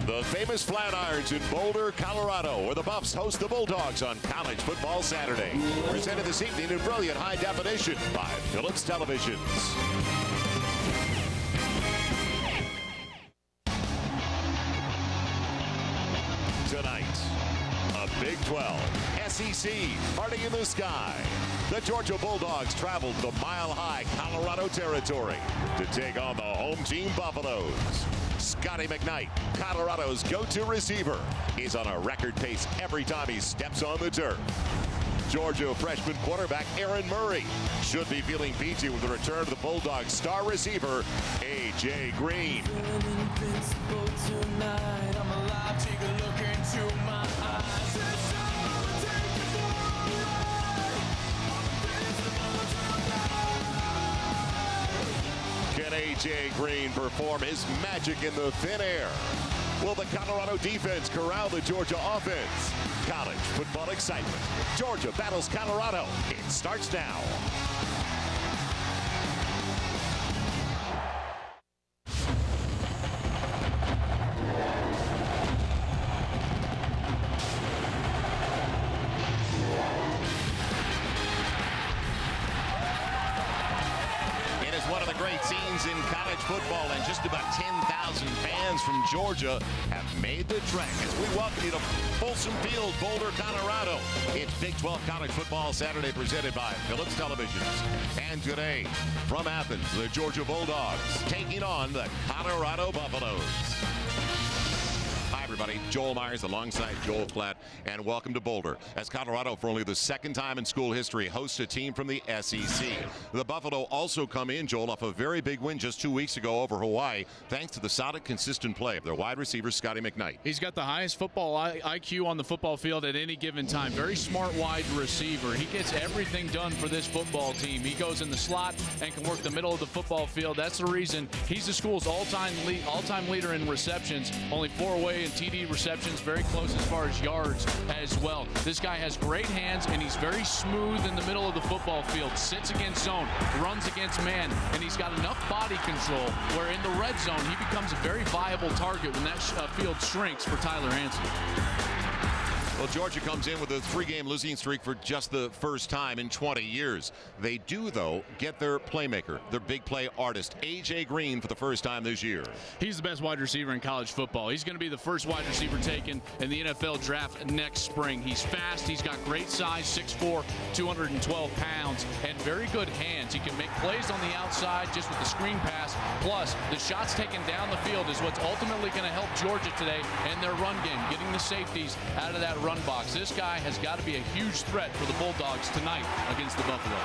The famous Flatirons in Boulder, Colorado, where the Buffs host the Bulldogs on College Football Saturday. Presented this evening in brilliant high definition by Phillips Televisions. Tonight, a Big 12 SEC party in the sky. The Georgia Bulldogs traveled the mile-high Colorado territory to take on the home team Buffaloes. Scotty McKnight, Colorado's go-to receiver, is on a record pace every time he steps on the turf. Georgia freshman quarterback Aaron Murray should be feeling peachy with the return of the Bulldogs star receiver A.J. Green. Can A.J. Green perform his magic in the thin air? Will the Colorado defense corral the Georgia offense? College football excitement. Georgia battles Colorado. It starts now. One of the great scenes in college football, and just about 10,000 fans from Georgia have made the trek as we welcome you to Folsom Field, Boulder, Colorado. It's Big 12 College Football Saturday presented by Phillips Televisions. And today, from Athens, the Georgia Bulldogs taking on the Colorado Buffaloes. Hi, everybody. Joel Myers alongside Joel Platt, and welcome to Boulder, as Colorado, for only the second time in school history, hosts a team from the SEC. The Buffalo also come in, Joel, off a very big win just 2 weeks ago over Hawaii, thanks to the solid, consistent play of their wide receiver, Scotty McKnight. He's got the highest football IQ on the football field at any given time. Very smart wide receiver. He gets everything done for this football team. He goes in the slot and can work the middle of the football field. That's the reason he's the school's all-time leader in receptions, only 4 away in TD receptions, very close as far as yards as well. This guy has great hands, and he's very smooth in the middle of the football field. Sits against zone, runs against man, and he's got enough body control where in the red zone he becomes a very viable target when that field shrinks for Tyler Hansen. Well, Georgia comes in with a 3-game losing streak for just the first time in 20 years. They do, though, get their playmaker, their big play artist, A.J. Green, for the first time this year. He's the best wide receiver in college football. He's going to be the first wide receiver taken in the NFL draft next spring. He's fast. He's got great size, 6'4", 212 pounds, and very good hands. He can make plays on the outside just with the screen pass. Plus, the shots taken down the field is what's ultimately going to help Georgia today in their run game, getting the safeties out of that run box. This guy has got to be a huge threat for the Bulldogs tonight against the Buffaloes.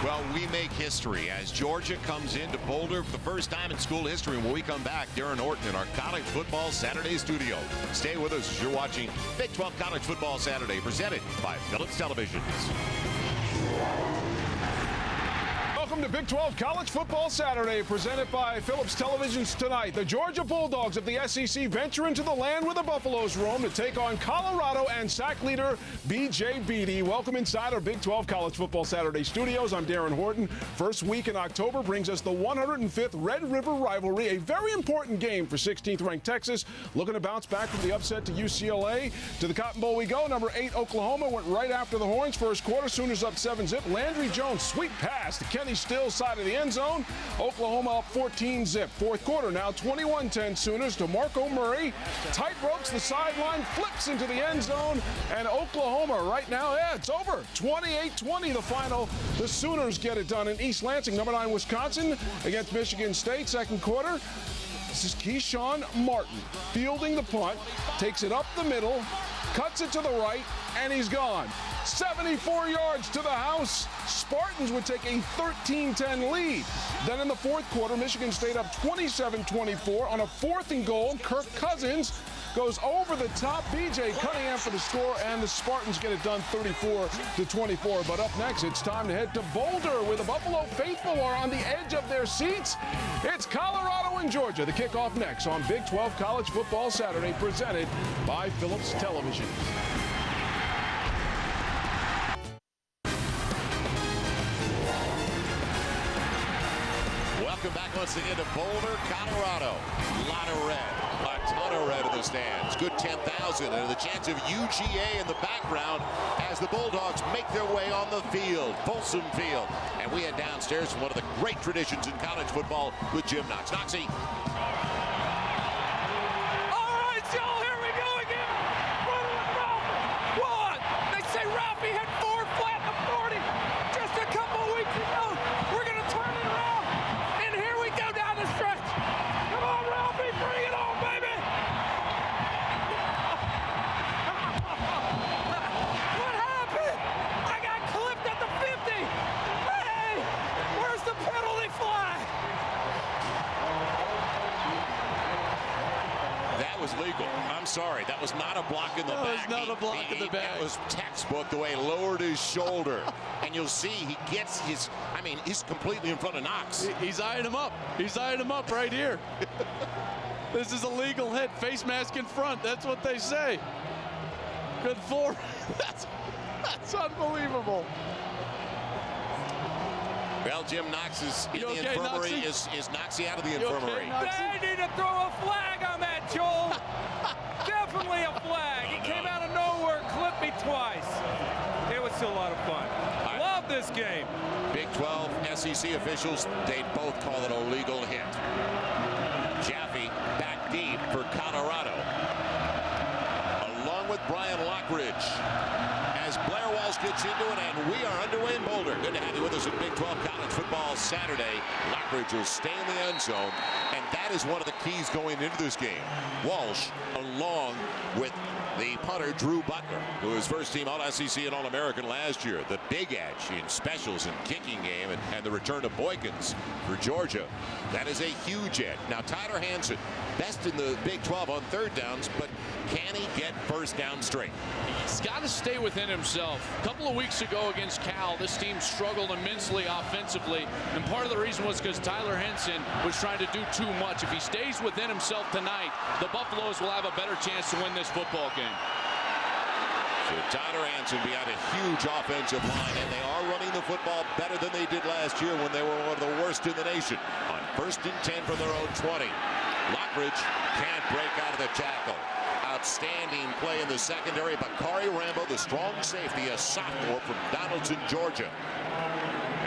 Well, we make history as Georgia comes into Boulder for the first time in school history. And when we come back, Darren Horton in our College Football Saturday studio. Stay with us as you're watching Big 12 College Football Saturday, presented by Phillips Televisions. Welcome to Big 12 College Football Saturday, presented by Phillips Televisions tonight. The Georgia Bulldogs of the SEC venture into the land where the Buffaloes roam to take on Colorado and sack leader B.J. Beatty. Welcome inside our Big 12 College Football Saturday studios. I'm Darren Horton. First week in October brings us the 105th Red River rivalry, a very important game for 16th-ranked Texas, looking to bounce back from the upset to UCLA. To the Cotton Bowl we go. Number 8, Oklahoma, went right after the Horns. First quarter, Sooners up 7-zip. Landry Jones, sweet pass to Kenny Still, side of the end zone. Oklahoma up 14-zip. Fourth quarter now, 21-10 Sooners to Marco Murray. Tight ropes the sideline, flips into the end zone, and Oklahoma right now, it's over. 28-20 the final. The Sooners get it done in East Lansing. Number 9, Wisconsin against Michigan State. Second quarter. This is Keyshawn Martin fielding the punt, takes it up the middle, cuts it to the right, and he's gone. 74 yards to the house. Spartans would take a 13-10 lead. Then in the fourth quarter, Michigan State up 27-24 on a 4th and goal. Kirk Cousins goes over the top. B.J. Cunningham for the score, and the Spartans get it done 34-24. But up next, it's time to head to Boulder, where the Buffalo faithful are on the edge of their seats. It's Colorado and Georgia. The kickoff next on Big 12 College Football Saturday, presented by Phillips Television. Welcome back once again to Boulder, Colorado. A lot of red. Arrowhead in the stands. Good 10,000, and the chance of UGA in the background as the Bulldogs make their way on the field, Folsom Field. And we head downstairs from one of the great traditions in college football with Jim Knox. Knoxy. All right, y'all, here we go again. Running with Ralphie. What? They say Ralphie had 4 flat in the 40 just a couple weeks ago. We're going to turn it around, and here we go down the stretch. Come on, Ralphie, bring it on, baby. What happened? I got clipped at the 50. Hey, where's the penalty flag? That was legal. I'm sorry. That was not a block in the back. That was not a block in the back. That was textbook the way he lowered his shoulder. And you'll see he gets his, I mean, he's completely in front of Knox. He's eyeing him up. He's eyeing him up right here. This is a legal hit. Face mask in front. That's what they say. Good for. That's unbelievable. Well, Jim Knox is in the okay, infirmary. Knoxy? Is Knoxy out of the infirmary? They need to throw a flag on that, Joel. Definitely a flag. He came out of nowhere, clipped me twice. It was still a lot of fun. Love this game. Big 12 SEC officials, they both call it a legal hit. Jaffe back deep for Colorado. Along with Brian Lockridge. As Blair Walsh gets into it, and we are underway in Boulder. Good to have you with us at Big 12 College Football Saturday. Lockridge will stay in the end zone, and that is one of the keys going into this game. Walsh, along with the punter Drew Butler, who was first team All-SEC and All-American last year. The big edge in specials and kicking game, and the return to Boykins for Georgia. That is a huge edge. Now, Tyler Hansen, best in the Big 12 on third downs, but can he get first down straight? He's got to stay within himself. A couple of weeks ago against Cal, this team struggled immensely offensively, and part of the reason was because Tyler Henson was trying to do too much. If he stays within himself tonight, the Buffaloes will have a better chance to win this football game. So Tyler Hansen behind a huge offensive line, and they are running the football better than they did last year when they were one of the worst in the nation. On 1st and 10 from their own 20. Lockridge can't break out of the tackle. Outstanding play in the secondary. Bakari Rambo, the strong safety, a sophomore from Donaldson, Georgia.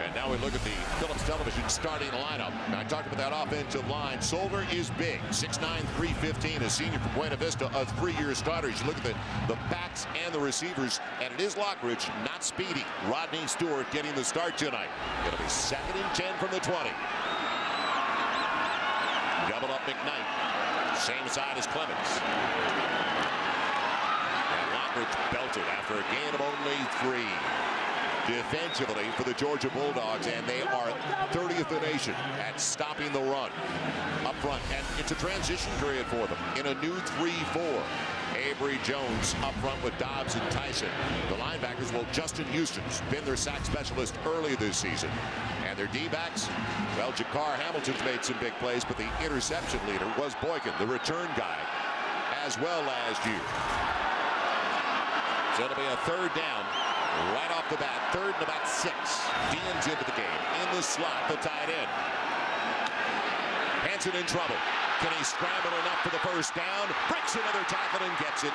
And now we look at the Phillips Television starting lineup. Now I talked about that offensive line. Solder is big, 6'9", 315, a senior from Buena Vista, a 3-year starter. You look at the backs and the receivers, and it is Lockridge, not speedy. Rodney Stewart getting the start tonight. It'll be 2nd and 10 from the 20. Double up McKnight. Same side as Clemens. And Lockridge belted after a gain of only 3. Defensively for the Georgia Bulldogs, and they are 30th in the nation at stopping the run up front, and it's a transition period for them in a new 3-4. Avery Jones up front with Dobbs and Tyson. The linebackers, well, Justin Houston's been their sack specialist early this season, and their D-backs, well, Jakar Hamilton's made some big plays, but the interception leader was Boykin, the return guy, as well last year. So it'll be a 3rd down. Right off the bat, 3rd and about 6. Dean's into the game. In the slot, the tight end. Hansen in trouble. Can he scramble enough for the first down? Breaks another tackle and gets it.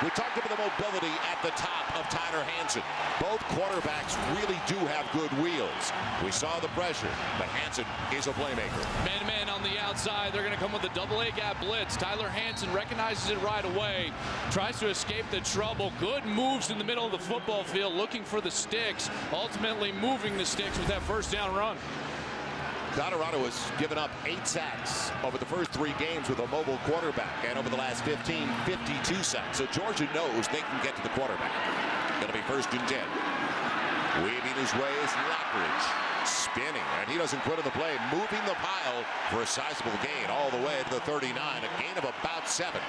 We talked about the mobility at the top of Tyler Hansen. Both quarterbacks really do have good wheels. We saw the pressure, but Hansen is a playmaker. Man-to-man on the outside. They're going to come with a double-A gap blitz. Tyler Hansen recognizes it right away. Tries to escape the trouble. Good moves in the middle of the football field, looking for the sticks. Ultimately moving the sticks with that first down run. Colorado has given up 8 sacks over the first 3 games with a mobile quarterback, and over the last 15, 52 sacks. So Georgia knows they can get to the quarterback. It'll be 1st and 10. Weaving his way is Lockridge. Spinning, and he doesn't quit on the play, moving the pile for a sizable gain all the way to the 39, a gain of about 7.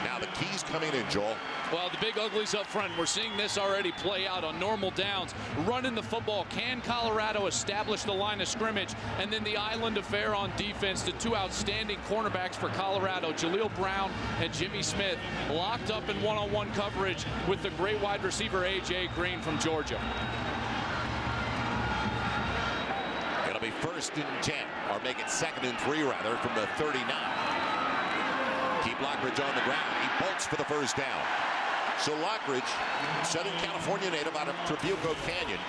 Now the keys coming in, Joel. Well, the big uglies up front. We're seeing this already play out on normal downs. Running the football. Can Colorado establish the line of scrimmage? And then the island affair on defense. The 2 outstanding cornerbacks for Colorado, Jaleel Brown and Jimmy Smith, locked up in one-on-one coverage with the great wide receiver A.J. Green from Georgia. It'll be 1st and 10, or make it 2nd and 3 rather, from the 39. Keep keep Lockridge on the ground. He bolts for the first down. So Lockridge, Southern California native out of Trabuco Canyon.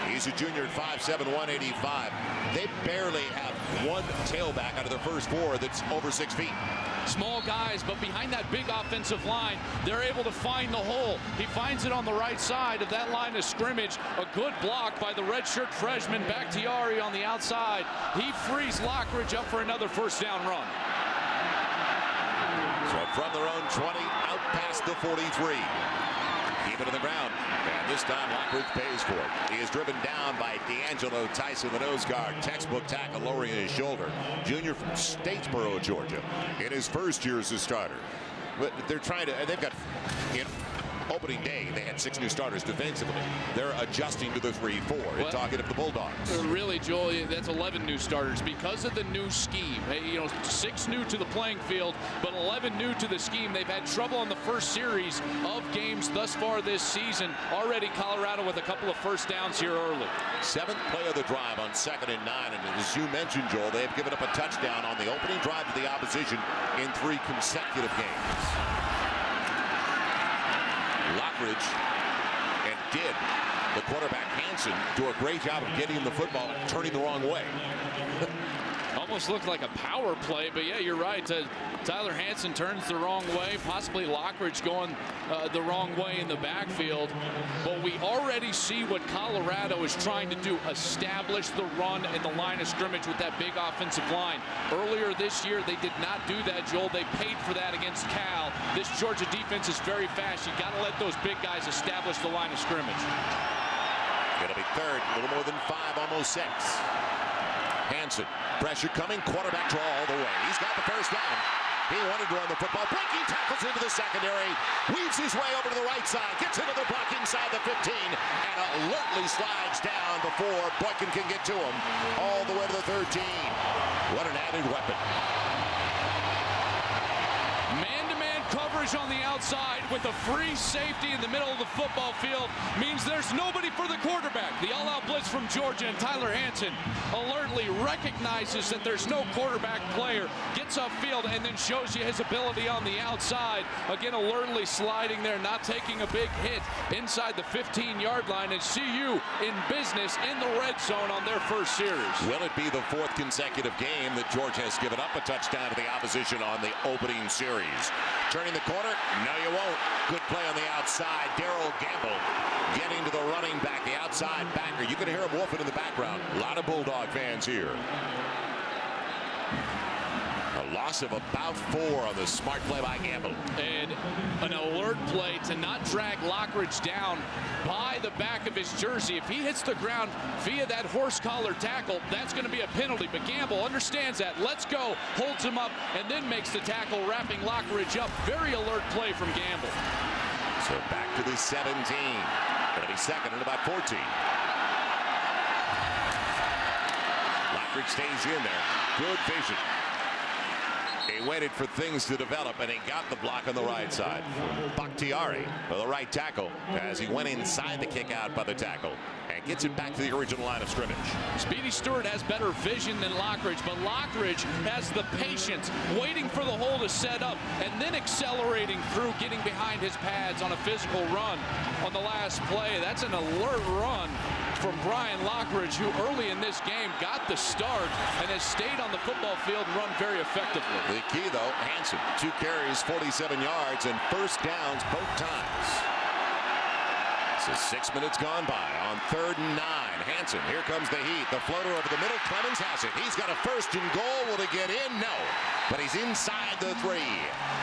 He's a junior at 5'7", 185. They barely have one tailback out of their first four that's over 6 feet. Small guys, but behind that big offensive line, they're able to find the hole. He finds it on the right side of that line of scrimmage. A good block by the redshirt freshman, Bakhtiari on the outside. He frees Lockridge up for another first down run. So from their own 20, out past the 43. Keep it on the ground. And this time Lockridge pays for it. He is driven down by D'Angelo Tyson, the nose guard. Textbook tackle lowering his shoulder. Junior from Statesboro, Georgia. In his first year as a starter. But they're trying to, they've got, opening day, they had 6 new starters defensively. They're adjusting to the 3-4. Well, talking of the Bulldogs. Really, Joel, that's 11 new starters because of the new scheme. 6 new to the playing field, but 11 new to the scheme. They've had trouble in the first series of games thus far this season. Already Colorado with a couple of first downs here early. 7th play of the drive on 2nd and 9. And as you mentioned, Joel, they've given up a touchdown on the opening drive to the opposition in 3 consecutive games. Lockridge and the quarterback Hansen do a great job of getting the football turning the wrong way. Almost looked like a power play, but yeah, you're right. Tyler Hansen turns the wrong way, possibly Lockridge going the wrong way in the backfield. But we already see what Colorado is trying to do, establish the run in the line of scrimmage with that big offensive line. Earlier this year, they did not do that, Joel. They paid for that against Cal. This Georgia defense is very fast. You got to let those big guys establish the line of scrimmage. It'll be 3rd, a little more than 5, almost 6. Hansen, pressure coming, quarterback draw all the way. He's got the first down. He wanted to run the football. Breaking tackles into the secondary. Weaves his way over to the right side. Gets into the block inside the 15. And alertly slides down before Boykin can get to him. All the way to the 13. What an added weapon. Man-to-man coverage on the outside with a free safety in the middle of the football field means there's nobody for the quarterback. The all-out blitz from Georgia, and Tyler Hansen alertly recognizes that there's no quarterback player, gets upfield, and then shows you his ability on the outside. Again, alertly sliding there, not taking a big hit inside the 15-yard line, and CU in business in the red zone on their first series. Will it be the 4th consecutive game that Georgia has given up a touchdown to the opposition on the opening series? Turning the corner? No, you won't. Good play on the outside. Darrell Gamble getting to the running back, the outside backer. You can hear him wolfing in the background. A lot of Bulldog fans here. A loss of about 4 on the smart play by Gamble. And an alert play to not drag Lockridge down by the back of his jersey. If he hits the ground via that horse collar tackle, that's going to be a penalty. But Gamble understands that. Let's go. Holds him up and then makes the tackle, wrapping Lockridge up. Very alert play from Gamble. So back to the 17. It'll be 2nd and about 14. Lockridge stays in there. Good vision. He waited for things to develop, and he got the block on the right side. Bakhtiari for the right tackle as he went inside the kick out by the tackle and gets it back to the original line of scrimmage. Speedy Stewart has better vision than Lockridge, but Lockridge has the patience, waiting for the hole to set up and then accelerating through, getting behind his pads on a physical run on the last play. That's an alert run from Brian Lockridge, who early in this game got the start and has stayed on the football field and run very effectively. The key, though, Hansen, 2 carries, 47 yards, and first downs both times. So 6 minutes gone by on 3rd and 9. Hansen, here comes the heat. The floater over the middle. Clemens has it. He's got a 1st and goal. Will he get in? No. But he's inside the 3.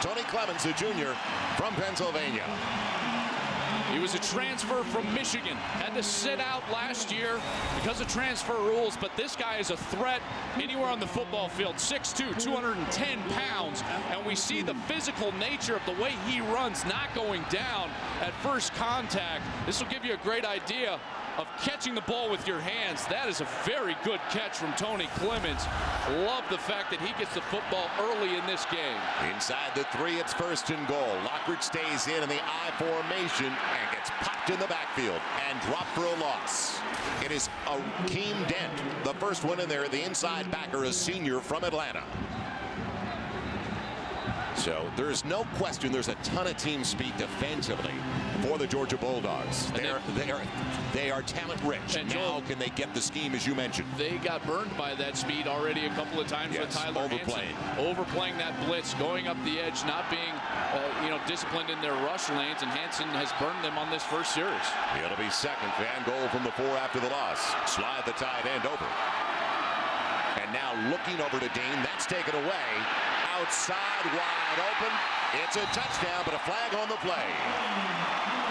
Tony Clemens, a junior from Pennsylvania. He was a transfer from Michigan. Had to sit out last year because of transfer rules, but this guy is a threat anywhere on the football field. 6'2", 210 pounds, and we see the physical nature of the way he runs, not going down at first contact. This will give you a great idea of catching the ball with your hands. That is a very good catch from Tony Clemens. Love the fact that he gets the football early in this game. Inside the 3, it's 1st and goal. Lockridge stays in the I formation and gets popped in the backfield and dropped for a loss. It is Akeem Dent, the first one in there, the inside backer, a senior from Atlanta. So there's no question there's a ton of team speed defensively for the Georgia Bulldogs. They are talent rich. And now can they get the scheme, as you mentioned? They got burned by that speed already a couple of times with Tyler overplaying. Hansen. Overplaying that blitz, going up the edge, not being disciplined in their rush lanes, and Hansen has burned them on this first series. It'll be second and goal from the 4 after the loss. Slide the tight end over. And now looking over to Dean. That's taken away. Outside, wide open. It's a touchdown, but a flag on the play.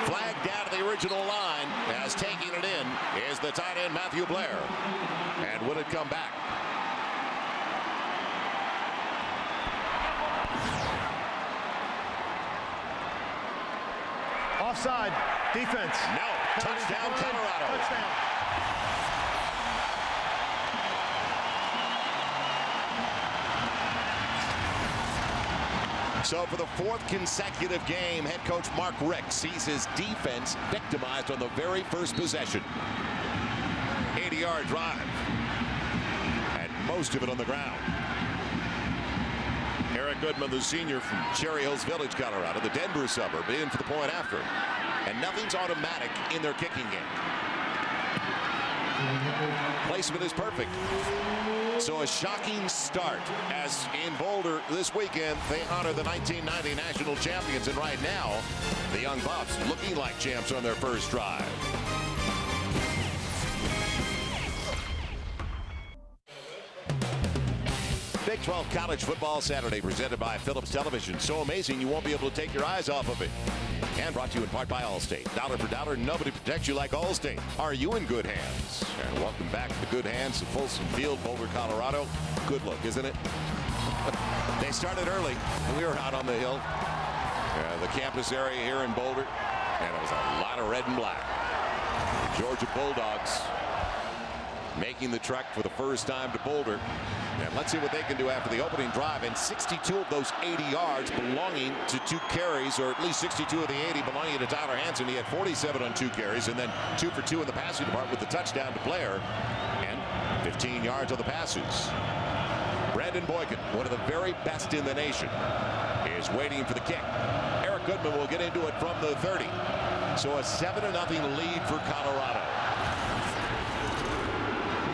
Flag down to the original line, as taking it in is the tight end Matthew Blair. And will it come back? Offside. Defense. No. Touchdown, Colorado. Touchdown. So for the 4th consecutive game, head coach Mark Rick sees his defense victimized on the very first possession. 80-yard drive. And most of it on the ground. Eric Goodman, the senior from Cherry Hills Village, Colorado, the Denver suburb, in for the point after. And nothing's automatic in their kicking game. Placement is perfect. So a shocking start, as in Boulder this weekend they honor the 1990 national champions, and right now the Young Buffs looking like champs on their first drive. Big 12 College Football Saturday presented by Phillips Television. So amazing you won't be able to take your eyes off of it. And brought to you in part by Allstate. Dollar for dollar, nobody protects you like Allstate. Are you in good hands? And welcome back to the good hands of Folsom Field, Boulder, Colorado. Good look, isn't it? They started early. We were out on the hill. The campus area here in Boulder. And it was a lot of red and black. The Georgia Bulldogs making the trek for the first time to Boulder. And let's see what they can do after the opening drive. And 62 of those 80 yards belonging to 2 carries, or at least 62 of the 80 belonging to Tyler Hansen. He had 47 on 2 carries, and then 2 for 2 in the passing department with the touchdown to Blair, and 15 yards on the passes. Brandon Boykin, one of the very best in the nation, is waiting for the kick. Eric Goodman will get into it from the 30. So a 7-0 lead for Colorado.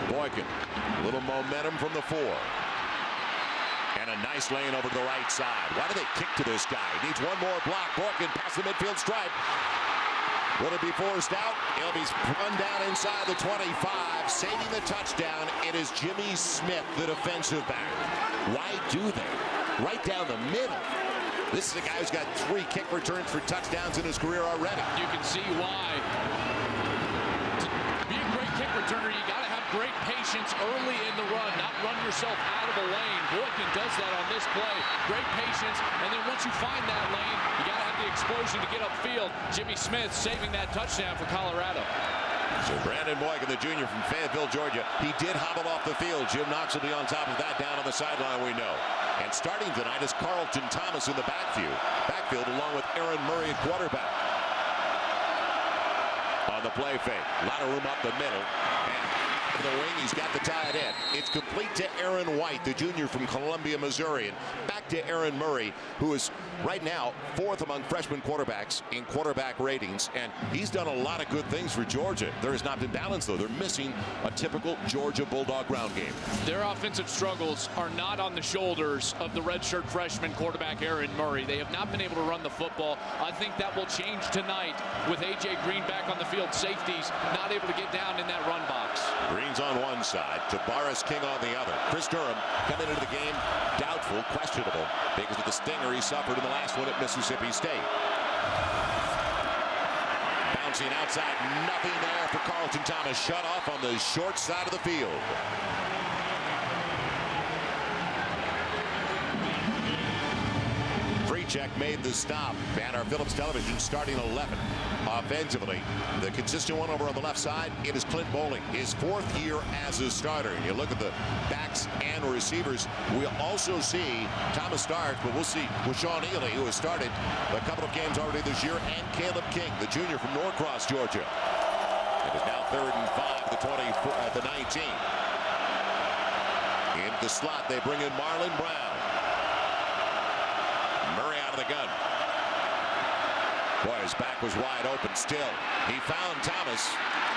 Boykin, a little momentum from the 4. And a nice lane over to the right side. Why do they kick to this guy? He needs one more block. Boykin past the midfield stripe. Will it be forced out? It'll be run down inside the 25. Saving the touchdown, it is Jimmy Smith, the defensive back. Why do they? Right down the middle. This is a guy who's got 3 kick returns for touchdowns in his career already. You can see why. To be a great kick returner, you got to have great patience early in the run, not run yourself out of a lane. Boykin does that on this play. Great patience, and then once you find that lane, you got to have the explosion to get upfield. Jimmy Smith saving that touchdown for Colorado. So Brandon Boykin, the junior from Fayetteville, Georgia, he did hobble off the field. Jim Knox will be on top of that down on the sideline, we know. And starting tonight is Carlton Thomas in the backfield along with Aaron Murray at quarterback. On the play fake, a lot of room up the middle. And the wing, he's got the tight end. It's complete to Aaron White, the junior from Columbia, Missouri. And back to Aaron Murray, who is right now 4th among freshman quarterbacks in quarterback ratings. And he's done a lot of good things for Georgia. There has not been balance, though. They're missing a typical Georgia Bulldog ground game. Their offensive struggles are not on the shoulders of the redshirt freshman quarterback Aaron Murray. They have not been able to run the football. I think that will change tonight with A.J. Green back on the field. Safeties not able to get down in that run box. Green's on one side, Tabaris King on the other. Chris Durham coming into the game doubtful, questionable, because of the stinger he suffered in the last one at Mississippi State. Bouncing outside, nothing there for Carlton Thomas. Shut off on the short side of the field. Check made the stop, and our Phillips Television starting 11. Offensively, the consistent one over on the left side, it is Clint Bowling, his 4th year as a starter. And you look at the backs and receivers, we'll also see Thomas starts, but we'll see with Sean Ely, who has started a couple of games already this year, and Caleb King, the junior from Norcross, Georgia. It is now 3rd and 5 at the 19. In the slot, they bring in Marlon Brown. out of the gun. Boy, his back was wide open still. He found Thomas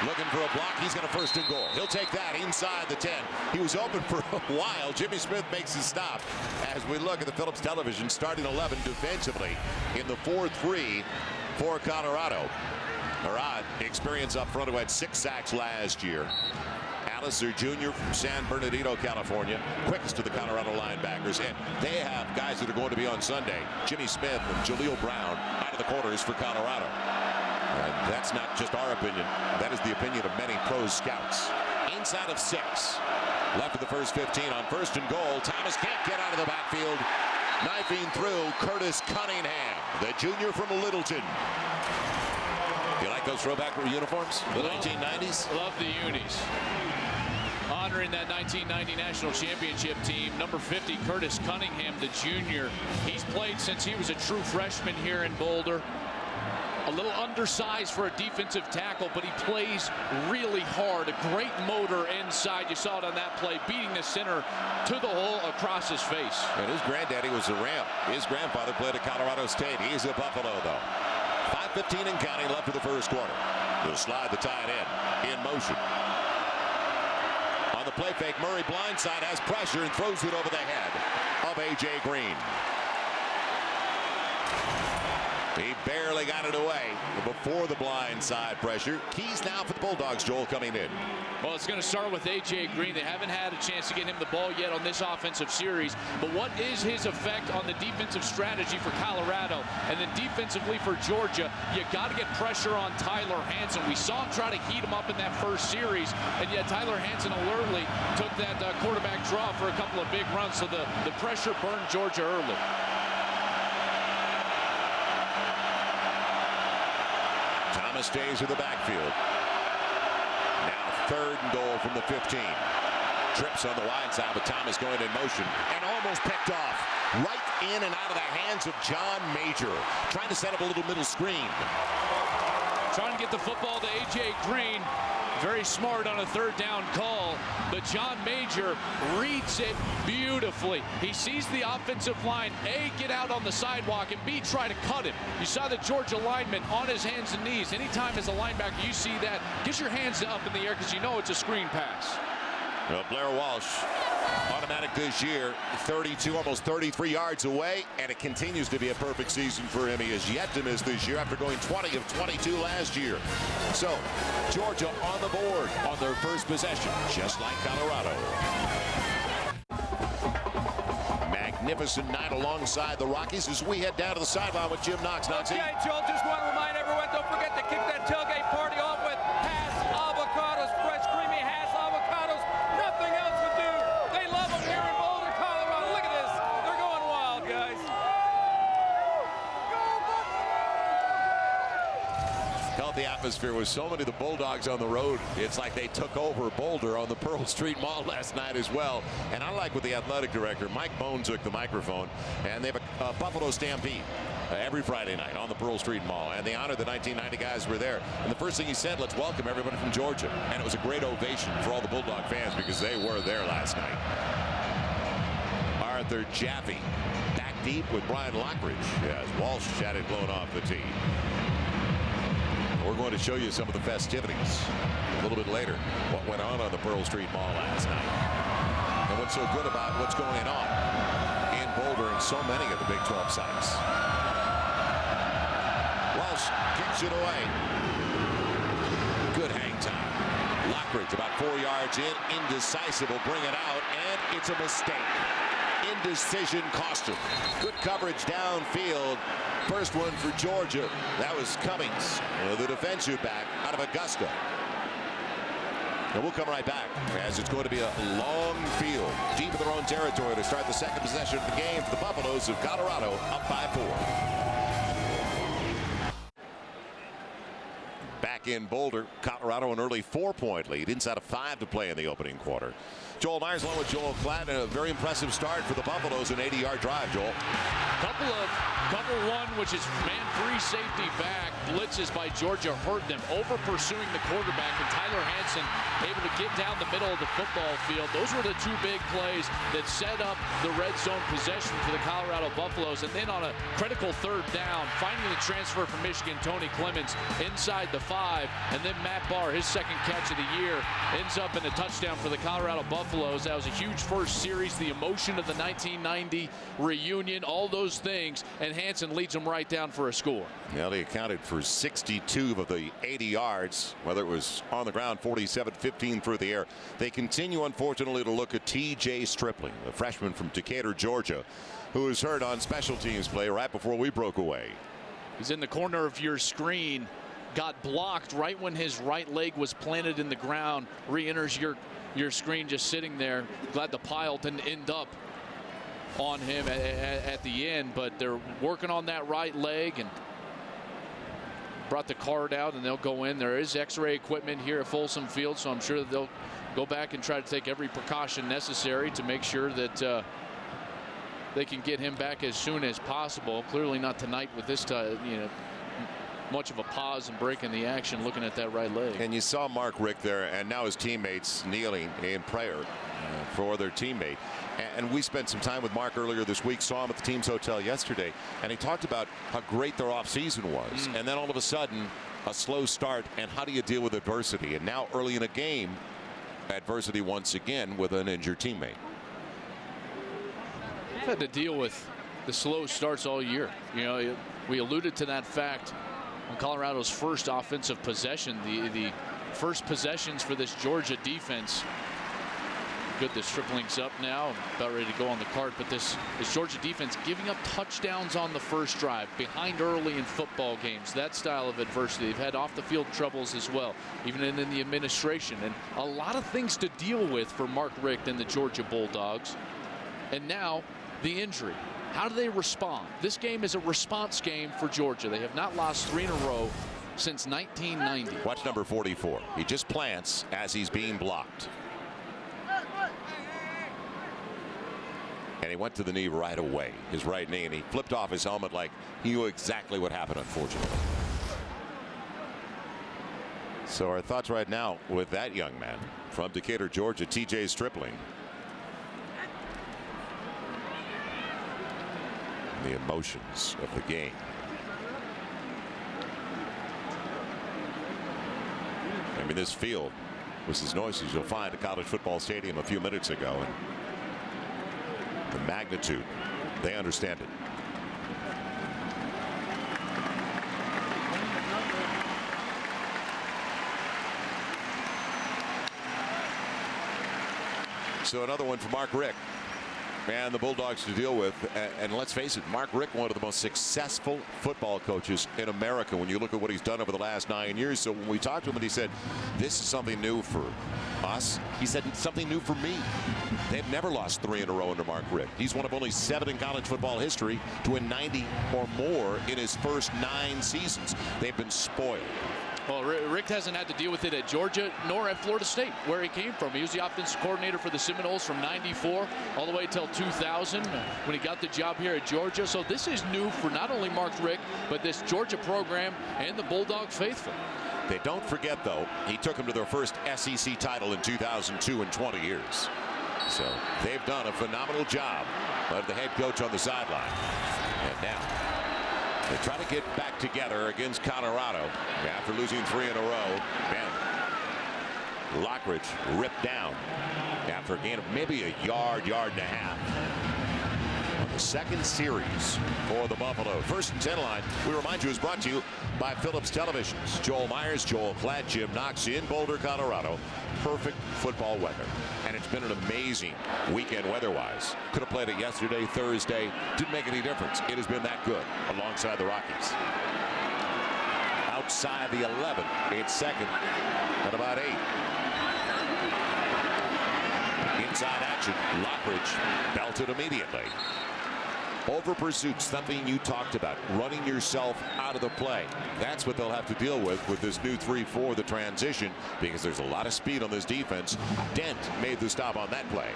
looking for a block. He's got a first and goal. He'll take that inside the 10. He was open for a while. Jimmy Smith makes his stop. As we look at the Phillips television, starting 11 defensively in the 4-3 for Colorado. Arad, experience up front, who had 6 sacks last year. Alliser Jr. from San Bernardino, California, quickest of the Colorado linebackers, and they have guys that are going to be on Sunday. Jimmy Smith and Jaleel Brown out of the corners for Colorado. And that's not just our opinion. That is the opinion of many pro scouts. Inside of 6. Left of the first 15 on first and goal. Thomas can't get out of the backfield. Knifing through Curtis Cunningham, the junior from Littleton. You like those throwback uniforms? The 1990s? Love the unis. Honoring that 1990 national championship team. Number 50, Curtis Cunningham, the junior. He's played since he was a true freshman here in Boulder. A little undersized for a defensive tackle, but he plays really hard. A great motor inside. You saw it on that play, beating the center to the hole across his face. And his granddaddy was a Ram. His grandfather played at Colorado State. He's a Buffalo, though. 5:15 and counting left for the first quarter. They'll slide the tight end in motion. On the play fake, Murray blindside, has pressure and throws it over the head of A.J. Green. He barely got it away before the blindside pressure. Keys now for the Bulldogs, Joel, coming in. Well, it's going to start with A.J. Green. They haven't had a chance to get him the ball yet on this offensive series. But what is his effect on the defensive strategy for Colorado? And then defensively for Georgia, you got to get pressure on Tyler Hansen. We saw him try to heat him up in that first series, and yet Tyler Hansen alertly took that quarterback draw for a couple of big runs. So the pressure burned Georgia early. Thomas stays with the backfield. Now 3rd and goal from the 15. Trips on the wide side, but Thomas going in motion and almost picked off. Right in and out of the hands of John Major. Trying to set up a little middle screen. Trying to get the football to A.J. Green. Very smart on a 3rd down call, but John Major reads it beautifully. He sees the offensive line, A, get out on the sidewalk, and B, try to cut him. You saw the Georgia lineman on his hands and knees. Anytime as a linebacker you see that, get your hands up in the air because you know it's a screen pass. Well, Blair Walsh, automatic this year, 32, almost 33 yards away, and it continues to be a perfect season for him. He has yet to miss this year after going 20 of 22 last year. So, Georgia on the board on their first possession, just like Colorado. Magnificent night alongside the Rockies as we head down to the sideline with Jim Knox. Okay, Joel, just want to remind everyone, don't forget to kick that tailgate party off with Hass avocados, fresh, creamy Hass avocados. Nothing else would do. They love them here in Boulder, Colorado. Look at this. They're going wild, guys. Healthy atmosphere with so many of the Bulldogs on the road. It's like they took over Boulder on the Pearl Street Mall last night as well. And I like what the athletic director, Mike Bone, took the microphone. And they have a Buffalo Stampede every Friday night on the Pearl Street Mall. And they honored the 1990 guys who were there. And the first thing he said, let's welcome everybody from Georgia. And it was a great ovation for all the Bulldog fans because they were there last night. Arthur Jaffe back deep with Brian Lockridge as Walsh had it blown off the tee. We're going to show you some of the festivities a little bit later. What went on the Pearl Street Mall last night. And what's so good about what's going on in Boulder and so many of the Big 12 sites. Walsh kicks it away. Good hang time. Lockridge about 4 yards in. Indecisive will bring it out, and it's a mistake. Indecision cost him. Good coverage downfield. First one for Georgia. That was Cummings, the defensive back out of Augusta. And we'll come right back as it's going to be a long field deep in their own territory to start the second possession of the game for the Buffaloes of Colorado, up by 4. Back in Boulder, Colorado an early 4-point lead inside of 5 to play in the opening quarter. Joel Myers along with Joel Klatt, and a very impressive start for the Buffaloes, an 80-yard drive, Joel. Cover one, which is man-free safety back. Blitzes by Georgia hurt them, over-pursuing the quarterback, and Tyler Hansen able to get down the middle of the football field. Those were the two big plays that set up the red zone possession for the Colorado Buffaloes. And then on a critical third down, finding the transfer from Michigan, Tony Clements, inside the 5, and then Matt Barr, his second catch of the year, ends up in a touchdown for the Colorado Buffaloes. That was a huge first series, the emotion of the 1990 reunion, all those things, and Hansen leads them right down for a score. Well, he accounted for 62 of the 80 yards, whether it was on the ground, 47-15 through the air. They continue, unfortunately, to look at T.J. Stripling, the freshman from Decatur, Georgia, who was hurt on special teams play right before we broke away. He's in the corner of your screen, got blocked right when his right leg was planted in the ground, re-enters your screen just sitting there. Glad the pile didn't end up on him at the end, but they're working on that right leg and brought the card out, and they'll go in. There is x-ray equipment here at Folsom Field, so I'm sure that they'll go back and try to take every precaution necessary to make sure that they can get him back as soon as possible. Clearly not tonight with this much of a pause and break in the action, looking at that right leg. And you saw Mark Richt there, and now his teammates kneeling in prayer for their teammate. And we spent some time with Mark earlier this week, saw him at the team's hotel yesterday, and he talked about how great their offseason was. And then all of a sudden, a slow start, and how do you deal with adversity? And now early in a game, adversity once again with an injured teammate. We've had to deal with the slow starts all year. We alluded to that fact on Colorado's first offensive possession, the first possessions for this Georgia defense. Good, the Stripling's up now, about ready to go on the cart, but this Georgia defense giving up touchdowns on the first drive, behind early in football games, that style of adversity. They've had off the field troubles as well, even in the administration, and a lot of things to deal with for Mark Richt and the Georgia Bulldogs. And now the injury. How do they respond? This game is a response game for Georgia. They have not lost 3 in a row since 1990. Watch number 44. He just plants as he's being blocked. And he went to the knee right away, his right knee, and he flipped off his helmet like he knew exactly what happened, unfortunately. So our thoughts right now with that young man from Decatur, Georgia, T.J. Stripling. The emotions of the game. I mean, this field was as noisy as you'll find at College Football Stadium a few minutes ago. And the magnitude, they understand it. So another one for Mark Richt and the Bulldogs to deal with. And let's face it, Mark Richt, one of the most successful football coaches in America when you look at what he's done over the last 9 years. So when we talked to him and he said, this is something new for us, he said, it's something new for me. They've never lost 3 in a row under Mark Richt. He's one of only 7 in college football history to win 90 or more in his first 9 seasons. They've been spoiled. Well, Richt hasn't had to deal with it at Georgia nor at Florida State, where he came from. He was the offensive coordinator for the Seminoles from '94 all the way till 2000 when he got the job here at Georgia. So this is new for not only Mark Richt, but this Georgia program and the Bulldog faithful. They don't forget, though, he took them to their first SEC title in 2002 in 20 years. So they've done a phenomenal job of the head coach on the sideline. And now they try to get back together against Colorado after losing 3 in a row. Man, Lockridge ripped down after a gain of maybe a yard and a half on the second series for the Buffalo. First and 10 line, we remind you, is brought to you by Phillips Televisions. Joel Myers, Joel Klatt, Jim Knox in Boulder, Colorado. Perfect football weather. And it's been an amazing weekend weather-wise. Could have played it yesterday, Thursday. Didn't make any difference. It has been that good alongside the Rockies. Outside the 11. It's second at about 8. Inside action. Lockridge belted immediately. Over pursuit, something you talked about, running yourself out of the play. That's what they'll have to deal with this new 3-4, the transition, because there's a lot of speed on this defense. Dent made the stop on that play.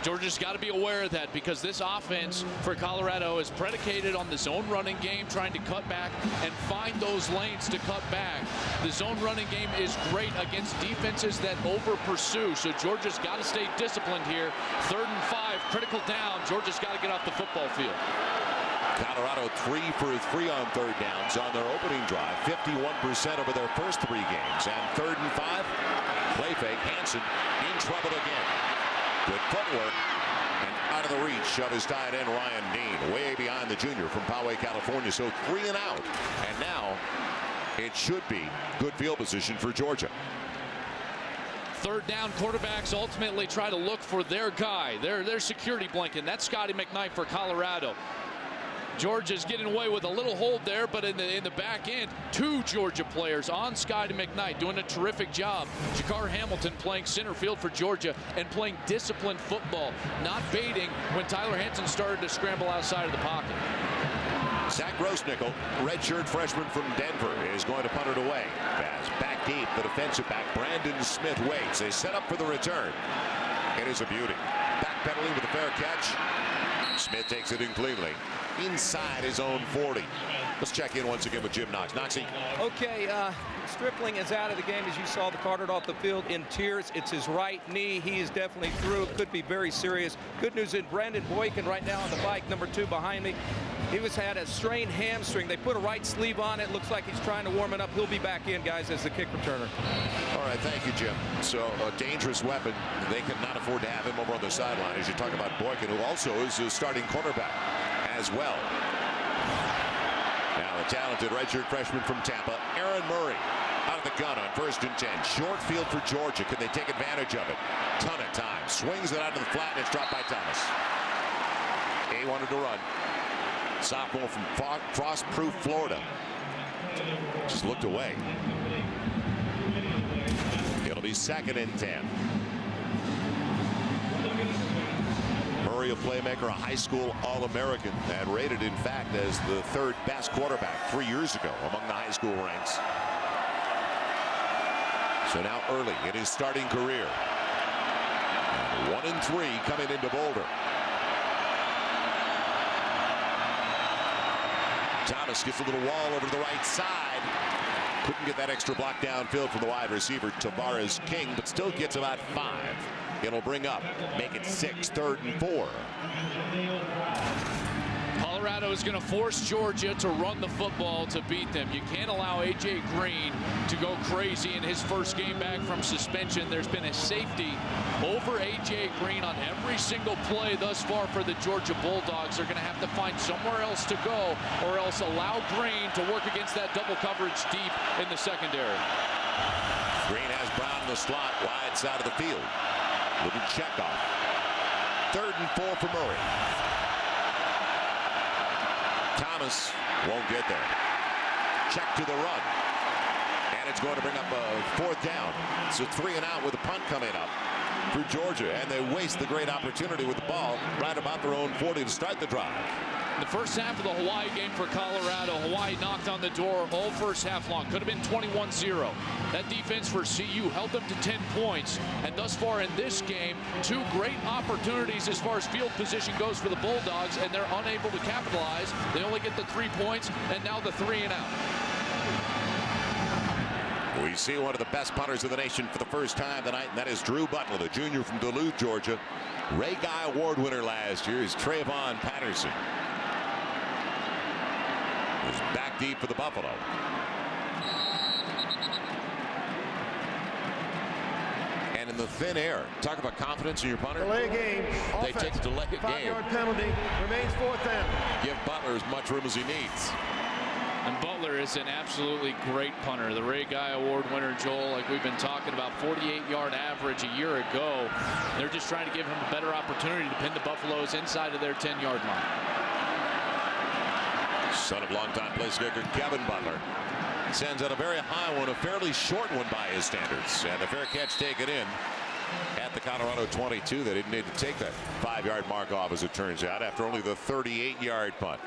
Georgia's got to be aware of that, because this offense for Colorado is predicated on the zone running game, trying to cut back and find those lanes to cut back. The zone running game is great against defenses that over pursue, so Georgia's got to stay disciplined here. 3rd and 5, critical down. Georgia's got to get off the football field. Colorado 3 for 3 on 3rd downs on their opening drive, 51% over their first 3 games. And 3rd and 5, play fake, Hansen in trouble again. Good footwork and out of the reach of his tight end Ryan Dean, way behind the junior from Poway, California. So 3 and out, and now it should be good field position for Georgia. 3rd down, quarterbacks ultimately try to look for their guy, their security blanket. That's Scotty McKnight for Colorado. Georgia's getting away with a little hold there, but in the back end, 2 Georgia players on Scotty McKnight doing a terrific job. Jakar Hamilton playing center field for Georgia and playing disciplined football, not baiting when Tyler Hansen started to scramble outside of the pocket. Zach Grossnickel, redshirt freshman from Denver, is going to punt it away. As back deep, the defensive back Brandon Smith waits. They set up for the return. It is a beauty. Backpedaling with a fair catch. Smith takes it in cleanly inside his own 40. Let's check in once again with Jim Knox. Knoxy. Okay, Stripling is out of the game, as you saw, the carted off the field in tears. It's his right knee. He is definitely through. It could be very serious. Good news in Brandon Boykin right now on the bike, number 2 behind me. He had a strained hamstring. They put a right sleeve on it. Looks like he's trying to warm it up. He'll be back in, guys, as the kick returner. All right, thank you, Jim. So a dangerous weapon. They cannot afford to have him over on the sideline, as you talk about Boykin, who also is a starting quarterback as well. Now the talented redshirt freshman from Tampa, Aaron Murray, out of the gun on 1st and 10. Short field for Georgia. Can they take advantage of it? Ton of time. Swings it out to the flat, and it's dropped by Thomas. He wanted to run. Sophomore from Frostproof, Florida. Just looked away. It'll be 2nd and 10. Murray, a playmaker, a high school All-American, and rated, in fact, as the 3rd best quarterback 3 years ago among the high school ranks. So now early in his starting career. And 1 and 3 coming into Boulder. Thomas gets a little wall over to the right side. Couldn't get that extra block downfield from the wide receiver, Tavares King, but still gets about 5. It'll bring up, make it 6, 3rd and 4. Colorado is going to force Georgia to run the football to beat them. You can't allow A.J. Green to go crazy in his first game back from suspension. There's been a safety over A.J. Green on every single play thus far for the Georgia Bulldogs. They're going to have to find somewhere else to go, or else allow Green to work against that double coverage deep in the secondary. Green has Brown in the slot, wide side of the field. Little check off. 3rd and 4 for Murray. Thomas won't get there. Check to the run. And it's going to bring up a 4th down. So 3 and out with a punt coming up for Georgia. And they waste the great opportunity with the ball right about their own 40 to start the drive. The first half of the Hawaii game for Colorado, Hawaii knocked on the door all first half long. Could have been 21-0. That defense for CU held them to 10 points. And thus far in this game, 2 great opportunities as far as field position goes for the Bulldogs, and they're unable to capitalize. They only get the 3 points, and now the 3 and out. We see one of the best punters in the nation for the first time tonight, and that is Drew Butler, the junior from Duluth, Georgia. Ray Guy Award winner last year is Trayvon Patterson. Is back deep for the Buffalo. And in the thin air, talk about confidence in your punter. Delay game. They take the delay game. 5-yard penalty. Remains 4th down. Give Butler as much room as he needs. And Butler is an absolutely great punter. The Ray Guy Award winner, Joel, like we've been talking about, 48-yard average a year ago. They're just trying to give him a better opportunity to pin the Buffaloes inside of their 10-yard line. Son of longtime place kicker Kevin Butler sends out a very high one, a fairly short one by his standards, and a fair catch taken in at the Colorado 22. They didn't need to take that 5-yard mark off, as it turns out, after only the 38-yard punt.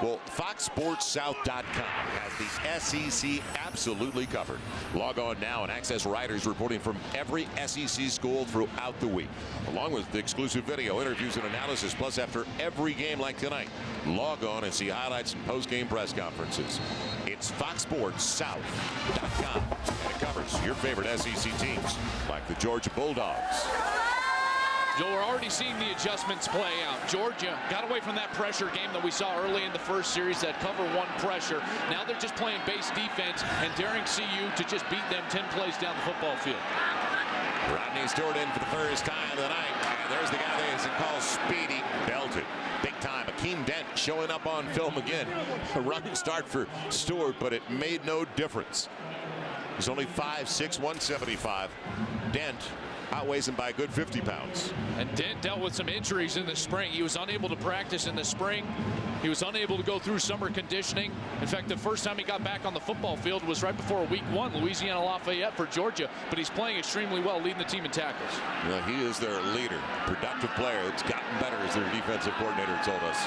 Well, FoxSportsSouth.com has the SEC absolutely covered. Log on now and access writers reporting from every SEC school throughout the week, along with the exclusive video, interviews, and analysis. Plus, after every game like tonight, log on and see highlights and post-game press conferences. It's FoxSportsSouth.com, and it covers your favorite SEC teams, like the Georgia Bulldogs. Joel, we're already seeing the adjustments play out. Georgia got away from that pressure game that we saw early in the first series, that cover one pressure. Now they're just playing base defense and daring CU to just beat them 10 plays down the football field. Rodney Stewart in for the first time of the night. And there's the guy they call Speedy. Belted. Big time. Akeem Dent showing up on film again. A running start for Stewart, but it made no difference. He's only 5'6", 175. Dent outweighs him by a good 50 pounds. And Dent dealt with some injuries in the spring. He was unable to practice in the spring. He was unable to go through summer conditioning. In fact, the first time he got back on the football field was right before week 1, Louisiana Lafayette for Georgia. But he's playing extremely well, leading the team in tackles. Well, he is their leader, productive player. It's gotten better, as their defensive coordinator told us.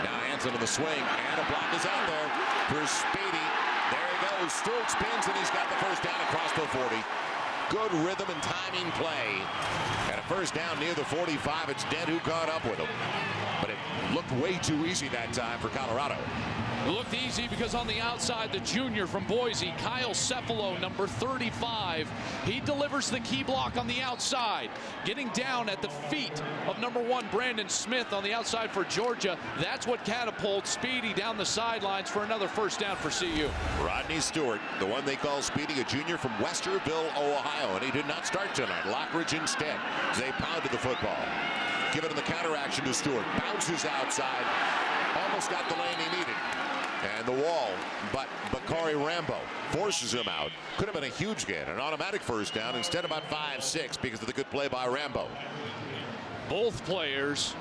Now Hansen in the swing, and a block is out there for Speedy. There he goes. Stewart spins, and he's got the first down across the 40. Good rhythm and timing play. And a first down near the 45. It's Dent who caught up with him. But it looked way too easy that time for Colorado. It looked easy because on the outside, the junior from Boise, Kyle Cephalo, number 35, he delivers the key block on the outside, getting down at the feet of number 1, Brandon Smith on the outside for Georgia. That's what catapults Speedy down the sidelines for another first down for CU. Rodney Stewart, the one they call Speedy, a junior from Westerville, Ohio, and he did not start tonight. Lockridge instead. They pounded the football. Give it in the counter action to Stewart. Bounces outside. Almost got the lane he needed. And the wall, but Bakari Rambo forces him out. Could have been a huge gain, an automatic first down, instead about 5-6 because of the good play by Rambo. Both players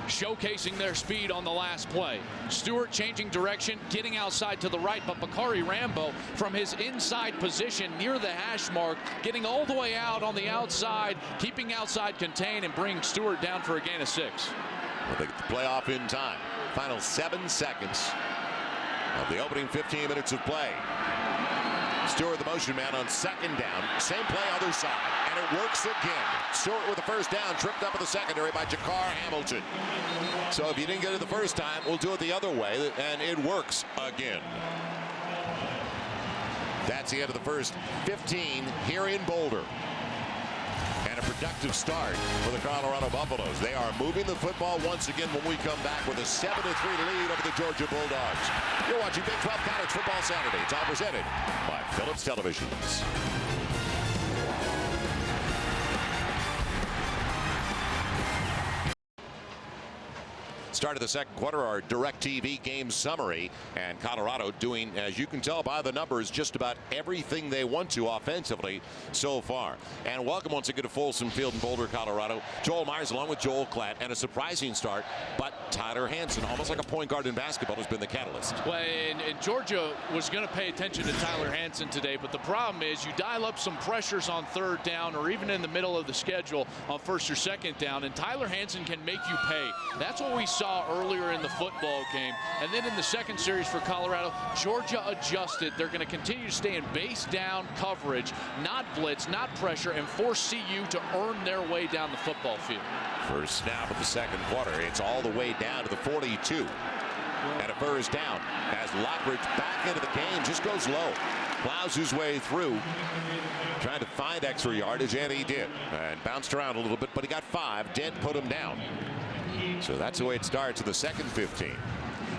showcasing their speed on the last play. Stewart changing direction, getting outside to the right, but Bakari Rambo from his inside position near the hash mark, getting all the way out on the outside, keeping outside contained and bringing Stewart down for a gain of 6. Well, they get the playoff in time. Final 7 seconds of the opening 15 minutes of play. Stewart, the motion man, on second down. Same play, other side, and it works again. Stewart with the first down, tripped up in the secondary by Jakar Hamilton. So if you didn't get it the first time, we'll do it the other way, and it works again. That's the end of the first 15 here in Boulder. And a productive start for the Colorado Buffaloes. They are moving the football once again when we come back with a 7-3 lead over the Georgia Bulldogs. You're watching Big 12 College Football Saturday. It's all presented by Phillips Televisions. Start of the second quarter, our DirecTV game summary, and Colorado doing, as you can tell by the numbers, just about everything they want to offensively so far. And welcome once again to Folsom Field in Boulder, Colorado. Joel Myers along with Joel Klatt, and a surprising start, but Tyler Hansen, almost like a point guard in basketball, has been the catalyst. Well, and Georgia was going to pay attention to Tyler Hansen today, but the problem is you dial up some pressures on third down or even in the middle of the schedule on first or second down, and Tyler Hansen can make you pay. That's what we saw earlier in the football game. And then in the second series for Colorado, Georgia adjusted. They're going to continue to stay in base down coverage, not blitz, not pressure, and force CU to earn their way down the football field. First snap of the second quarter. It's all the way down to the 42. And a first down as Lockridge back into the game, just goes low. Plows his way through, trying to find extra yardage, and he did. And bounced around a little bit, but he got 5. Dent put him down. So that's the way it starts in the second 15.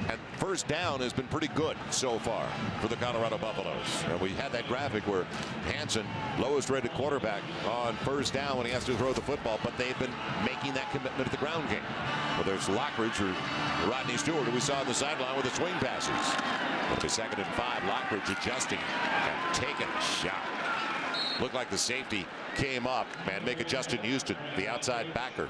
And first down has been pretty good so far for the Colorado Buffaloes. And we had that graphic where Hansen, lowest rated quarterback on first down when he has to throw the football, but they've been making that commitment to the ground game. Well, there's Lockridge or Rodney Stewart, who we saw on the sideline with the swing passes. It'll be 2nd and 5. Lockridge adjusting and taking a shot. Looked like the safety came up and make it Justin Houston, the outside backer.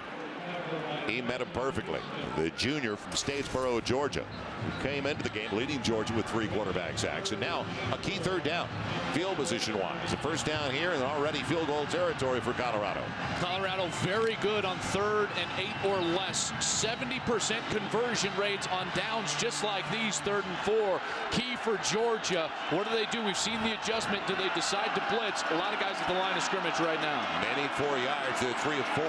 He met him perfectly. The junior from Statesboro, Georgia, who came into the game leading Georgia with 3 quarterback sacks. And now a key third down, field position-wise. A first down here and already field goal territory for Colorado. Colorado very good on 3rd and 8 or less. 70% conversion rates on downs just like these, 3rd and 4. Key for Georgia. What do? We've seen the adjustment. Do they decide to blitz? A lot of guys at the line of scrimmage right now. They need 4 yards. They're 3 of 4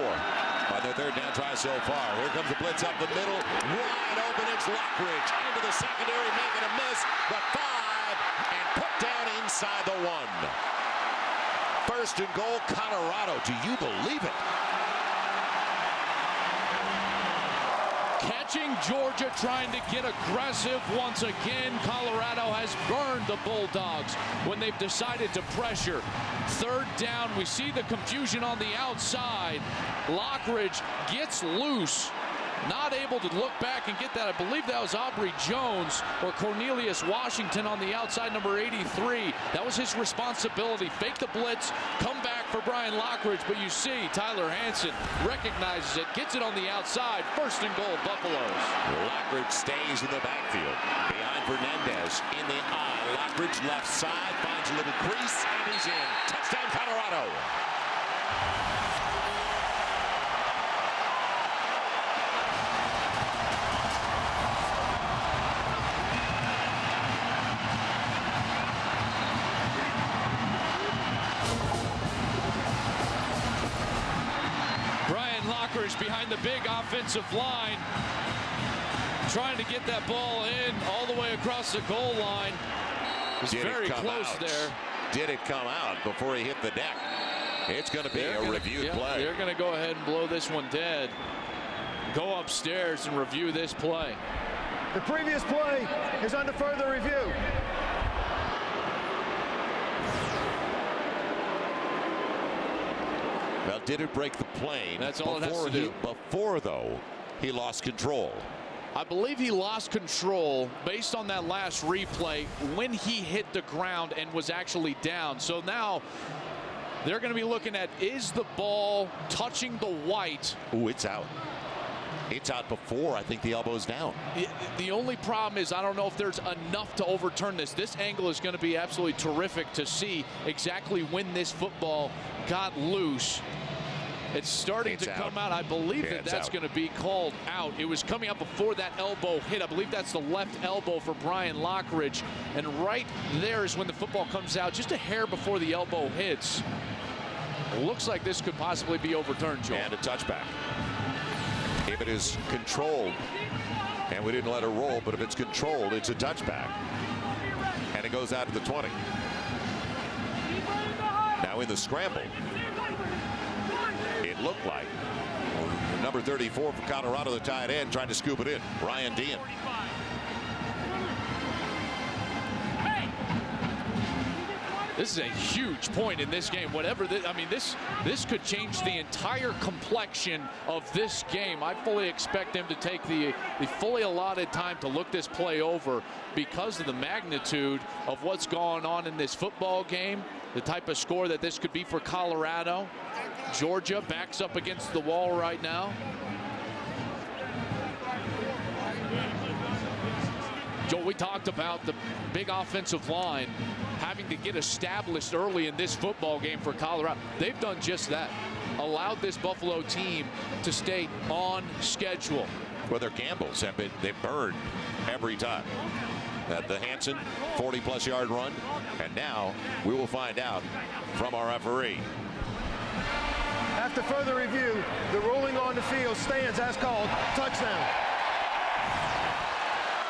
on their third down try so far. Here comes the blitz up the middle. Wide open. It's Lockridge into the secondary, making a miss. The 5 and put down inside the 1. First and goal, Colorado. Do you believe it? Catching Georgia trying to get aggressive once again. Colorado has burned the Bulldogs when they've decided to pressure. 3rd down, we see the confusion on the outside. Lockridge gets loose. Not able to look back and get that. I believe that was Aubrey Jones or Cornelius Washington on the outside, number 83. That was his responsibility. Fake the blitz, come back for Brian Lockridge, but you see Tyler Hansen recognizes it, gets it on the outside. First and goal, Buffaloes. Lockridge stays in the backfield. Behind Fernandez in the eye. Lockridge left side, finds a little crease, and he's in. Touchdown, Colorado. Behind the big offensive line, trying to get that ball in all the way across the goal line. It's very close there. Did it come out before he hit the deck? It's going to be a reviewed play. They're going to go ahead and blow this one dead. Go upstairs and review this play. The previous play is under further review. Well, did it break the plane? That's all it has to do. Before, though, he lost control. I believe he lost control based on that last replay when he hit the ground and was actually down. So now they're going to be looking at, is the ball touching the white? Ooh, it's out. It's out before I think the elbow's down. The only problem is I don't know if there's enough to overturn this. This angle is going to be absolutely terrific to see exactly when this football got loose. It's starting to come out. I believe that's going to be called out. It was coming out before that elbow hit. I believe that's the left elbow for Brian Lockridge. And right there is when the football comes out, just a hair before the elbow hits. It looks like this could possibly be overturned, Joel. And a touchback. If it is controlled, and we didn't let it roll, but if it's controlled, it's a touchback. And it goes out to the 20. Now in the scramble, it looked like number 34 for Colorado, the tight end, trying to scoop it in. Ryan Dean. This is a huge point in this game. Whatever this, I mean, this could change the entire complexion of this game. I fully expect him to take the fully allotted time to look this play over because of the magnitude of what's going on in this football game, the type of score that this could be for Colorado. Georgia backs up against the wall right now. Joe, we talked about the big offensive line having to get established early in this football game for Colorado. They've done just that. Allowed this Buffalo team to stay on schedule. Well, their gambles have been, they've burned every time. The Hansen 40-plus yard run, and now we will find out from our referee. After further review, the ruling on the field stands as called. Touchdown.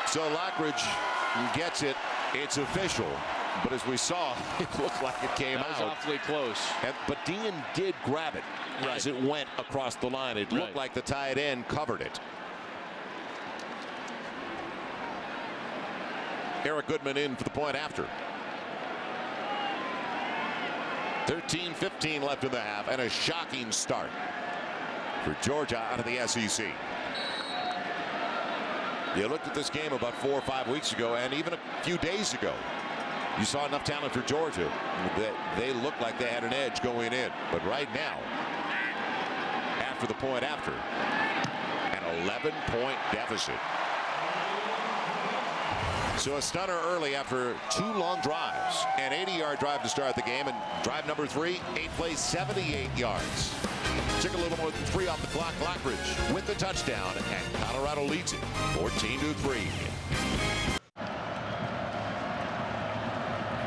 So Lockridge gets it. It's official. But as we saw, it looked like it came out. That was awfully close. But Dean did grab it as it went across the line. It looked like the tight end covered it. Eric Goodman in for the point after. 13-15 left in the half, and a shocking start for Georgia out of the SEC. You looked at this game about 4 or 5 weeks ago, and even a few days ago. You saw enough talent for Georgia that they looked like they had an edge going in. But right now, after the point after. An 11-point deficit. So a stunner early after 2 long drives. An 80-yard drive to start the game, and drive number 3, 8 plays, 78 yards. Took a little more than 3 off the clock. Lockridge with the touchdown, and Colorado leads it 14-3.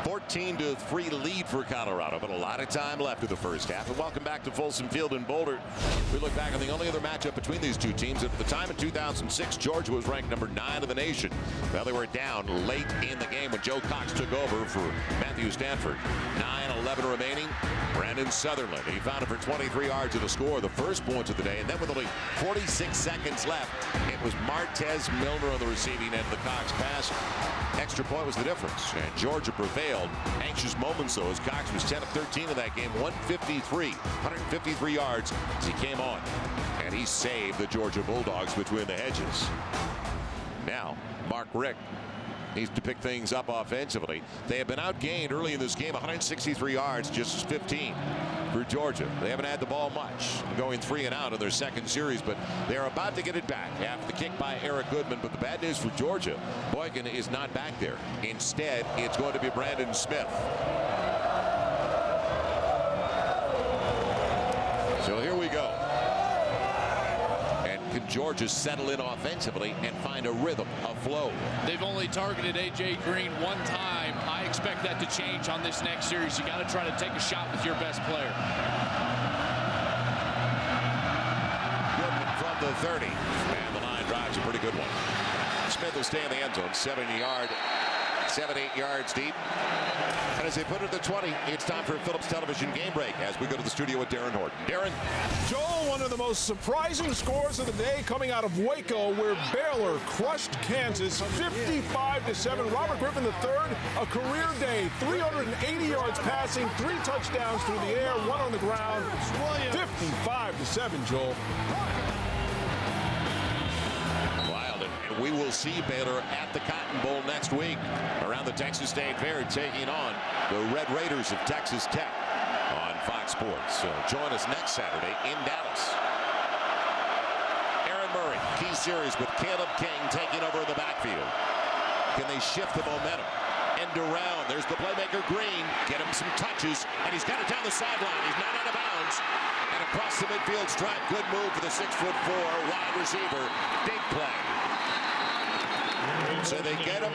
14-3 lead for Colorado, but a lot of time left of the first half. And welcome back to Folsom Field in Boulder. We look back on the only other matchup between these two teams. At the time in 2006, Georgia was ranked number 9 in the nation. Well, they were down late in the game when Joe Cox took over for Matthew Stanford. 9:11 remaining. Brandon Sutherland, he found it for 23 yards of the score, the first points of the day. And then with only 46 seconds left, it was Martez Milner on the receiving end of the Cox pass. Extra point was the difference, and Georgia prevailed. Anxious moments, though, as Cox was 10 of 13 in that game, 153 yards as he came on, and he saved the Georgia Bulldogs between the hedges. Now, Mark Richt needs to pick things up offensively. They have been outgained early in this game, 163 yards, just 15 for Georgia. They haven't had the ball much, going 3 and out in their second series, but they're about to get it back after the kick by Eric Goodman. But the bad news for Georgia, Boykin is not back there. Instead, it's going to be Brandon Smith. So here we go. Can Georgia settle in offensively and find a rhythm, a flow? They've only targeted A.J. Green 1 time. I expect that to change on this next series. You got to try to take a shot with your best player. Goodman from the 30, and the line drives a pretty good one. Smith will stay in the end zone, 7 8 yards deep. And as they put it at the 20, it's time for a Phillips Television game break as we go to the studio with Darren Horton. Darren. Joel, one of the most surprising scores of the day coming out of Waco, where Baylor crushed Kansas 55-7. Robert Griffin III, a career day, 380 yards passing, 3 touchdowns through the air, 1 on the ground. 55-7, Joel. We will see Baylor at the Cotton Bowl next week around the Texas State Fair, taking on the Red Raiders of Texas Tech on Fox Sports. So join us next Saturday in Dallas. Aaron Murray, key series with Caleb King taking over in the backfield. Can they shift the momentum? End around. There's the playmaker Green. Get him some touches, and he's got it down the sideline. He's not out of bounds. And across the midfield stripe. Good move for the 6'4" wide receiver. Big play. So they get him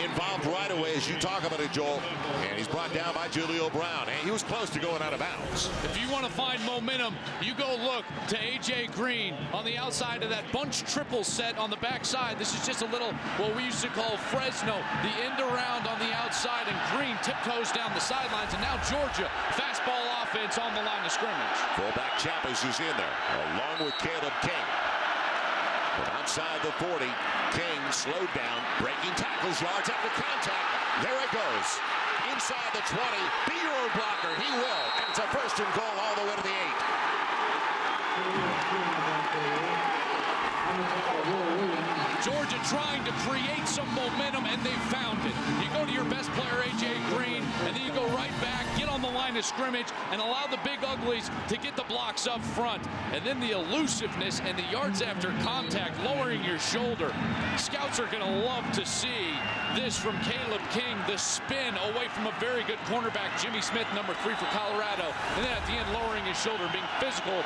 involved right away, as you talk about it, Joel. And he's brought down by Julio Brown. And he was close to going out of bounds. If you want to find momentum, you go look to A.J. Green on the outside of that bunch triple set on the backside. This is just a little, what we used to call Fresno, the end around on the outside. And Green tiptoes down the sidelines. And now Georgia, fastball offense on the line of scrimmage. Fullback Chappers is in there, along with Caleb King. But outside the 40, King slowed down, breaking tackles, yards after contact. There it goes. Inside the 20, be your own blocker. He will. And it's a 1st and goal all the way to the 8. Georgia trying to create some momentum, and they found it. You go to your best player, A.J. Green, and then you go right back, get on the line of scrimmage, and allow the big uglies to get the blocks up front. And then the elusiveness and the yards after contact, lowering your shoulder. Scouts are going to love to see this from Caleb King, the spin away from a very good cornerback, Jimmy Smith, number 3 for Colorado. And then at the end, lowering his shoulder, being physical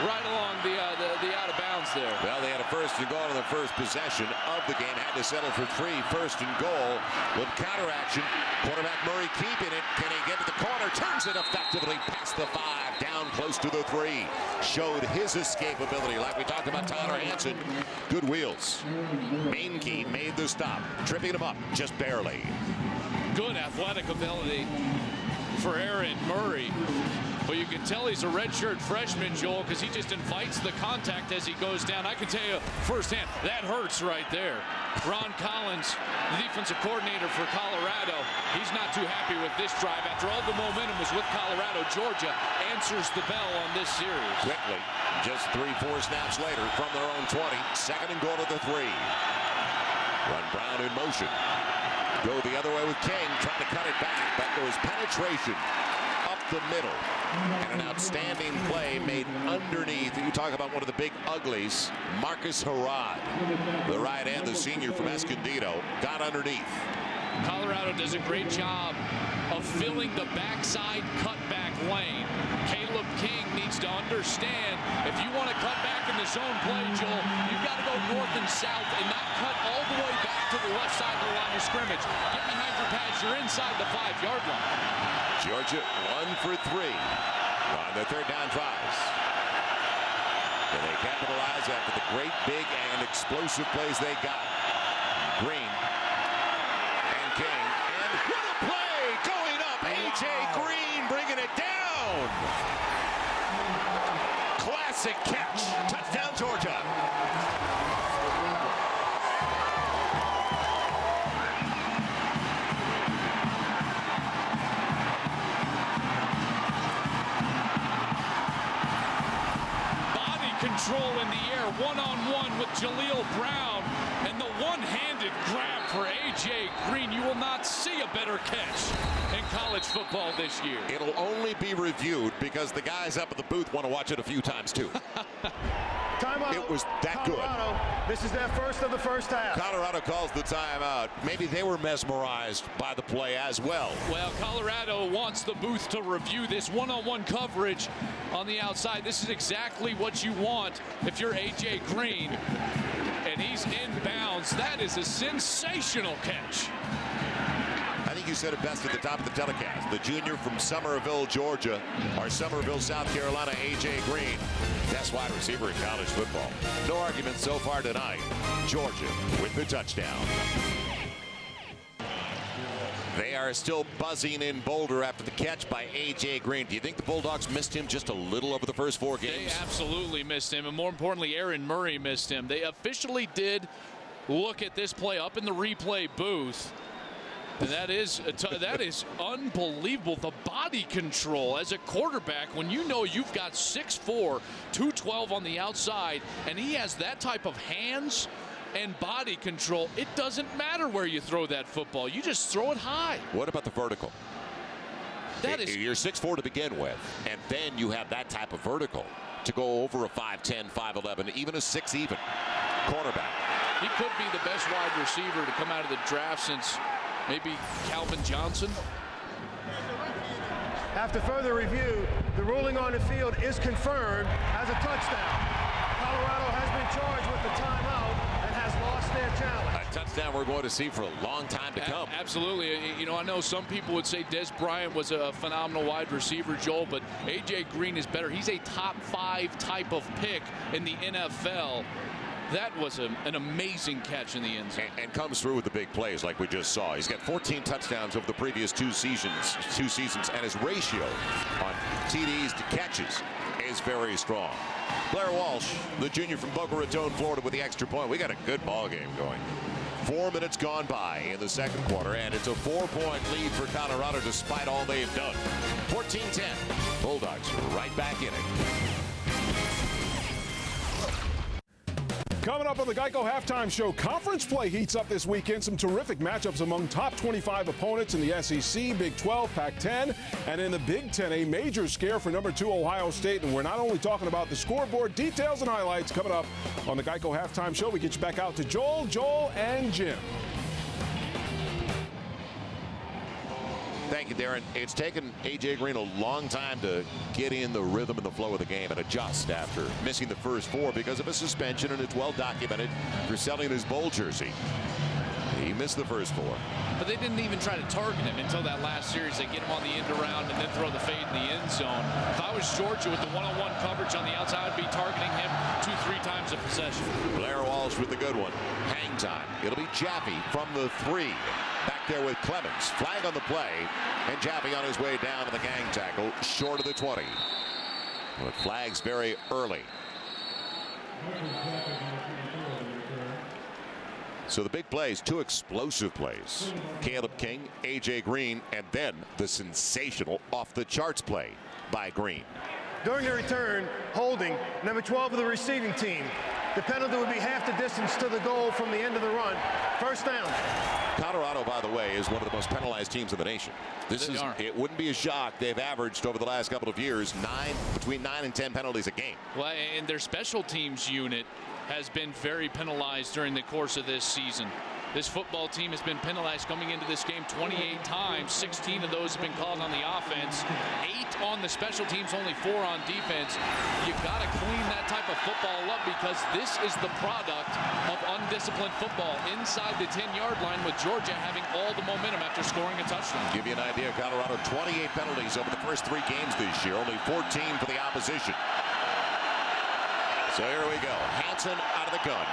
right along the out of bounds there. Well, they had a 1st and goal on the first possession of the game. Had to settle for 3, 1st and goal. With counter action, quarterback Murray keeping it. Can he get to the corner? Turns it effectively past the 5, down close to the 3. Showed his escapability, like we talked about Tyler Hansen. Good wheels. Mainkey made the stop, tripping him up just barely. Good athletic ability for Aaron Murray. But you can tell he's a redshirt freshman, Joel, because he just invites the contact as he goes down. I can tell you firsthand, that hurts right there. Ron Collins, the defensive coordinator for Colorado, he's not too happy with this drive. After all the momentum was with Colorado, Georgia answers the bell on this series. Quickly, just 3-4 snaps later from their own 20, 2nd and goal to the 3. Run Brown in motion. Go the other way with King, trying to cut it back, but there was penetration up the middle. And an outstanding play made underneath. You talk about one of the big uglies, Marcus Harrod. The right end, the senior from Escondido, got underneath. Colorado does a great job of filling the backside cutback lane. Caleb King needs to understand, if you want to cut back in the zone play, Joel, you've got to go north and south and not cut all the way back to the left side of the line of scrimmage. Get behind your pads. You're inside the 5-yard line. Georgia 1 for 3 on the third down tries. And they capitalize after the great big and explosive plays they got. Green and King. And what a play going up. A.J. Green bringing it down. Classic catch. Touchdown, Georgia. Control in the air, one-on-one with Jaleel Brown, and the one-handed grab for A.J. Green. You will not see a better catch in college football this year. It'll only be reviewed because the guys up at the booth want to watch it a few times too. Timeout. It was that Colorado. good. This is their first of the first half. Colorado calls the timeout. Maybe they were mesmerized by the play as well. Well, Colorado wants the booth to review this one-on-one coverage on the outside. This is exactly what you want if you're A.J. Green. And he's inbounds. That is a sensational catch. I think you said it best at the top of the telecast. The junior from Somerville, Georgia, or Somerville, South Carolina, A.J. Green. Best wide receiver in college football. No argument so far tonight. Georgia with the touchdown. They are still buzzing in Boulder after the catch by A.J. Green. Do you think the Bulldogs missed him just a little over the first 4 games? They absolutely missed him, and more importantly, Aaron Murray missed him. They officially did look at this play up in the replay booth. And that is unbelievable. The body control as a quarterback when you know you've got 6'4", 212 on the outside, and he has that type of hands and body control. It doesn't matter where you throw that football. You just throw it high. What about the vertical? You're 6'4" to begin with, and then you have that type of vertical to go over a 5'10", 5'11", even a 6 even cornerback. He could be the best wide receiver to come out of the draft since maybe Calvin Johnson. After further review, the ruling on the field is confirmed as a touchdown. Colorado has been charged with the timeout and has lost their challenge. A touchdown we're going to see for a long time to come. Absolutely. You know, I know some people would say Des Bryant was a phenomenal wide receiver, Joel, but A.J. Green is better. He's a top 5 type of pick in the NFL. That was an amazing catch in the end zone. And comes through with the big plays like we just saw. He's got 14 touchdowns over the previous two seasons, and his ratio on TDs to catches is very strong. Blair Walsh, the junior from Boca Raton, Florida, with the extra point. We got a good ball game going. 4 minutes gone by in the second quarter, and it's a 4-point lead for Colorado despite all they've done. 14-10. Bulldogs right back in it. Coming up on the Geico Halftime Show, conference play heats up this weekend. Some terrific matchups among top 25 opponents in the SEC, Big 12, Pac-10, and in the Big 10, a major scare for number 2 Ohio State. And we're not only talking about the scoreboard, details and highlights coming up on the Geico Halftime Show. We get you back out to Joel, and Jim. Thank you, Darren. It's taken A.J. Green a long time to get in the rhythm and the flow of the game and adjust after missing the first 4 because of a suspension, and it's well documented for selling his bowl jersey. He missed the first 4. But they didn't even try to target him until that last series. They get him on the end around and then throw the fade in the end zone. If I was Georgia with the one-on-one coverage on the outside, I'd be targeting him 2-3 times a possession. Blair Walsh with the good one. Hang time. It'll be Jaffe from the 3. Back there with Clemens. Flag on the play. And Jaffe on his way down to the gang tackle, short of the 20. But flags very early. So the big plays, 2 explosive plays. Caleb King, A.J. Green, and then the sensational off-the-charts play by Green. During the return, holding number 12 of the receiving team. The penalty would be half the distance to the goal from the end of the run. First down. Colorado, by the way, is one of the most penalized teams in the nation. It wouldn't be a shock. They've averaged over the last couple of years between 9 and 10 penalties a game. Well, and their special teams unit has been very penalized during the course of this season. This football team has been penalized coming into this game 28 times. 16 of those have been called on the offense, 8 on the special teams, only 4 on defense. You got to clean that type of football up, because this is the product of undisciplined football inside the 10-yard line, with Georgia having all the momentum after scoring a touchdown. Give you an idea, Colorado 28 penalties over the first 3 games this year, only 14 for the opposition. So here we go. Hansen out of the gun.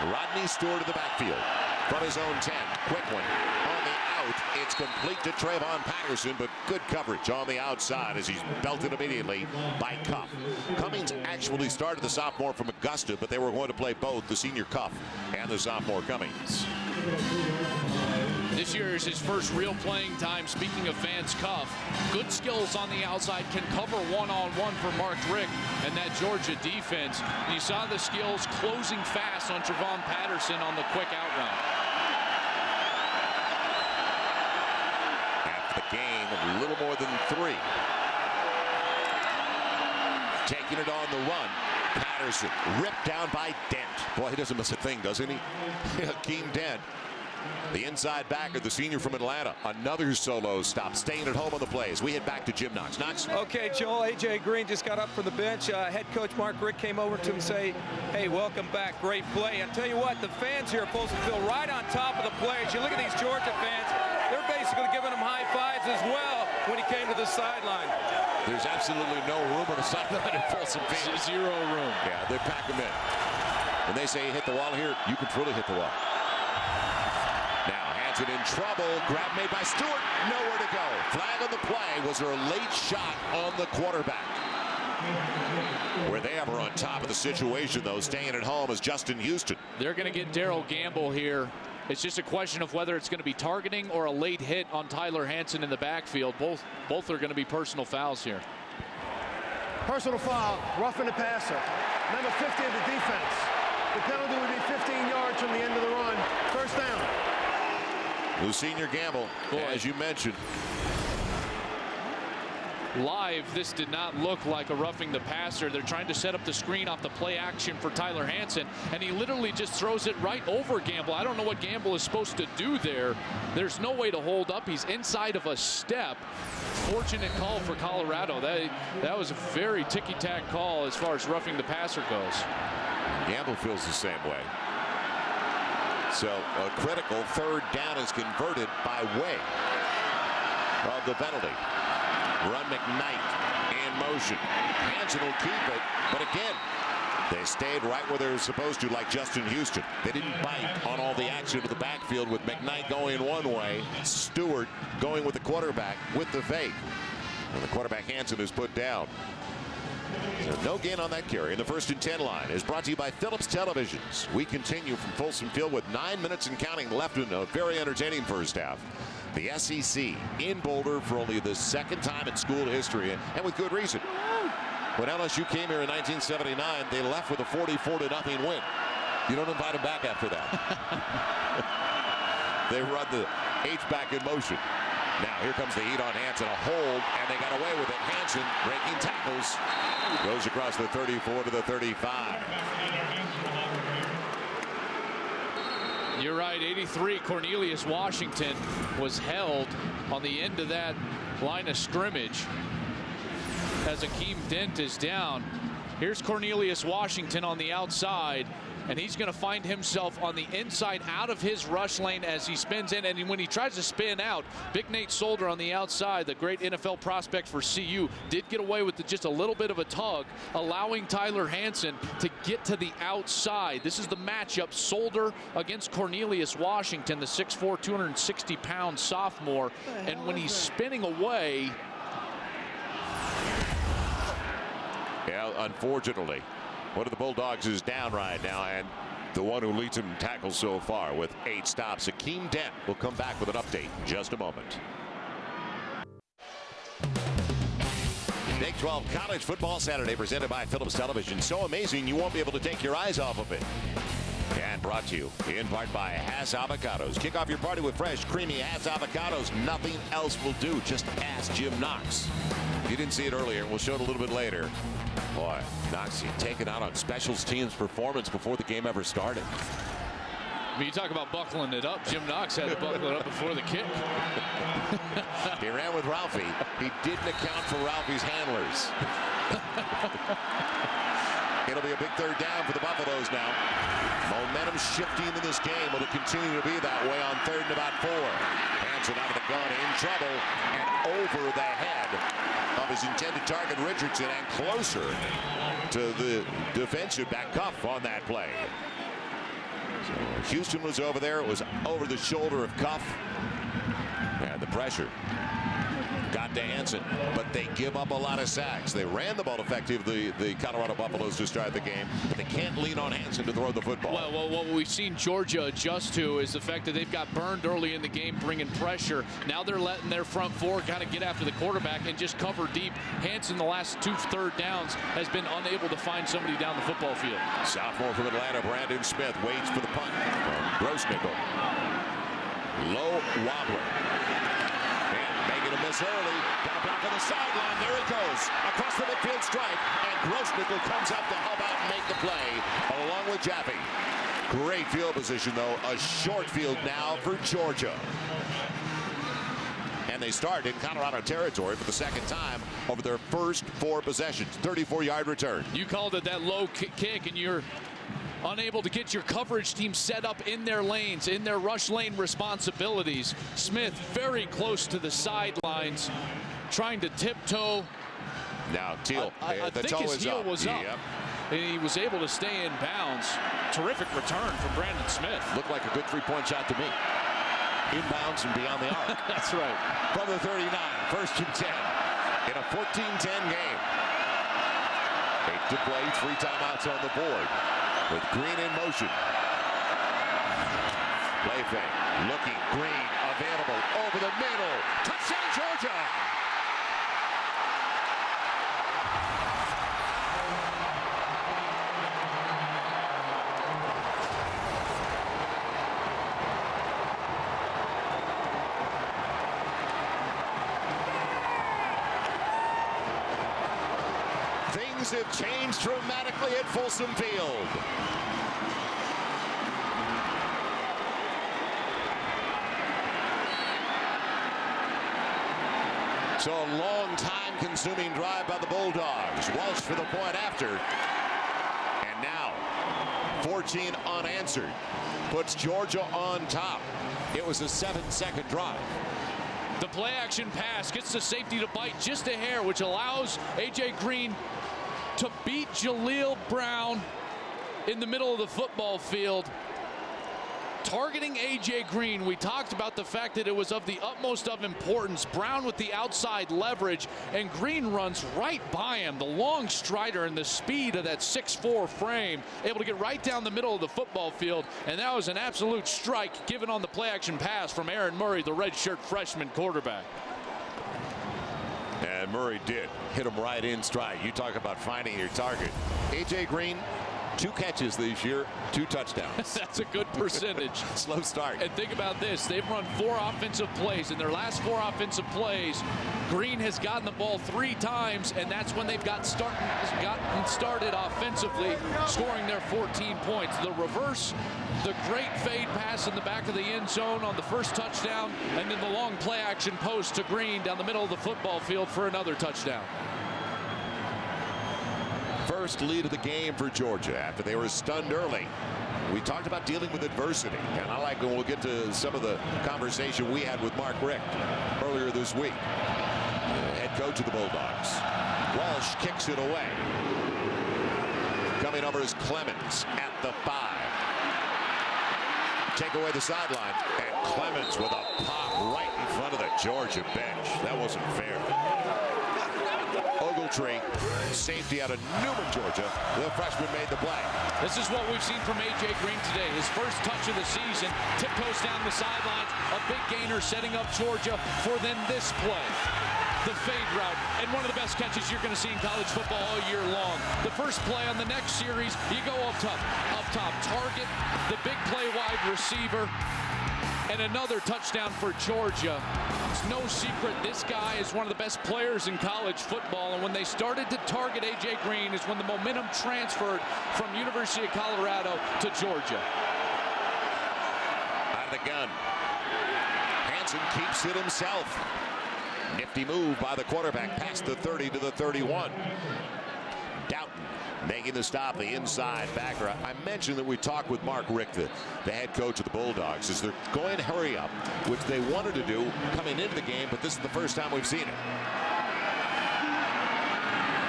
Rodney Stewart to the backfield. From his own 10, quick one on the out. It's complete to Trayvon Patterson, but good coverage on the outside as he's belted immediately by Cuff. Cummings actually started the sophomore from Augusta, but they were going to play both the senior Cuff and the sophomore Cummings. This year is his first real playing time. Speaking of Vance Cuff, good skills on the outside, can cover one-on-one for Mark Richt and that Georgia defense. And you saw the skills closing fast on Trayvon Patterson on the quick out route. After the gain of a little more than 3. Taking it on the run. Patterson ripped down by Dent. Boy, he doesn't miss a thing, doesn't he? Hakeem Dent. The inside backer, the senior from Atlanta. Another solo stop, staying at home on the plays. We head back to Jim Knox. Knox? Okay, Joel, A.J. Green just got up from the bench. Head coach Mark Richt came over to him and say, hey, welcome back, great play. And tell you what, the fans here at Folsom Field right on top of the players. You look at these Georgia fans, they're basically giving him high fives as well when he came to the sideline. There's absolutely no room on the sideline at Folsom Field. 0 room. Yeah, they pack him in. When they say hit the wall here, you can truly hit the wall. In trouble, grab made by Stewart, nowhere to go. Flag on the play. Was there a late shot on the quarterback? Were they ever on top of the situation, though? Staying at home is Justin Houston. They're going to get Darrell Gamble here. It's just a question of whether it's going to be targeting or a late hit on Tyler Hansen in the backfield. Both are going to be personal fouls here. Personal foul, roughing the passer. Number 50 of the defense. The penalty would be 15 yards from the end of the run. First down. The senior Gamble, as you mentioned. Live, this did not look like a roughing the passer. They're trying to set up the screen off the play action for Tyler Hansen, and he literally just throws it right over Gamble. I don't know what Gamble is supposed to do there. There's no way to hold up. He's inside of a step. Fortunate call for Colorado. That was a very ticky-tack call as far as roughing the passer goes. Gamble feels the same way. So a critical 3rd down is converted by way of the penalty. Run McKnight in motion. Hansen will keep it, but again, they stayed right where they're supposed to, like Justin Houston. They didn't bite on all the action to the backfield, with McKnight going one way, Stewart going with the quarterback with the fake. And the quarterback Hansen is put down. So no gain on that carry. And the 1st and 10 line is brought to you by Phillips Televisions. We continue from Folsom Field with 9 minutes and counting left in a very entertaining first half. The SEC in Boulder for only the 2nd time in school history, and with good reason. When LSU came here in 1979, they left with a 44-0 win. You don't invite them back after that. They run the H-back in motion. Now here comes the heat on Hansen, a hold, and they got away with it. Hansen breaking tackles, goes across the 34 to the 35. You're right, 83. Cornelius Washington was held on the end of that line of scrimmage as Hakeem Dent is down. Here's Cornelius Washington on the outside, and he's going to find himself on the inside out of his rush lane as he spins in. And when he tries to spin out, Big Nate Solder on the outside, the great NFL prospect for CU, did get away with just a little bit of a tug, allowing Tyler Hansen to get to the outside. This is the matchup, Solder against Cornelius Washington, the 6'4", 260-pound sophomore. And when he's spinning away... Yeah, unfortunately, one of the Bulldogs is down right now, and the one who leads him in tackles so far with 8 stops. Hakeem Dent will come back with an update in just a moment. Big 12 College Football Saturday presented by Phillips Television. So amazing you won't be able to take your eyes off of it. And brought to you in part by Hass Avocados. Kick off your party with fresh, creamy Hass Avocados. Nothing else will do. Just ask Jim Knox. If you didn't see it earlier, we'll show it a little bit later. Boy, Knox taken out on specials teams performance before the game ever started. I mean, you talk about buckling it up. Jim Knox had to buckle it up before the kick. He ran with Ralphie. He didn't account for Ralphie's handlers. It'll be a big third down for the Buffaloes now. Momentum shifting in this game. Will it continue to be that way on 3rd and about 4? Hanson out of the gun, in trouble, and over the head of his intended target, Richardson, and closer to the defensive back Cuff on that play. So Houston was over there. It was over the shoulder of Cuff. And the pressure got to Hanson, but they give up a lot of sacks. They ran the ball effectively, the Colorado Buffaloes, to start the game, but they can't lean on Hanson to throw the football. Well, what we've seen Georgia adjust to is the fact that they've got burned early in the game, bringing pressure. Now they're letting their front four kind of get after the quarterback and just cover deep. Hanson, the last 2 third downs, has been unable to find somebody down the football field. Sophomore from Atlanta, Brandon Smith, waits for the punt from Grossnickel. Low wobbler. Making a miss early. Got a block on the sideline. There it goes. Across the midfield stripe. And Grossnickel comes up to help out and make the play along with Jaffe. Great field position, though. A short field now for Georgia. And they start in Colorado territory for the second time over their first 4 possessions. 34-yard return. You called it that low kick, and you're unable to get your coverage team set up in their lanes, in their rush lane responsibilities. Smith very close to the sidelines, trying to tiptoe. Now Teal, I the think toe his is heel up. was up. Yep. And he was able to stay in bounds. Terrific return from Brandon Smith. Looked like a good 3-point shot to me. Inbounds and beyond the arc. That's right. From the 39, 1st and 10 in a 14-10 game. 8 to play, 3 timeouts on the board. With Green in motion. Play fake. Looking. Green available over the middle. Touchdown, Georgia! Things have changed dramatically at Folsom Field. So a long time-consuming drive by the Bulldogs. Walsh for the point after. And now 14 unanswered. Puts Georgia on top. It was a 7-second drive. The play action pass gets the safety to bite just a hair, which allows A.J. Green to beat Jaleel Brown in the middle of the football field. Targeting A.J. Green, we talked about the fact that it was of the utmost of importance. Brown with the outside leverage, and Green runs right by him. The long strider and the speed of that 6'4" frame, able to get right down the middle of the football field, and that was an absolute strike given on the play-action pass from Aaron Murray, the redshirt freshman quarterback. And Murray did hit him right in stride. You talk about finding your target. A.J. Green, 2 catches this year, 2 touchdowns. That's a good percentage. Slow start. And think about this. They've run 4 offensive plays. In their last 4 offensive plays, Green has gotten the ball 3 times, and that's when they've gotten started offensively, scoring their 14 points. The reverse, the great fade pass in the back of the end zone on the first touchdown, and then the long play action post to Green down the middle of the football field for another touchdown. First lead of the game for Georgia after they were stunned early. We talked about dealing with adversity, and I like when we'll get to some of the conversation we had with Mark Richt earlier this week. Head coach of the Bulldogs. Walsh kicks it away. Coming over is Clemens at the 5. Take away the sideline, and Clemens with a pop right in front of the Georgia bench. That wasn't fair. Ogletree, safety out of Newman, Georgia. The freshman made the play. This is what we've seen from A.J. Green today. His first touch of the season, tiptoes down the sidelines, a big gainer setting up Georgia for then this play. the fade route, and one of the best catches you're going to see in college football all year long. The first play on the next series, you go up top, target the big play wide receiver, and another touchdown for Georgia. It's no secret this guy is one of the best players in college football, and when they started to target A.J. Green is when the momentum transferred from University of Colorado to Georgia. Out of the gun. Hansen keeps it himself. Nifty move by the quarterback past the 30 to the 31. Doughton making the stop, the inside backer. I mentioned that we talked with Mark Richt, the head coach of the Bulldogs, is they're going to hurry up, which they wanted to do coming into the game, but this is the first time we've seen it.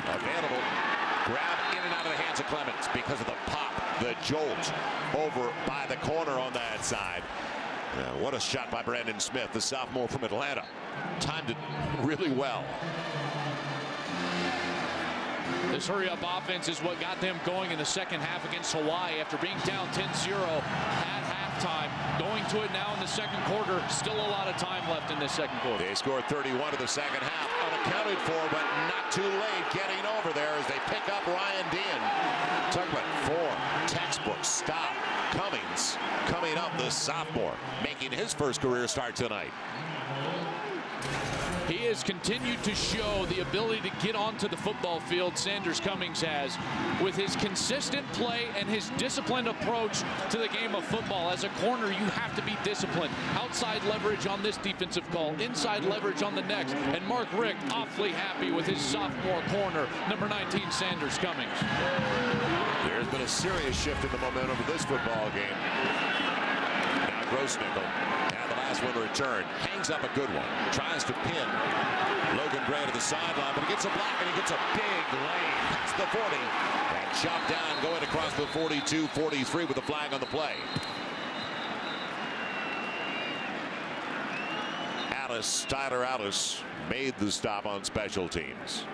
Available. Grab in and out of the hands of Clemens because of the pop, the jolt over by the corner on that side. What a shot by Brandon Smith, the sophomore from Atlanta. Timed it really well. This hurry-up offense is what got them going in the second half against Hawaii after being down 10-0 at halftime. Going to it now in the second quarter. Still a lot of time left in this second quarter. They scored 31 in the second half. Unaccounted for, but not too late getting over there as they pick up Ryan Dean. Talk about form, textbook stop. Cummings coming up, the sophomore, making his first career start tonight. He has continued to show the ability to get onto the football field, Sanders Cummings has, with his consistent play and his disciplined approach to the game of football. As a corner, you have to be disciplined. Outside leverage on this defensive call, inside leverage on the next. And Mark Richt awfully happy with his sophomore corner, number 19, Sanders Cummings. There's been a serious shift in the momentum of this football game. Now Grossnickel. Last one returned, hangs up a good one, tries to pin Logan Gray to the sideline, but he gets a block and he gets a big lane past the 40 and chopped down going across the 42-43 with a flag on the play. Tyler Alice made the stop on special teams.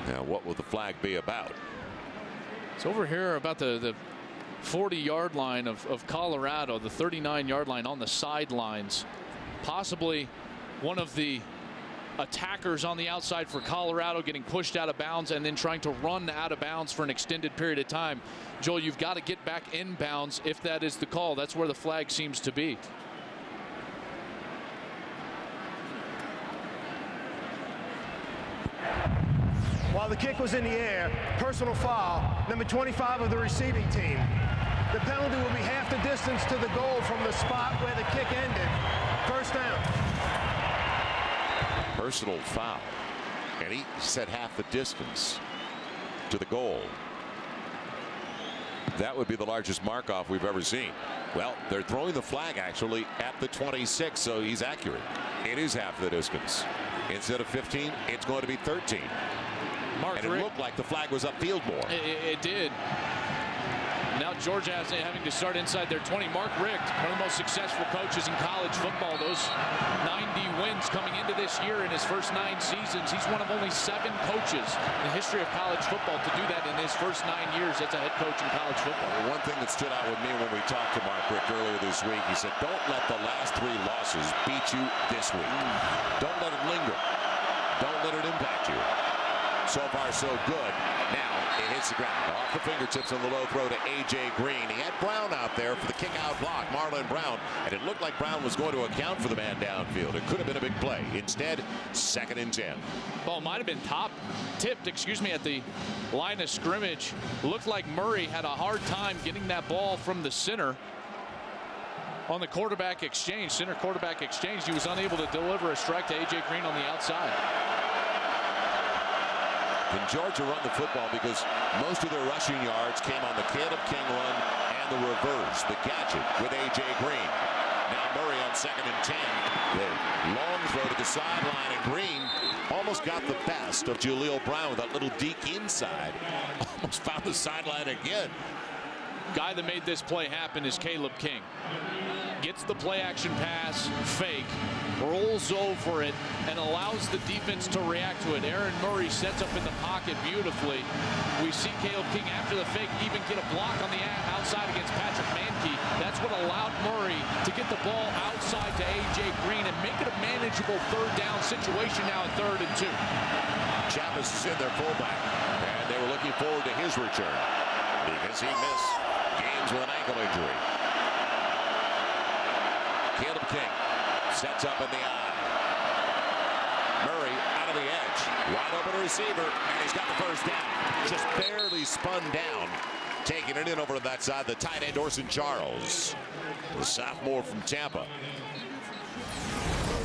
Now what will the flag be about? It's over here about the 40-yard line of Colorado, the 39-yard line on the sidelines. Possibly one of the attackers on the outside for Colorado getting pushed out of bounds and then trying to run out of bounds for an extended period of time. Joel, you've got to get back inbounds if that is the call. That's where the flag seems to be. While the kick was in the air, personal foul, number 25 of the receiving team. The penalty will be half the distance to the goal from the spot where the kick ended. First down. Personal foul. And he said half the distance to the goal. That would be the largest mark-off we've ever seen. Well, they're throwing the flag actually at the 26, so he's accurate. It is half the distance. Instead of 15, it's going to be 13. And it looked like the flag was upfield more. It did. Now Georgia having to start inside their 20. Mark Richt, one of the most successful coaches in college football. Those 90 wins coming into this year in his first 9 seasons. He's one of only 7 coaches in the history of college football to do that in his first 9 years as a head coach in college football. One thing that stood out with me when we talked to Mark Richt earlier this week, he said, don't let the last 3 losses beat you this week. Don't let it linger. Don't let it impact you. So far, so good. Now it hits the ground. Off the fingertips on the low throw to A.J. Green. He had Brown out there for the kick-out block, Marlon Brown, and it looked like Brown was going to account for the man downfield. It could have been a big play. Instead, 2nd and 10. Ball might have been tipped, at the line of scrimmage. Looked like Murray had a hard time getting that ball from the center. On the quarterback exchange, center quarterback exchange, he was unable to deliver a strike to A.J. Green on the outside. Can Georgia run the football because most of their rushing yards came on the Caleb King run and the reverse, the gadget with A.J. Green. Now Murray on 2nd and 10. The long throw to the sideline, and Green almost got the best of Jaleel Brown with that little deke inside. Almost found the sideline again. Guy that made this play happen is Caleb King. Gets the play action pass, fake, rolls over it, and allows the defense to react to it. Aaron Murray sets up in the pocket beautifully. We see Caleb King, after the fake, even get a block on the outside against Patrick Mankey. That's what allowed Murray to get the ball outside to A.J. Green and make it a manageable third down situation now at 3rd and 2. Chavis is in their fullback, and they were looking forward to his return because he missed games with an ankle injury. Caleb King sets up in the eye. Murray out of the edge. Wide open receiver, and he's got the first down. Just barely spun down. Taking it in over to that side, the tight end Orson Charles, the sophomore from Tampa.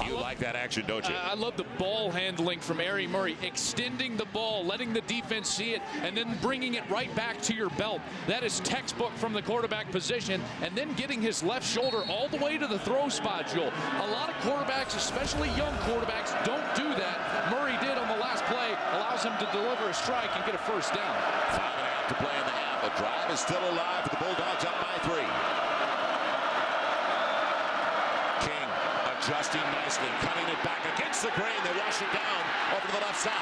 You like that action, don't you? I love the ball handling from Aaron Murray, extending the ball, letting the defense see it, and then bringing it right back to your belt. That is textbook from the quarterback position, and then getting his left shoulder all the way to the throw spot, Joel. A lot of quarterbacks, especially young quarterbacks, don't do that. Murray did on the last play, allows him to deliver a strike and get a first down. 5.5 to play in the half. The drive is still alive for the Bulldogs, up by 3. Adjusting nicely, cutting it back against the grain. They wash it down over to the left side.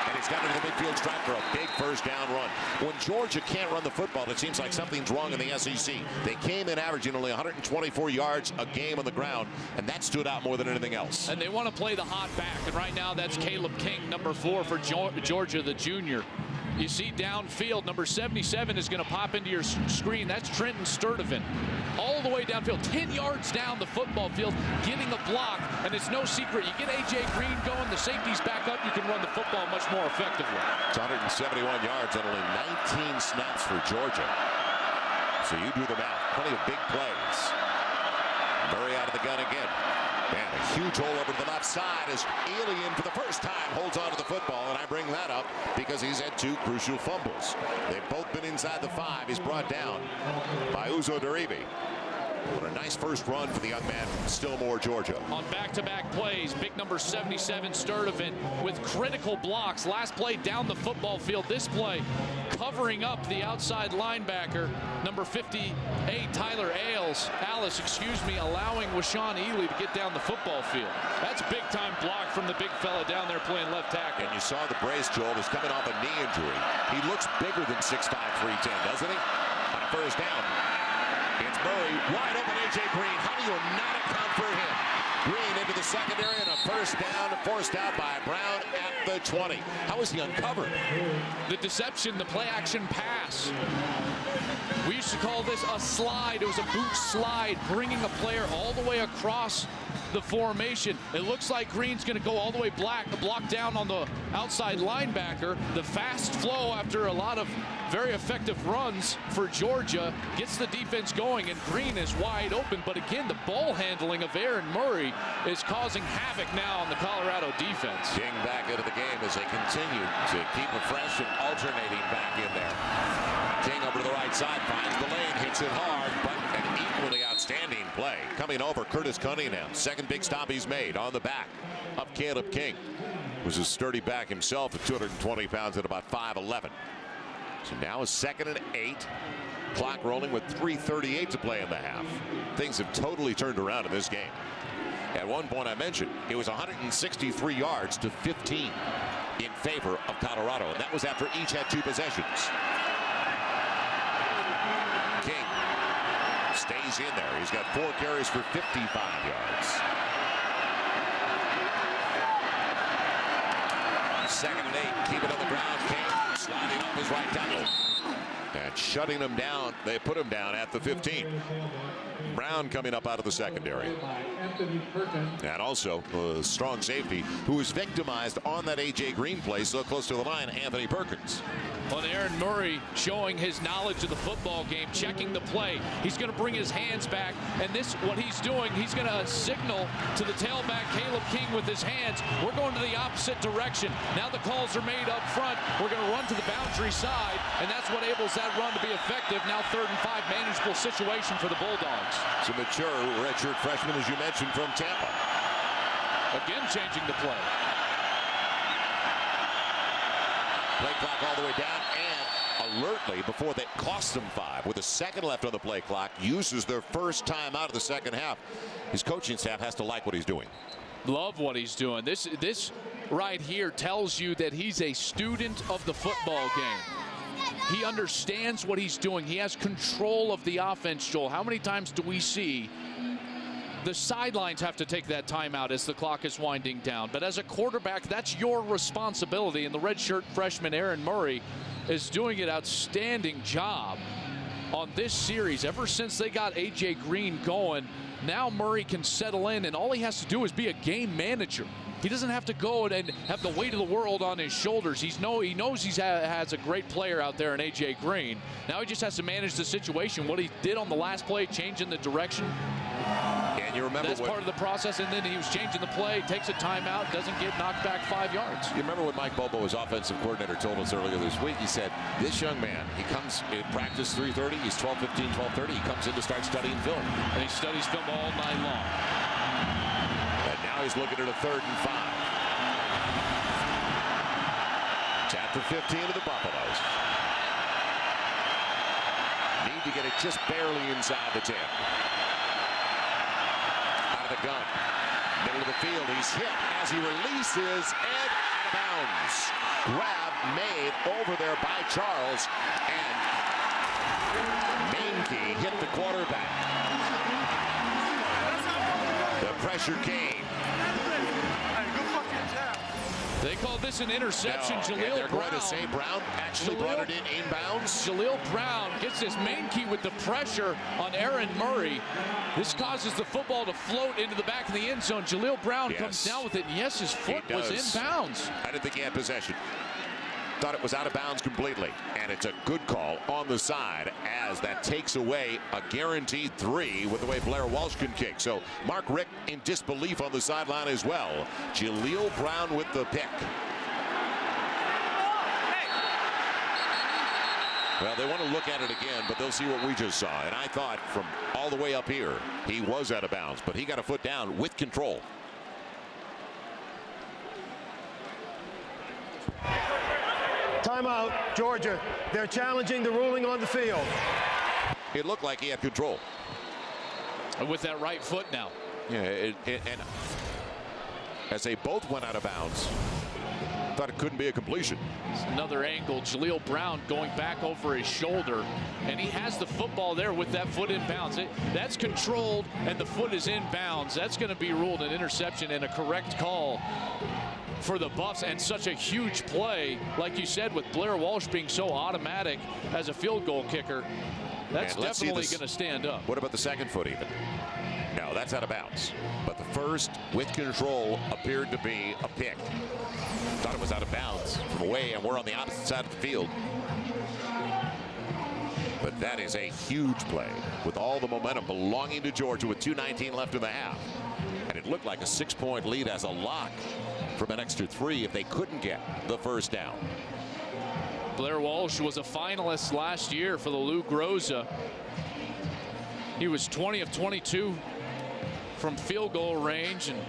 And he's got it to the midfield stripe for a big first down run. When Georgia can't run the football, it seems like something's wrong in the SEC. They came in averaging only 124 yards a game on the ground, and that stood out more than anything else. And they want to play the hot back, and right now that's Caleb King, number 4 for Georgia, the junior. You see downfield, number 77 is going to pop into your screen. That's Trenton Sturdivant. All the way downfield, 10 yards down the football field, getting a block, and it's no secret. You get A.J. Green going, the safety's back up, you can run the football much more effectively. It's 171 yards on only 19 snaps for Georgia. So you do the math. Plenty of big plays. Murray out of the gun again. Man, a huge hole over to the left side as Alien for the first time holds on to the football, and I bring that up because he's had 2 crucial fumbles. They've both been inside the 5. He's brought down by Uzo Deribi. What a nice first run for the young man from Stillmore, Georgia. On back-to-back plays, big number 77 Sturdivant with critical blocks. Last play down the football field. This play covering up the outside linebacker, number 58 Tyler Alice, allowing Washawn Ely to get down the football field. That's a big-time block from the big fella down there playing left tackle. And you saw the brace, Joel, is coming off a knee injury. He looks bigger than 6'5", 310, doesn't he? On a first down. It's Murray, wide open A.J. Green. How do you not account for him? Green into the secondary and a first down, forced out by Brown at the 20. How is he uncovered? The deception, the play action pass. We used to call this a slide. It was a boot slide, bringing a player all the way across the formation. It looks like Green's going to go all the way block down on the outside linebacker. The fast flow after a lot of very effective runs for Georgia gets the defense going, and Green is wide open. But again, the ball handling of Aaron Murray is causing havoc now on the Colorado defense. King back into the game as they continue to keep it fresh and alternating back in there. King over to the right side, finds the lane, hits it hard, but an equally outstanding play. Coming over, Curtis Cunningham. Second big stop he's made on the back of Caleb King. Was a sturdy back himself at 220 pounds at about 5'11". So now a 2nd and 8. Clock rolling with 3:38 to play in the half. Things have totally turned around in this game. At one point I mentioned it was 163 yards to 15 in favor of Colorado, and that was after each had 2 possessions. King stays in there. He's got 4 carries for 55 yards. 2nd and 8. Keep it on the ground. King sliding up his right tackle. And shutting him down. They put him down at the 15. Brown coming up out of the secondary. And also a strong safety who was victimized on that A.J. Green play so close to the line, Anthony Perkins. On Aaron Murray showing his knowledge of the football game, checking the play. He's going to bring his hands back, and this, what he's doing, he's going to signal to the tailback Caleb King with his hands. We're going to the opposite direction. Now the calls are made up front. We're going to run to the boundary side, and that's what enables that run to be effective. Now 3rd and 5, manageable situation for the Bulldogs. It's a mature redshirt freshman, as you mentioned, from Tampa. Again changing the play. Play clock all the way down, and alertly, before that cost them 5, with a second left on the play clock, uses their first time out of the second half. His coaching staff has to like what he's doing. Love what he's doing. This right here tells you that he's a student of the football game. He understands what he's doing. He has control of the offense, Joel. How many times do we see the sidelines have to take that timeout as the clock is winding down? But as a quarterback, that's your responsibility. And the redshirt freshman Aaron Murray is doing an outstanding job on this series. Ever since they got A.J. Green going, now Murray can settle in, and all he has to do is be a game manager. He doesn't have to go and have the weight of the world on his shoulders. He knows he has a great player out there in A.J. Green. Now he just has to manage the situation. What he did on the last play, changing the direction, and you remember that's part of the process. And then he was changing the play, takes a timeout, doesn't get knocked back 5 yards. You remember what Mike Bobo, his offensive coordinator, told us earlier this week? He said, this young man, he comes in practice 3:30, he's 12:15, 12:30. He comes in to start studying film. And he studies film all night long. And now he's looking at a 3rd and 5. Chapter 15 of the Buffaloes. Need to get it just barely inside the 10. Out of the gun. Middle of the field. He's hit as he releases and out of bounds. Grab made over there by Charles. And Mainkey hit the quarterback. The pressure came. They call this an interception. No, Jaleel they're Brown. going to say Brown actually brought it in inbounds. Jaleel Brown gets this main key with the pressure on Aaron Murray. This causes the football to float into the back of the end zone. Jaleel Brown comes down with it, and yes, his foot was in bounds. I didn't think he had possession. Thought it was out of bounds completely, and it's a good call on the side as that takes away a guaranteed 3 with the way Blair Walsh can kick. So Mark Richt in disbelief on the sideline as well. Jaleel Brown with the pick. Well, they want to look at it again, but they'll see what we just saw. And I thought from all the way up here, he was out of bounds, but he got a foot down with control. Timeout, Georgia. They're challenging the ruling on the field. It looked like he had control. With that right foot now. Yeah, and as they both went out of bounds, thought it couldn't be a completion. Another angle. Jaleel Brown going back over his shoulder, and he has the football there with that foot in bounds. That's controlled, and the foot is in bounds. That's going to be ruled an interception and a correct call for the Buffs, and such a huge play, like you said, with Blair Walsh being so automatic as a field goal kicker. That's definitely going to stand up. What about the second foot even? No, that's out of bounds. But the first, with control, appeared to be a pick. Thought it was out of bounds from away, and we're on the opposite side of the field. But that is a huge play with all the momentum belonging to Georgia with 2:19 left in the half. And it looked like a 6-point lead as a lock from an extra 3 if they couldn't get the first down. Blair Walsh was a finalist last year for the Lou Groza. He was 20 of 22 from field goal range and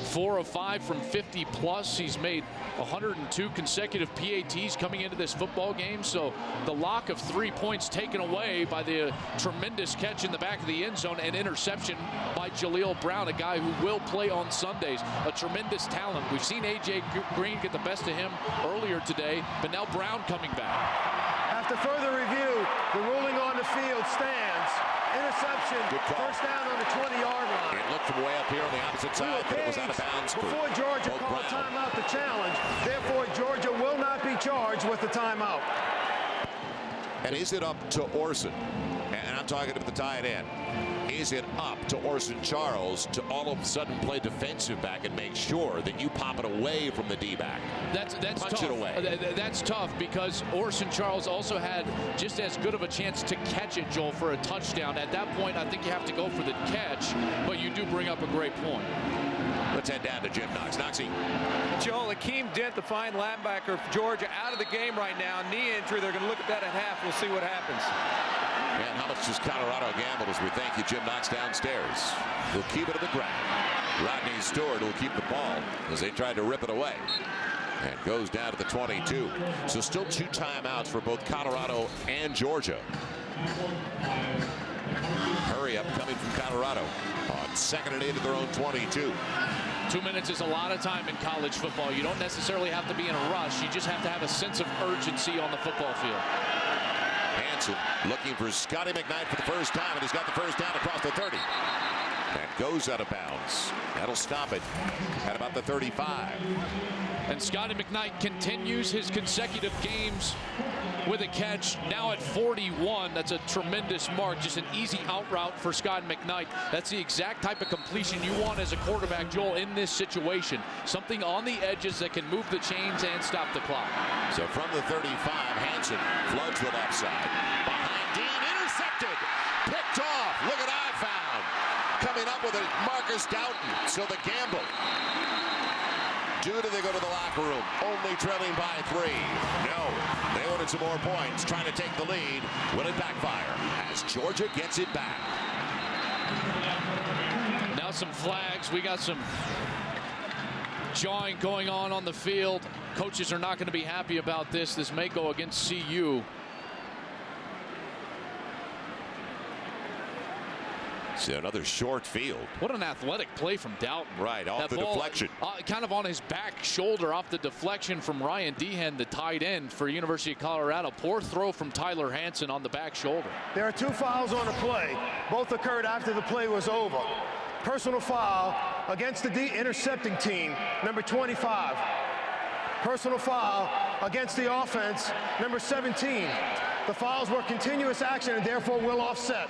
4 of 5 from 50 plus. He's made 102 consecutive PATs coming into this football game. So the lock of 3 points taken away by the tremendous catch in the back of the end zone and interception by Jaleel Brown, a guy who will play on Sundays. A tremendous talent. We've seen A.J. Green get the best of him earlier today, but now Brown coming back. After further review, the ruling on the field stands. Interception, first down on the 20-yard line. It looked from way up here on the opposite side that it was out of bounds. Before Georgia called timeout the challenge, therefore Georgia will not be charged with the timeout. And is it up to Orson? And I'm talking about the tight end. Is it up to Orson Charles to all of a sudden play defensive back and make sure that you pop it away from the D-back? That's Punch tough. it away. That's tough because Orson Charles also had just as good of a chance to catch it, Joel, for a touchdown. At that point, I think you have to go for the catch, but you do bring up a great point. Let's head down to Jim Knox. Knoxy. Joel, Akeem Dent, the fine linebacker for Georgia, out of the game right now. Knee injury. They're going to look at that at half. We'll see what happens. And how much does Colorado gamble as we thank you, Jim Knox, downstairs. We'll keep it to the ground. Rodney Stewart will keep the ball as they tried to rip it away. And goes down to the 22. So still 2 timeouts for both Colorado and Georgia. Hurry up coming from Colorado on 2nd and 8 at their own 22. 2 minutes is a lot of time in college football. You don't necessarily have to be in a rush. You just have to have a sense of urgency on the football field. Hansen looking for Scotty McKnight for the first time, and he's got the first down across the 30. And goes out of bounds. That'll stop it at about the 35. And Scotty McKnight continues his consecutive games with a catch, now at 41. That's a tremendous mark. Just an easy out route for Scotty McKnight. That's the exact type of completion you want as a quarterback, Joel, in this situation. Something on the edges that can move the chains and stop the clock. So from the 35, Hansen floods the left side. Behind Dean, intercepted. Picked off. Look at I found. Coming up with it, Marcus Doughton. So the gamble. Do they go to the locker room? Only trailing by 3. No. They wanted some more points. Trying to take the lead. Will it backfire as Georgia gets it back? Now some flags. We got some jawing going on the field. Coaches are not going to be happy about this. This may go against CU. So another short field. What an athletic play from Doughton. Right, off the deflection. Kind of on his back shoulder off the deflection from Ryan Dehan, the tight end for University of Colorado. Poor throw from Tyler Hansen on the back shoulder. There are 2 fouls on the play. Both occurred after the play was over. Personal foul against the intercepting team, number 25. Personal foul against the offense, number 17. The fouls were continuous action and therefore will offset.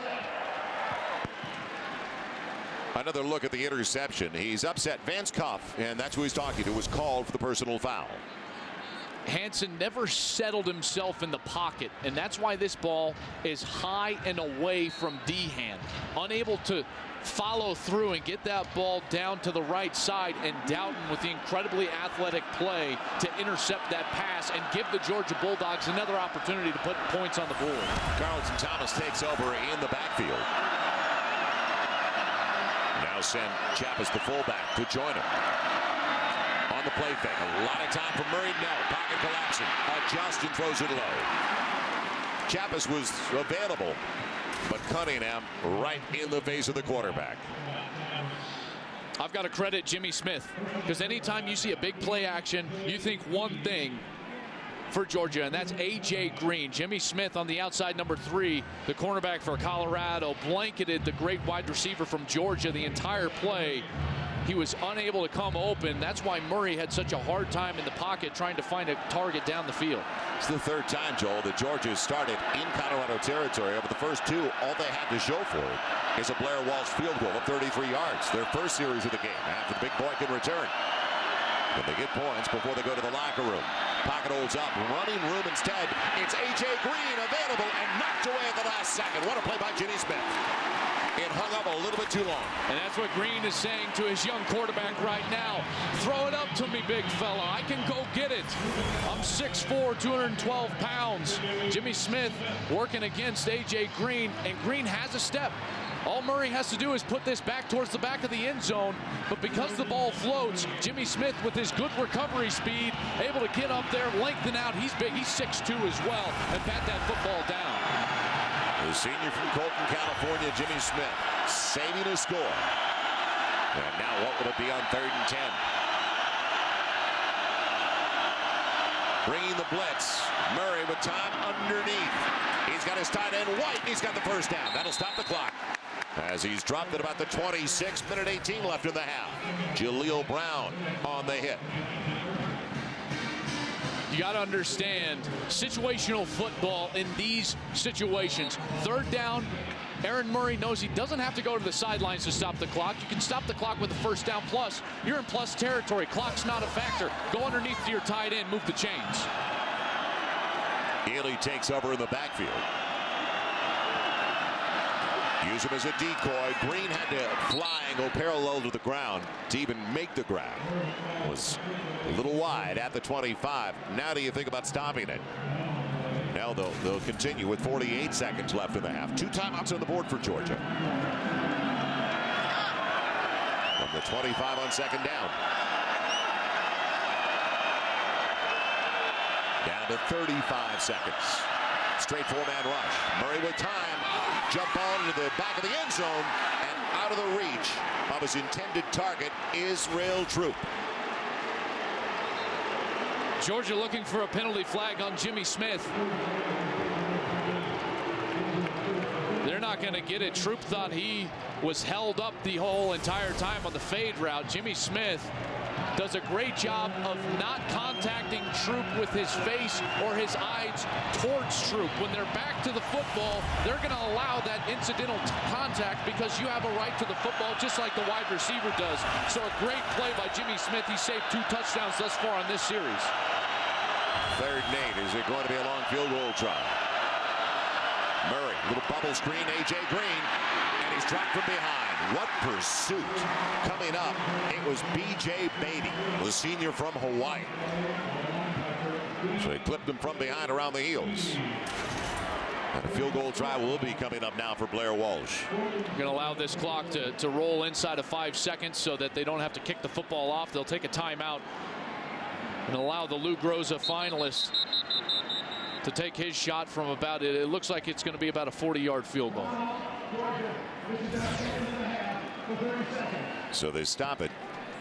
Another look at the interception. He's upset Vance Cuff, and that's who he's talking to, was called for the personal foul. Hansen never settled himself in the pocket, and that's why this ball is high and away from Dehan. Unable to follow through and get that ball down to the right side, and Doughton with the incredibly athletic play to intercept that pass and give the Georgia Bulldogs another opportunity to put points on the board. Carlton Thomas takes over in the backfield. Now send Chappis, the fullback, to join him. On the play fake. A lot of time for Murray. No. Pocket collapsing. Adjusts and throws it low. Chappis was available, but Cunningham right in the face of the quarterback. I've got to credit Jimmy Smith, because anytime you see a big play action, you think one thing for Georgia, and that's A.J. Green. Jimmy Smith on the outside, number 3, the cornerback for Colorado, blanketed the great wide receiver from Georgia the entire play. He was unable to come open. That's why Murray had such a hard time in the pocket trying to find a target down the field. It's the 3rd time, Joel, that Georgia has started in Colorado territory. Over the first 2, all they had to show for it is a Blair Walsh field goal of 33 yards. Their first series of the game after the big boy can return. But they get points before they go to the locker room. Pocket holds up, running room instead. It's A.J. Green available and knocked away at the last second. What a play by Jimmy Smith. It hung up a little bit too long. And that's what Green is saying to his young quarterback right now. Throw it up to me, big fella. I can go get it. I'm 6'4", 212 pounds. Jimmy Smith working against A.J. Green, and Green has a step. All Murray has to do is put this back towards the back of the end zone, but because the ball floats, Jimmy Smith with his good recovery speed, able to get up there, lengthen out. He's big, he's 6'2" as well, and bat that football down. The senior from Colton, California, Jimmy Smith, saving a score. And now what will it be on 3rd and 10? Bringing the blitz. Murray with time underneath. He's got his tight end White, and he's got the first down. That'll stop the clock, as he's dropped at about the 26, minute 18 left in the half. Jaleel Brown on the hit. You got to understand situational football in these situations. 3rd down, Aaron Murray knows he doesn't have to go to the sidelines to stop the clock. You can stop the clock with the first down plus. You're in plus territory. Clock's not a factor. Go underneath to your tight end, move the chains. Ely takes over in the backfield. Use him as a decoy. Green had to fly and go parallel to the ground to even make the grab. Was a little wide at the 25. Now do you think about stopping it? Now they'll continue with 48 seconds left in the half. 2 timeouts on the board for Georgia. From the 25 on 2nd down. Down to 35 seconds. Straight 4-man rush. Murray with time. Jump ball into the back of the end zone and out of the reach of his intended target, Israel Troop. Georgia looking for a penalty flag on Jimmy Smith. They're not going to get it. Troop thought he was held up the whole entire time on the fade route. Jimmy Smith does a great job of not contacting Troop with his face or his eyes towards Troop. When they're back to the football, they're going to allow that incidental contact because you have a right to the football just like the wide receiver does. So a great play by Jimmy Smith. He saved 2 touchdowns thus far on this series. 3rd and 8. Is it going to be a long field goal try? Murray, little bubble screen, A.J. Green, and he's dropped from behind. What pursuit coming up. It was B.J. Beatty, the senior from Hawaii. So he clipped him from behind around the heels. And a field goal try will be coming up now for Blair Walsh. Going to allow this clock to roll inside of 5 seconds so that they don't have to kick the football off. They'll take a timeout and allow the Lou Groza finalist to take his shot from about it. It looks like it's going to be about a 40-yard field goal. So they stop it,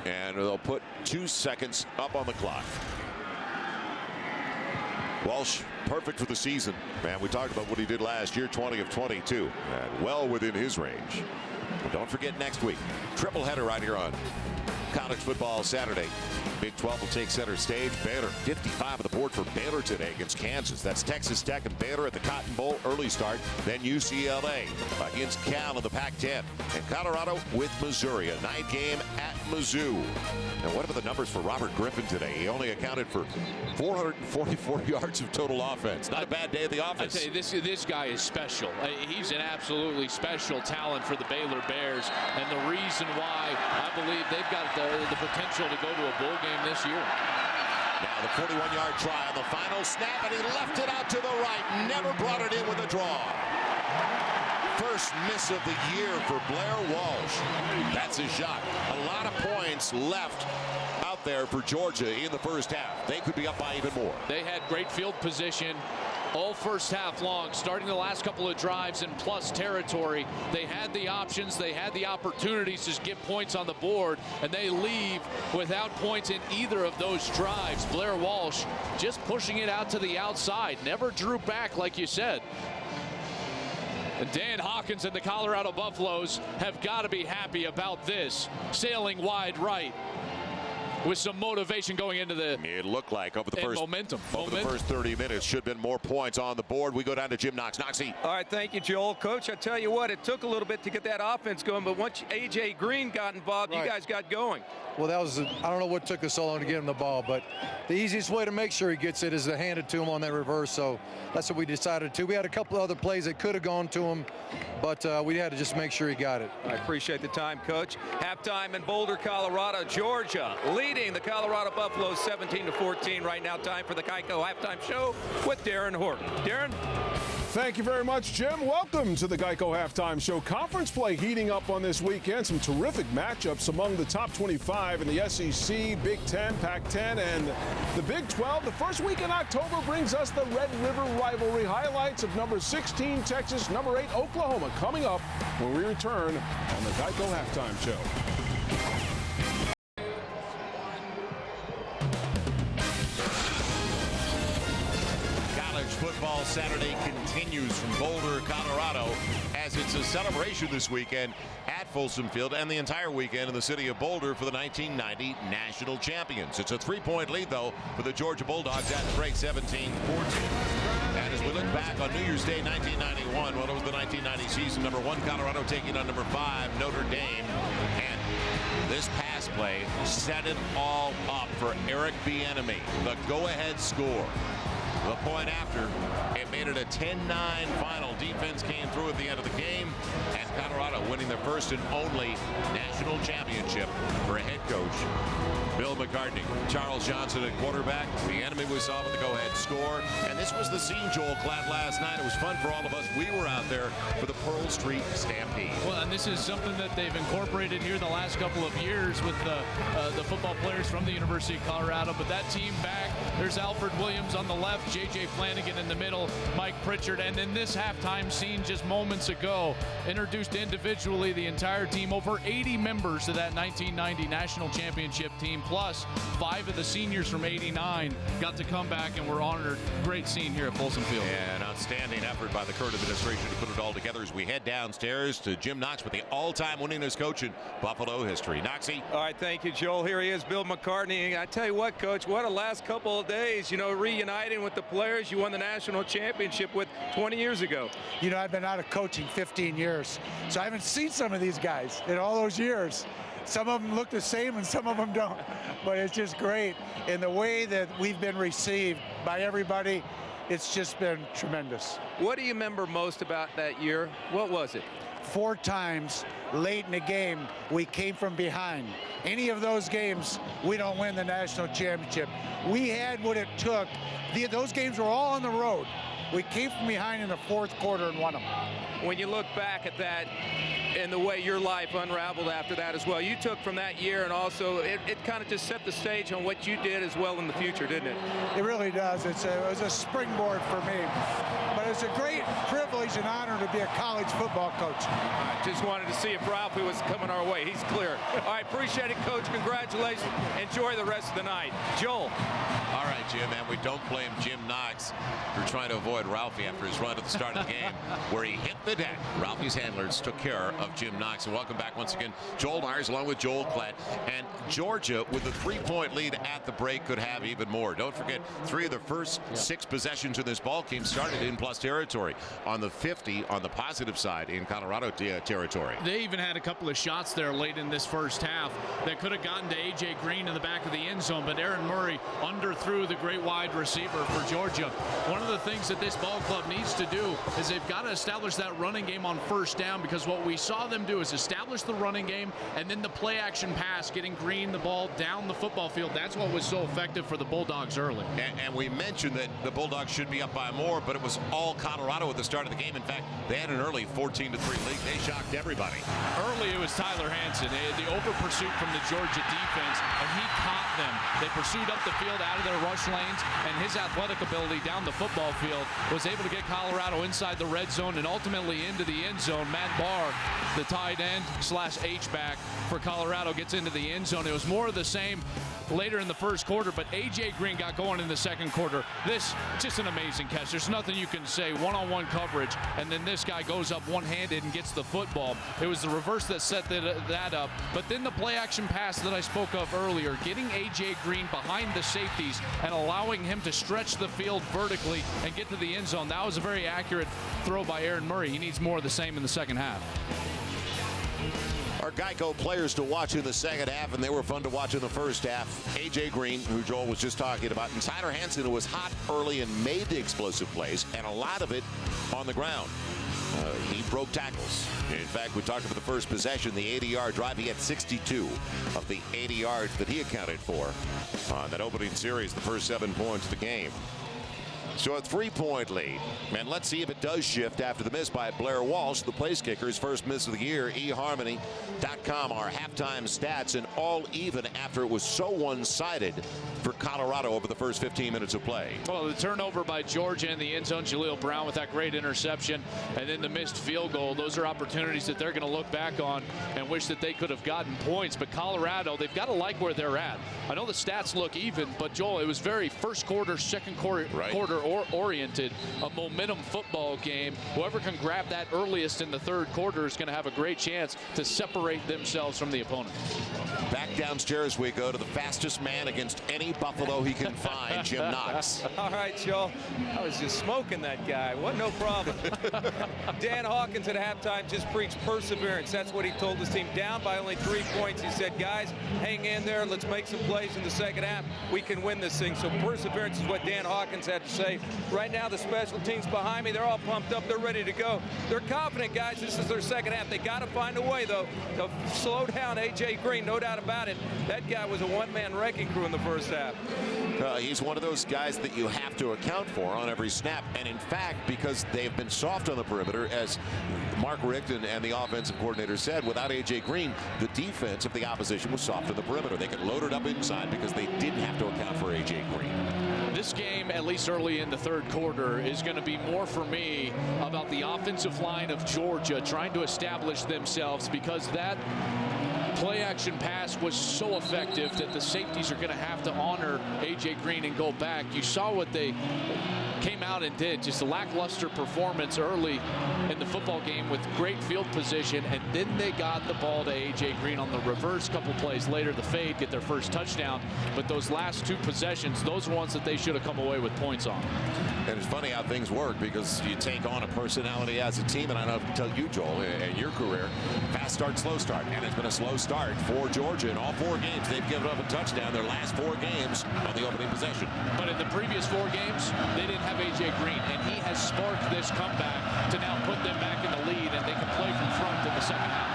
and they'll put 2 seconds up on the clock. Walsh, perfect for the season. Man, we talked about what he did last year, 20 of 22, and well within his range. But don't forget next week, triple header right here on College Football Saturday. Big 12 will take center stage. Baylor 55 on the board for Baylor today against Kansas. That's Texas Tech and Baylor at the Cotton Bowl early start. Then UCLA against Cal in the Pac-10. And Colorado with Missouri, a night game at Mizzou. And what about the numbers for Robert Griffin today? He only accounted for 444 yards of total offense. Not a bad day at the office. I tell you, this guy is special. He's an absolutely special talent for the Baylor Bears, and the reason why I believe they've got the potential to go to a bowl game this year. Now the 41-yard try on the final snap, and he left it out to the right. Never brought it in with a draw. First miss of the year for Blair Walsh. That's his shot. A lot of points left out there for Georgia in the first half. They could be up by even more. They had great field position all first half long, starting the last couple of drives in plus territory. They had the options, they had the opportunities to get points on the board, and they leave without points in either of those drives. Blair Walsh just pushing it out to the outside, never drew back like you said. And Dan Hawkins and the Colorado Buffaloes have got to be happy about this. Sailing wide right with some motivation going into the it looked like over the first momentum. The first 30 minutes should have been more points on the board. We go down to Jim Knox. Knoxy. All right, thank you, Joel. Coach, I tell you what, it took a little bit to get that offense going, but once A.J. Green got involved, you guys got going. Well, that was, I don't know what took us so long to get him the ball, but the easiest way to make sure he gets it is to hand it to him on that reverse. So that's what we decided to. We had a couple of other plays that could have gone to him, but we had to just make sure he got it. I appreciate the time, Coach. Halftime in Boulder, Colorado. Georgia leading the Colorado Buffaloes 17-14 right now. Time for the Geico Halftime Show with Darren Horton. Darren? Thank you very much, Jim. Welcome to the Geico Halftime Show. Conference play heating up on this weekend. Some terrific matchups among the top 25 in the SEC, Big 10, Pac-10, and the Big 12. The first week in October brings us the Red River rivalry. Highlights of number 16, Texas, number 8, Oklahoma, coming up when we return on the Geico Halftime Show. Football Saturday continues from Boulder, Colorado, as it's a celebration this weekend at Folsom Field and the entire weekend in the city of Boulder for the 1990 national champions. It's a 3-point lead, though, for the Georgia Bulldogs at the break, 17-14. And as we look back on New Year's Day 1991, well, it was the 1990 season. Number 1 Colorado taking on number 5 Notre Dame. And this pass play set it all up for Eric Bieniemy. The go-ahead score. The point after, it made it a 10-9 final. Defense came through at the end of the game, and Colorado winning their first and only national championship for a head coach, Bill McCartney. Charles Johnson at quarterback. Bieniemy was off with the go-ahead score, and this was the scene, Joel, Clad, last night. It was fun for all of us. We were out there for the Pearl Street Stampede. Well, and this is something that they've incorporated here the last couple of years with the football players from the University of Colorado. But that team back, there's Alfred Williams on the left, J.J. Flanagan in the middle, Mike Pritchard, and then this halftime scene just moments ago introduced individually the entire team. Over 80 members of that 1990 national championship team, plus 5 of the seniors from '89 got to come back and were honored. Great scene here at Folsom Field. Yeah, an outstanding effort by the Curtin administration to put it all together as we head downstairs to Jim Knox with the all-time winningest coach in Buffalo history. Knoxy. All right, thank you, Joel. Here he is, Bill McCartney. I tell you what, Coach, what a last couple of days, you know, reuniting with the players you won the national championship with 20 years ago. You know, I've been out of coaching 15 years, so I haven't seen some of these guys in all those years. Some of them look the same and some of them don't, but it's just great. And the way that we've been received by everybody, it's just been tremendous. What do you remember most about that year? What was it? 4 times late in the game, we came from behind. Any of those games, we don't win the national championship. We had what it took. Those games were all on the road. We came from behind in the 4th quarter and won them. When you look back at that and the way your life unraveled after that as well, you took from that year, and also it kind of just set the stage on what you did as well in the future, didn't it? It really does. It was a springboard for me. But it's a great privilege and honor to be a college football coach. I just wanted to see if Ralphie was coming our way. He's clear. All right, appreciate it, Coach. Congratulations. Enjoy the rest of the night. Joel. All right, Jim, and we don't blame Jim Knox for trying to avoid Ralphie after his run at the start of the game where he hit the deck. Ralphie's handlers took care of Jim Knox. And welcome back once again, Joel Myers along with Joel Klatt. And Georgia, with a 3-point lead at the break, could have even more. Don't forget, 3 of the first 6 possessions in this ball game started in plus territory. On the 50, on the positive side, in Colorado territory. They even had a couple of shots there late in this first half that could have gotten to A.J. Green in the back of the end zone, but Aaron Murray underthrew the great wide receiver for Georgia. One of the things that this ball club needs to do is they've got to establish that running game on first down, because what we saw them do is establish the running game and then the play action pass, getting Green the ball down the football field. That's what was so effective for the Bulldogs early. And we mentioned that the Bulldogs should be up by more, but it was all Colorado at the start of the game. In fact, they had an early 14-3 lead. They shocked everybody. Early, it was Tyler Hansen. They had the over pursuit from the Georgia defense, and he caught them. They pursued up the field out of their rush lanes, and his athletic ability down the football field was able to get Colorado inside the red zone and ultimately into the end zone. Matt Barr, the tight end / H-back for Colorado, gets into the end zone. It was more of the same later in the first quarter, but A.J. Green got going in the second quarter. This, just an amazing catch. There's nothing you can say. One-on-one coverage, and then this guy goes up one-handed and gets the football. It was the reverse that set that up, but then the play-action pass that I spoke of earlier, getting A.J. Green behind the safeties and allowing him to stretch the field vertically and get to the end zone. That was a very accurate throw by Aaron Murray. He needs more of the same in the second half. Our Geico players to watch in the second half, and they were fun to watch in the first half. A.J. Green, who Joel was just talking about, and Tyler Hansen, who was hot early and made the explosive plays, and a lot of it on the ground. He broke tackles. In fact, we talked about the first possession, the 80-yard drive. He had 62 of the 80 yards that he accounted for on that opening series, the first 7 points of the game. So a 3-point lead. And let's see if it does shift after the miss by Blair Walsh, the place kicker's first miss of the year. eHarmony.com, our halftime stats, and all even after it was so one-sided for Colorado over the first 15 minutes of play. Well, the turnover by Georgia in the end zone, Jaleel Brown with that great interception, and then the missed field goal. Those are opportunities that they're going to look back on and wish that they could have gotten points. But Colorado, they've got to like where they're at. I know the stats look even, but Joel, it was very first quarter, second quarter, oriented, a momentum football game. Whoever can grab that earliest in the third quarter is going to have a great chance to separate themselves from the opponent. Back downstairs we go to the fastest man against any Buffalo he can find, Jim Knox. All right, Joe. I was just smoking that guy. What, no problem. Dan Hawkins at halftime just preached perseverance. That's what he told his team. Down by only 3 points. He said, guys, hang in there. Let's make some plays in the second half. We can win this thing. So perseverance is what Dan Hawkins had to say. Right now, the special teams behind me, they're all pumped up. They're ready to go. They're confident, guys. This is their second half. They got to find a way, though, to slow down A.J. Green. No doubt about it. That guy was a one-man wrecking crew in the first half. He's one of those guys that you have to account for on every snap. And in fact, because they've been soft on the perimeter, as Mark Richt and the offensive coordinator said, without A.J. Green, the defense of the opposition was soft on the perimeter. They could load it up inside because they didn't have to account for A.J. Green. This game, at least early in the third quarter, is going to be more for me about the offensive line of Georgia trying to establish themselves, because that play action pass was so effective that the safeties are going to have to honor A.J. Green and go back. You saw what they came out and did, just a lackluster performance early in the football game with great field position, and then they got the ball to A.J. Green on the reverse. Couple plays later, the fade, get their first touchdown. But those last two possessions, those are ones that they should have come away with points on. And it's funny how things work, because you take on a personality as a team, and I know I can tell you, Joel, in your career, fast start, slow start, and it's been a slow start for Georgia in all 4 games. They've given up a touchdown their last 4 games on the opening possession. But in the previous 4 games, they didn't have A.J. Green, and he has sparked this comeback to now put them back in the lead, and they can play from front in the second half.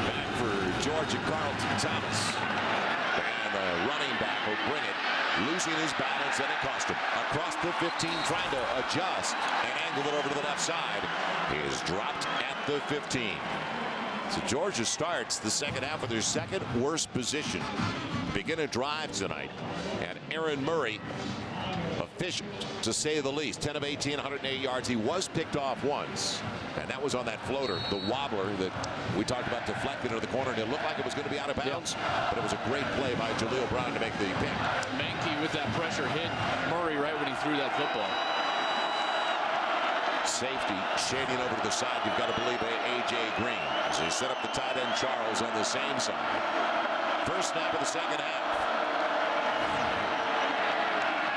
Back for Georgia, Carlton Thomas. And the running back will bring it, losing his balance, and it cost him. Across the 15, trying to adjust and angle it over to the left side. He is dropped at the 15. So Georgia starts the second half with their second worst position. Begin a drive tonight. And Aaron Murray, efficient to say the least. 10 of 18, 108 yards. He was picked off once, and that was on that floater, the wobbler that we talked about, deflected into the corner, and it looked like it was going to be out of bounds. But it was a great play by Jaleel Brown to make the pick. Mankey with that pressure hit Murray right when he threw that football. Safety shading over to the side. You've got to believe A.J. Green. So he set up the tight end Charles on the same side. First snap of the second half.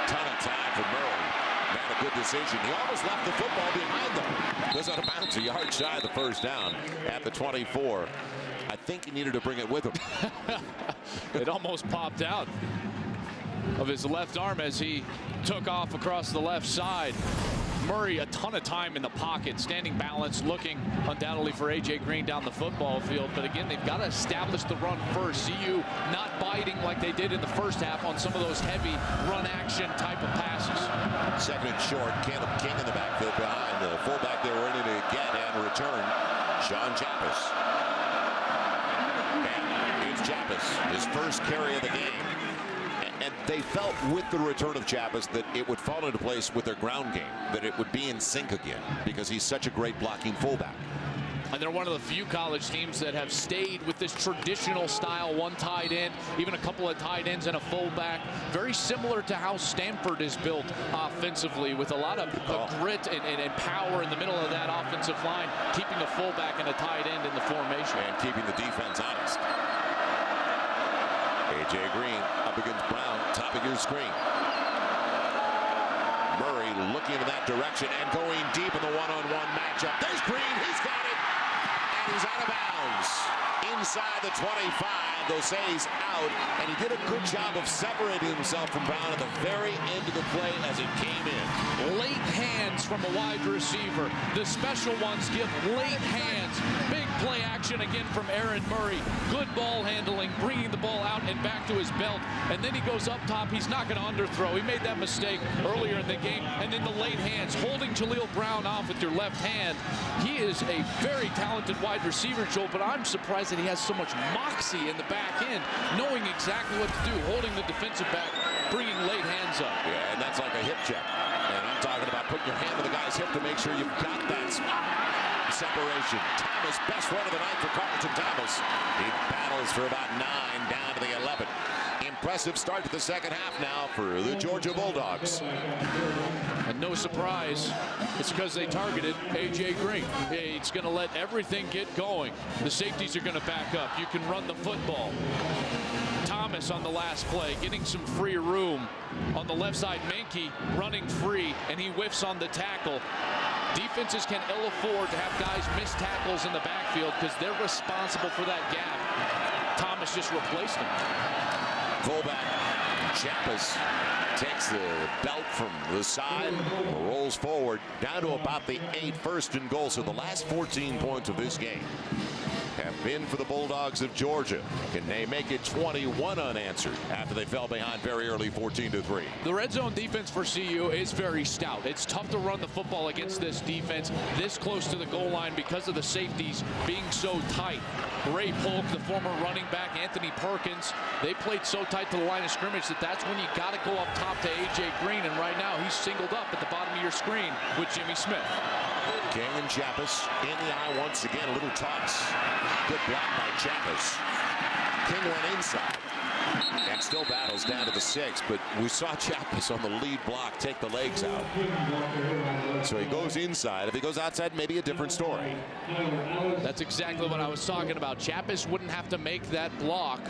Ton of time for Murray. Made a good decision. He almost left the football behind them. Goes out of bounds a yard shy of the first down at the 24. I think he needed to bring it with him. It almost popped out of his left arm as he took off across the left side. Murray, a ton of time in the pocket, standing balanced, looking undoubtedly for A.J. Green down the football field. But again, they've got to establish the run first. CU not biting like they did in the first half on some of those heavy run action type of passes. Second and short. Caleb King in the backfield behind the fullback they were in to get and return. Sean Chappis. And here's Chappis, his first carry of the game. And they felt with the return of Chappis that it would fall into place with their ground game, that it would be in sync again, because he's such a great blocking fullback. And they're one of the few college teams that have stayed with this traditional style, one tight end, even a couple of tight ends and a fullback. Very similar to how Stanford is built offensively, with a lot of grit and power in the middle of that offensive line, keeping a fullback and a tight end in the formation. And keeping the defense honest. A.J. Green up against Brown, top of your screen. Murray looking in that direction and going deep in the one-on-one matchup. There's Green, he's got it, and he's out of bounds. Inside the 25, they'll say he's out, and he did a good job of separating himself from Brown at the very end of the play as it came in. Late hands from a wide receiver. The special ones give late hands. Big play action again from Aaron Murray. Good ball handling, bringing the ball out and back to his belt. And then he goes up top. He's not going to underthrow. He made that mistake earlier in the game. And then the late hands, holding Jaleel Brown off with your left hand. He is a very talented wide receiver, Joel, but I'm surprised that he has so much moxie in the back end, knowing exactly what to do, holding the defensive back, bringing late hands up. Yeah, and that's like a hip check. And I'm talking about putting your hand on the guy's hip to make sure you've got that separation. Thomas, best run of the night for Carlton Thomas. He battles for about 9 down to the 11. Impressive start to the second half now for the Georgia Bulldogs. And no surprise, it's because they targeted A.J. Green. It's going to let everything get going. The safeties are going to back up. You can run the football. Thomas on the last play, getting some free room. On the left side, Mankey running free, and he whiffs on the tackle. Defenses can ill afford to have guys miss tackles in the backfield because they're responsible for that gap. Thomas just replaced him. Fullback Chappis takes the belt from the side, rolls forward down to about the 8, first and goal. So the last 14 points of this game have been for the Bulldogs of Georgia. Can they make it 21 unanswered after they fell behind very early 14-3? The red zone defense for CU is very stout. It's tough to run the football against this defense this close to the goal line because of the safeties being so tight. Ray Polk, the former running back, Anthony Perkins, they played so tight to the line of scrimmage that's when you got to go up top to A.J. Green, and right now he's singled up at the bottom of your screen with Jimmy Smith. King and Chappis in the eye once again. A little toss. Good block by Chappis. King went inside and still battles down to the 6, but we saw Chappis on the lead block take the legs out. So he goes inside. If he goes outside, maybe a different story. That's exactly what I was talking about. Chappis wouldn't have to make that block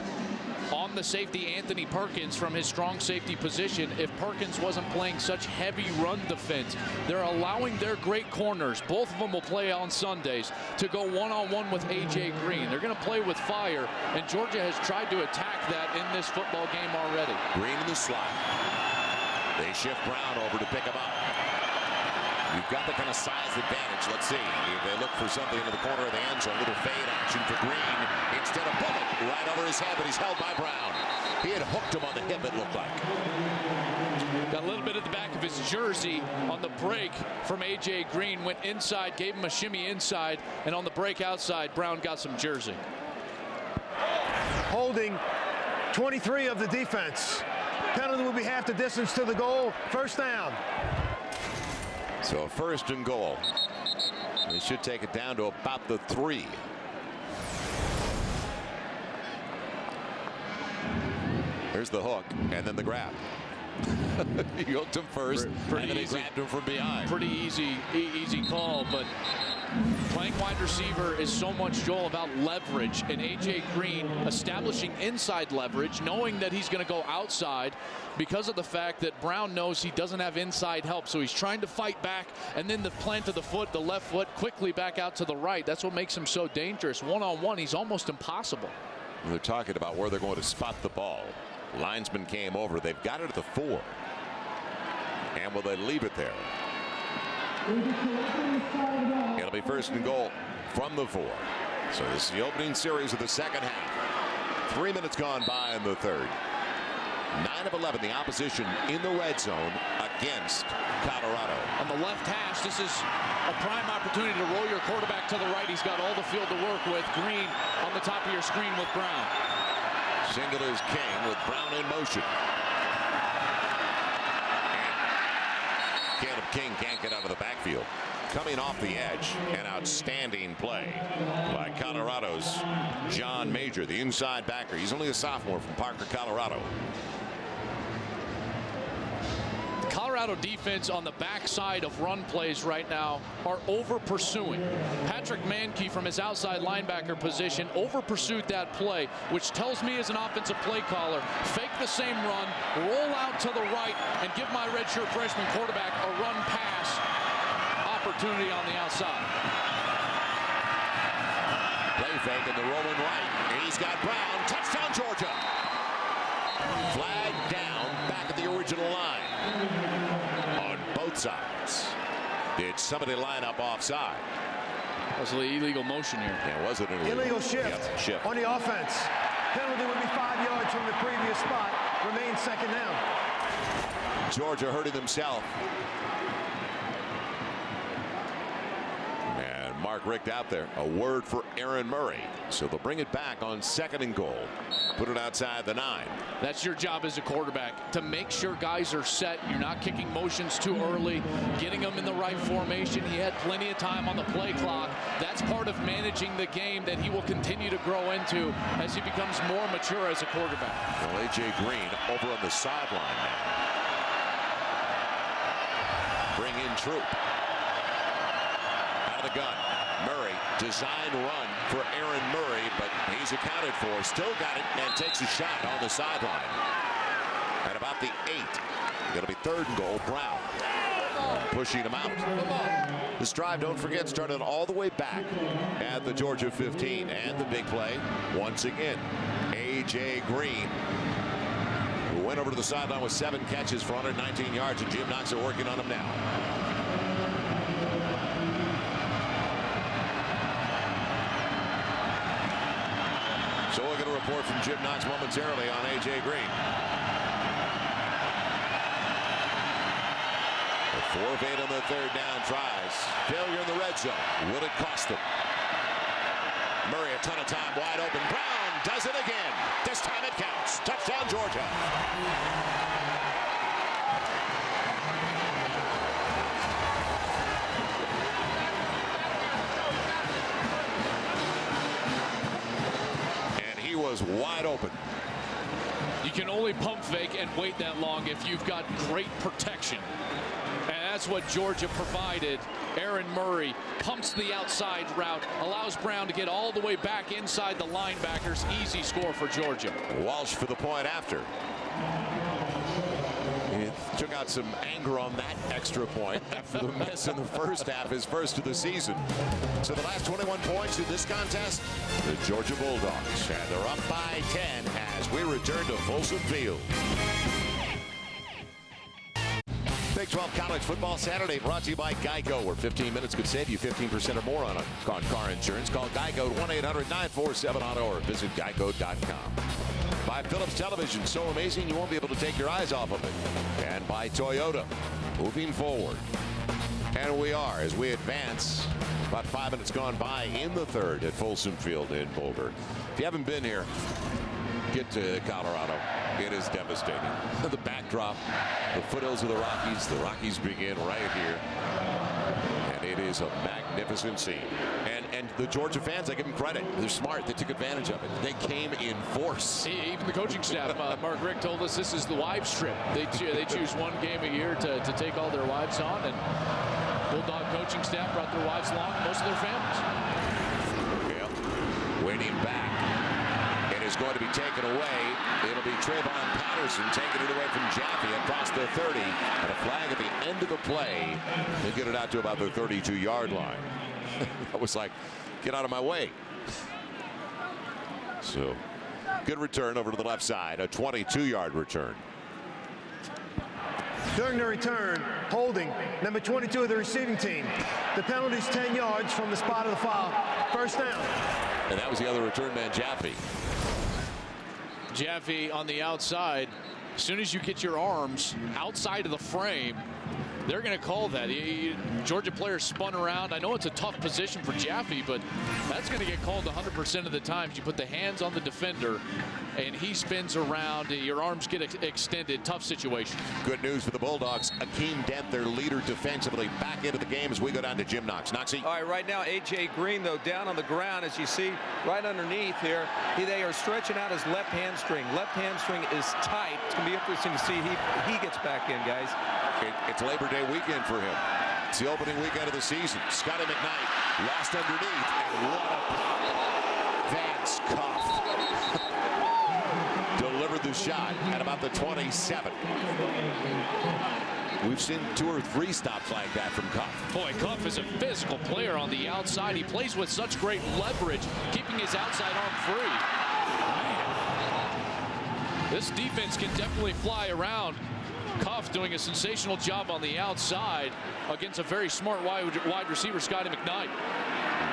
on the safety Anthony Perkins from his strong safety position if Perkins wasn't playing such heavy run defense. They're allowing their great corners, both of them will play on Sundays, to go one-on-one with A.J. Green. They're going to play with fire, and Georgia has tried to attack that in this football game already. Green in the slot. They shift Brown over to pick him up. You've got the kind of size advantage. Let's see if they look for something into the corner of the end zone. A little fade action for Green instead of bullet right over his head, but he's held by Brown. He had hooked him on the hip, it looked like. Got a little bit at the back of his jersey on the break from A.J. Green. Went inside, gave him a shimmy inside, and on the break outside, Brown got some jersey. Holding 23 of the defense. Penalty will be half the distance to the goal. First down. So first and goal. They should take it down to about the 3. There's the hook and then the grab. He hooked him first, and then he grabbed him from behind. Pretty easy call, but playing wide receiver is so much, Joel, about leverage, and A.J. Green establishing inside leverage, knowing that he's going to go outside because of the fact that Brown knows he doesn't have inside help, so he's trying to fight back, and then the plant of the foot, the left foot, quickly back out to the right. That's what makes him so dangerous. One-on-one, he's almost impossible. They're talking about where they're going to spot the ball. Linesman came over. They've got it at the 4. And will they leave it there? It'll be first and goal from the 4. So this is the opening series of the second half. 3 minutes gone by in the third. 9 of 11, the opposition in the red zone against Colorado. On the left hash, this is a prime opportunity to roll your quarterback to the right. He's got all the field to work with. Green on the top of your screen with Brown. Single is King with Brown in motion. Caleb King can't get out of the backfield. Coming off the edge, an outstanding play by Colorado's John Major, the inside backer. He's only a sophomore from Parker, Colorado. Colorado defense on the backside of run plays right now are over pursuing. Patrick Mankey from his outside linebacker position over pursued that play, which tells me as an offensive play caller, fake the same run, roll out to the right, and give my redshirt freshman quarterback a run pass opportunity on the outside. Play fake and the rolling right. He's got Brown. Touchdown, Georgia. Flag down back at the original line. On both sides. Did somebody line up offside? That was the illegal motion here. Yeah, was it an Illegal shift, yep, shift on the offense. Penalty would be 5 yards from the previous spot. Remains second down. Georgia hurting themselves. And Mark Richt out there. A word for Aaron Murray. So they'll bring it back on second and goal. Put it outside the 9. That's your job as a quarterback, to make sure guys are set. You're not kicking motions too early, getting them in the right formation. He had plenty of time on the play clock. That's part of managing the game that he will continue to grow into as he becomes more mature as a quarterback. Well, A.J. Green over on the sideline now. Bring in Troop. Out of the gun. Murray, design run for Aaron Murray, but he's accounted for. Still got it and takes a shot on the sideline. At about the 8. It'll be third and goal. Brown pushing him out. This drive, don't forget, started all the way back at the Georgia 15. And the big play, once again, A.J. Green, who went over to the sideline with 7 catches for 119 yards, and Jim Knox are working on him now. So we'll get a report from Jim Knox momentarily on A.J. Green. 4 of 8 on the third down tries. Failure in the red zone. Will it cost them? Murray a ton of time wide open. Brown does it again. This time it counts. Touchdown Georgia. And he was wide open. You can only pump fake and wait that long if you've got great protection. And that's what Georgia provided. Aaron Murray pumps the outside route, allows Brown to get all the way back inside the linebackers. Easy score for Georgia. Walsh for the point after. He took out some anger on that extra point after the miss in the first half, his first of the season. So the last 21 points in this contest, the Georgia Bulldogs. And they're up by 10 as we return to Folsom Field. Big 12 College Football Saturday brought to you by Geico, where 15 minutes could save you 15% or more on car insurance. Call Geico 1-800-947-AUTO or visit geico.com. By Philips Television, so amazing you won't be able to take your eyes off of it. And by Toyota, moving forward. And we are as we advance. About 5 minutes gone by in the third at Folsom Field in Boulder. If you haven't been here, get to Colorado. It is devastating. The backdrop, the foothills of the Rockies begin right here. And it is a magnificent scene. And the Georgia fans, I give them credit. They're smart. They took advantage of it. They came in force. Even the coaching staff, Mark Rick told us this is the wives trip. They choose one game a year to take all their wives on. And Bulldog coaching staff brought their wives along, most of their families. Yep. Waiting back. Is going to be taken away. It'll be Trayvon Patterson taking it away from Jaffe across the 30. And a flag at the end of the play. They get it out to about the 32-yard line. I was like, get out of my way. So, good return over to the left side. A 22-yard return. During the return, holding number 22 of the receiving team. The penalty is 10 yards from the spot of the foul. First down. And that was the other return man, Jaffe. Jaffe on the outside. As soon as you get your arms outside of the frame, they're going to call that. Georgia players spun around. I know it's a tough position for Jaffe, but that's going to get called 100% of the times. You put the hands on the defender, and he spins around. Your arms get extended. Tough situation. Good news for the Bulldogs. Akeem Dent, their leader defensively, back into the game as we go down to Jim Knox. Knoxy. All right, right now, A.J. Green, though, down on the ground, as you see right underneath here. They are stretching out his left hamstring. Left hamstring is tight. It's going to be interesting to see he gets back in, guys. It's Labor Day weekend for him. It's the opening weekend of the season. Scotty McKnight lost underneath, and what a Vance Cuff delivered the shot at about the 27. We've seen 2 or 3 stops like that from Cuff. Boy, Cuff is a physical player on the outside. He plays with such great leverage, keeping his outside arm free. Man. This defense can definitely fly around. Cuff doing a sensational job on the outside against a very smart wide receiver, Scotty McKnight.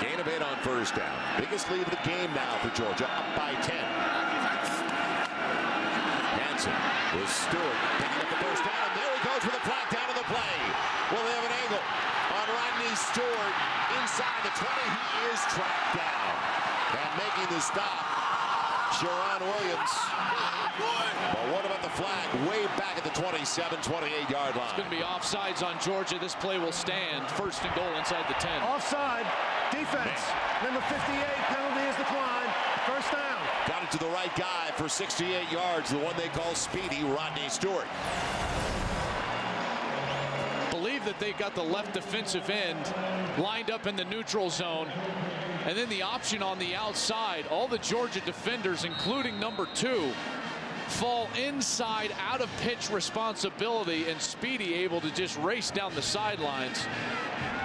Gain of 8 on first down. Biggest lead of the game now for Georgia, up by 10. Hansen with Stewart picking up the first down, and there he goes with a flag down on the play. Well, they have an angle on Rodney Stewart inside the 20. He is tracked down. And making the stop, Sharon Williams. But what about the flag way back at the 27, 28-yard line? It's going to be offsides on Georgia. This play will stand. First and goal inside the 10. Offside. Defense. Number 58. Penalty is declined. First down. Got it to the right guy for 68 yards. The one they call Speedy, Rodney Stewart. Believe that they got the left defensive end lined up in the neutral zone. And then the option on the outside. All the Georgia defenders, including number 2, fall inside out of pitch responsibility, and Speedy able to just race down the sidelines.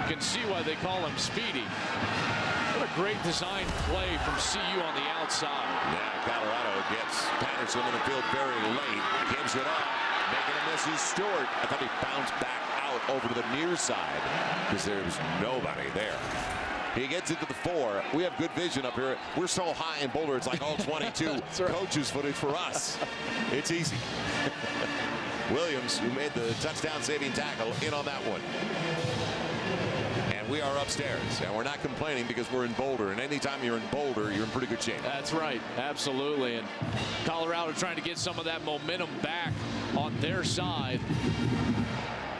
You can see why they call him Speedy. What a great design play from CU on the outside. Yeah, Colorado gets Patterson in the field very late. Gives it up. Making a miss is Stewart. I thought he bounced back out over to the near side because there's nobody there. He gets into the 4. We have good vision up here. We're so high in Boulder, it's like all 22 right. coaches footage for us. It's easy. Williams, who made the touchdown saving tackle, in on that one. And we are upstairs, and we're not complaining because we're in Boulder. And anytime you're in Boulder, you're in pretty good shape. That's right, absolutely. And Colorado trying to get some of that momentum back on their side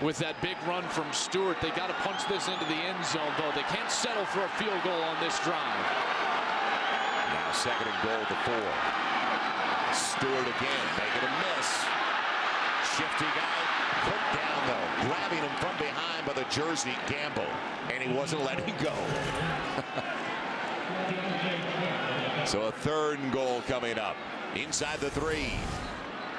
with that big run from Stewart. They got to punch this into the end zone, though. They can't settle for a field goal on this drive. Now 2nd and goal to 4. Stewart again, making a miss. Shifty guy, put down though, grabbing him from behind by the jersey, Gamble, and he wasn't letting go. So a 3rd and goal coming up, inside the 3.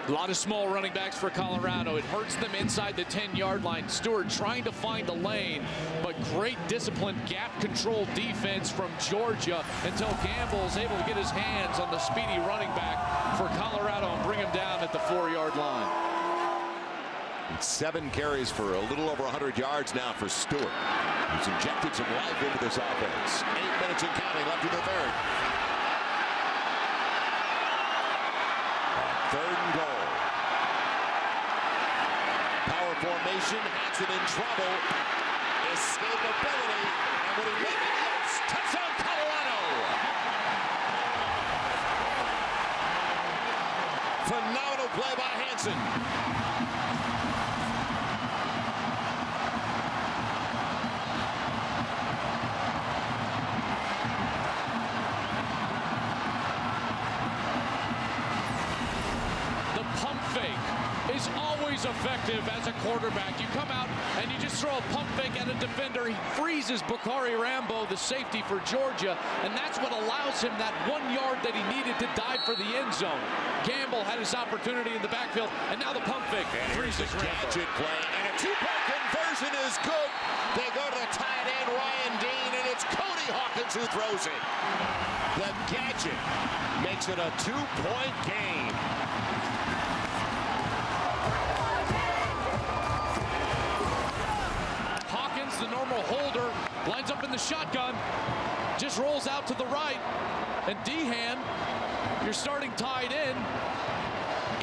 A lot of small running backs for Colorado. It hurts them inside the 10-yard line. Stewart trying to find a lane, but great disciplined gap control defense from Georgia until Gamble is able to get his hands on the speedy running back for Colorado and bring him down at the 4-yard line. 7 carries for a little over 100 yards now for Stewart, who's injected some life into this offense. 8 minutes and counting left in the 3rd. 3rd and goal. Power formation, Hansen in trouble. Escapability, and would he make it? Yes! Touchdown, Colorado! Phenomenal play by Hansen. Is always effective as a quarterback. You come out and you just throw a pump fake at a defender. He freezes Bakari Rambo, the safety for Georgia, and that's what allows him that 1 yard that he needed to dive for the end zone. Gamble had his opportunity in the backfield, and now the pump fake freezes Rambo. Gadget play, and a 2-point conversion is good. They go to the tight end, Ryan Dean, and it's Cody Hawkins who throws it. The gadget makes it a 2-point game. The normal holder lines up in the shotgun, just rolls out to the right, and Dehan, your starting tight end,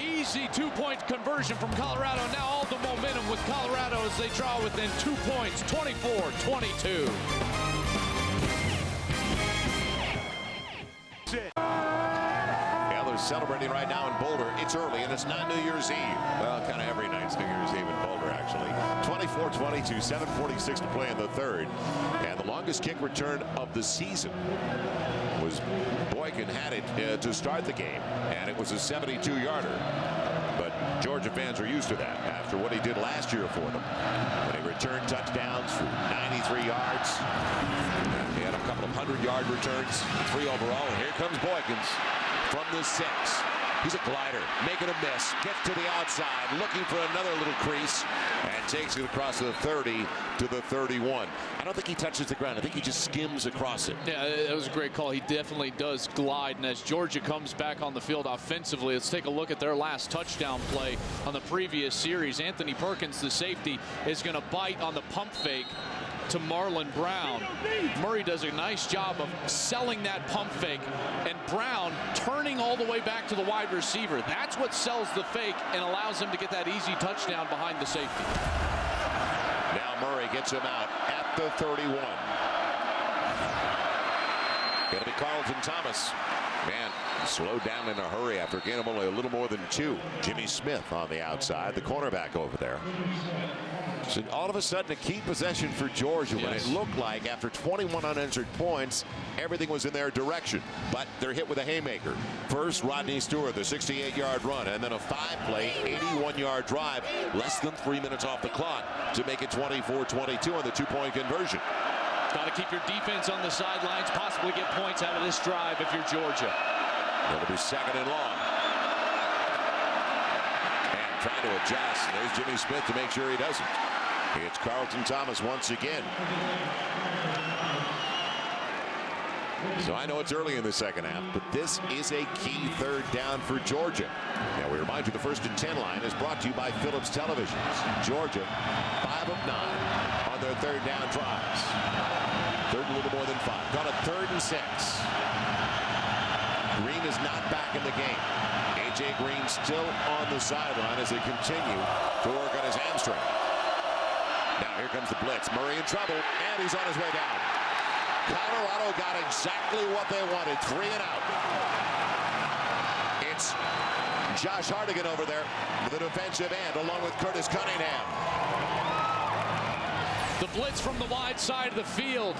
easy 2-point conversion from Colorado. Now all the momentum with Colorado as they draw within 2 points, 24-22. Celebrating right now in Boulder. It's early and it's not New Year's Eve. Well, kind of every night's New Year's Eve in Boulder, actually. 24-22, 7:46 to play in the 3rd. And the longest kick return of the season was Boykin had it to start the game, and it was a 72-yarder. But Georgia fans are used to that after what he did last year for them. When he returned touchdowns for 93 yards. He had a couple of 100-yard returns, 3 overall, and here comes Boykins. From the 6. He's a glider, making a miss, gets to the outside, looking for another little crease, and takes it across the 30 to the 31. I don't think he touches the ground. I think he just skims across it. Yeah, that was a great call. He definitely does glide. And as Georgia comes back on the field offensively, let's take a look at their last touchdown play on the previous series. Anthony Perkins, the safety, is going to bite on the pump fake to Marlon Brown. Murray does a nice job of selling that pump fake, and Brown turning all the way back to the wide receiver. That's what sells the fake and allows him to get that easy touchdown behind the safety. Now Murray gets him out at the 31. Gonna be Carlton Thomas. Man, slowed down in a hurry after a gain of only a little more than 2. Jimmy Smith on the outside, the cornerback over there. So all of a sudden a key possession for Georgia when it looked like after 21 unanswered points everything was in their direction, but they're hit with a haymaker. First, Rodney Stewart, the 68-yard run, and then a 5-play 81-yard drive, less than 3 minutes off the clock to make it 24-22 on the 2-point conversion. Got to keep your defense on the sidelines, possibly get points out of this drive if you're Georgia. It'll be 2nd and long. And trying to adjust. There's Jimmy Smith to make sure he doesn't. It's Carlton Thomas once again. So I know it's early in the 2nd half, but this is a key 3rd down for Georgia. Now we remind you the 1st and 10 line is brought to you by Phillips Televisions. Georgia 5 of 9 on their 3rd down drives. Third and a little more than 5. Got a 3rd and 6. Green is not back in the game. A.J. Green still on the sideline as they continue to work on his hamstring. Now here comes the blitz. Murray in trouble, and he's on his way down. Colorado got exactly what they wanted. 3 and out. It's Josh Hardigan over there, the defensive end, along with Curtis Cunningham. The blitz from the wide side of the field,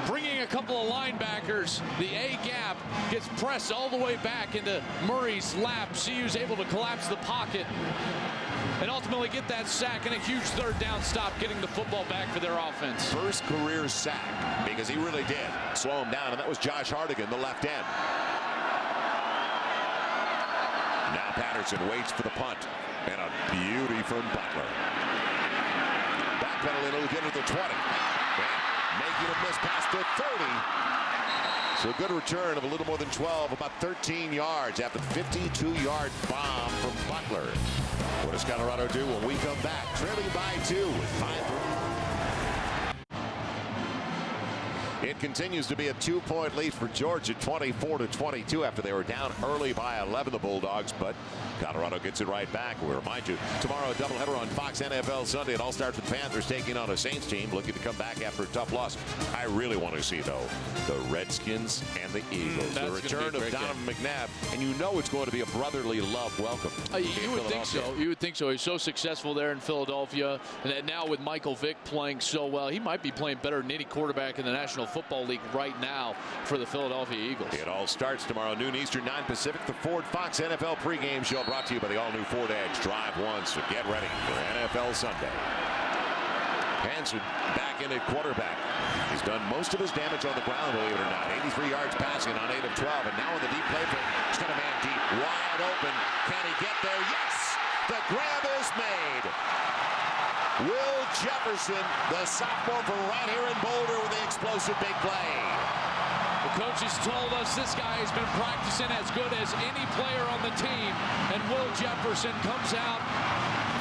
bringing a couple of linebackers. The A gap gets pressed all the way back into Murray's lap. CU's able to collapse the pocket and ultimately get that sack and a huge 3rd down stop, getting the football back for their offense. First career sack, because he really did slow him down, and that was Josh Hardigan, the left end. Now Patterson waits for the punt, and a beauty from Butler. Backpedaling, it'll get to the 20. Making a miss past the 30. So a good return of a little more than 12, about 13 yards after the 52-yard bomb from Butler. What does Colorado do when we come back? Trailing by 2 with 5. It continues to be a 2-point lead for Georgia, 24-22 after they were down early by 11, the Bulldogs, but Colorado gets it right back. We remind you, tomorrow a doubleheader on Fox NFL Sunday. It all starts with Panthers taking on a Saints team looking to come back after a tough loss. I really want to see, though, the Redskins and the Eagles. The return of Donovan McNabb, and you know it's going to be a brotherly love welcome. You would think so. You would think so. He's so successful there in Philadelphia, and now with Michael Vick playing so well, he might be playing better than any quarterback in the National Football League right now for the Philadelphia Eagles. It all starts tomorrow, noon Eastern, 9 Pacific. The Ford Fox NFL pregame show brought to you by the all-new Ford Edge. Drive once, so get ready for NFL Sunday. Hansen back in at quarterback. He's done most of his damage on the ground, believe it or not. 83 yards passing on 8 of 12, and now in the deep play, he's got a man deep, wide open. Can he get there? Yes! The grab is made. Will Jefferson, the sophomore from right here in Boulder, with the explosive big play. The coaches told us this guy has been practicing as good as any player on the team, and Will Jefferson comes out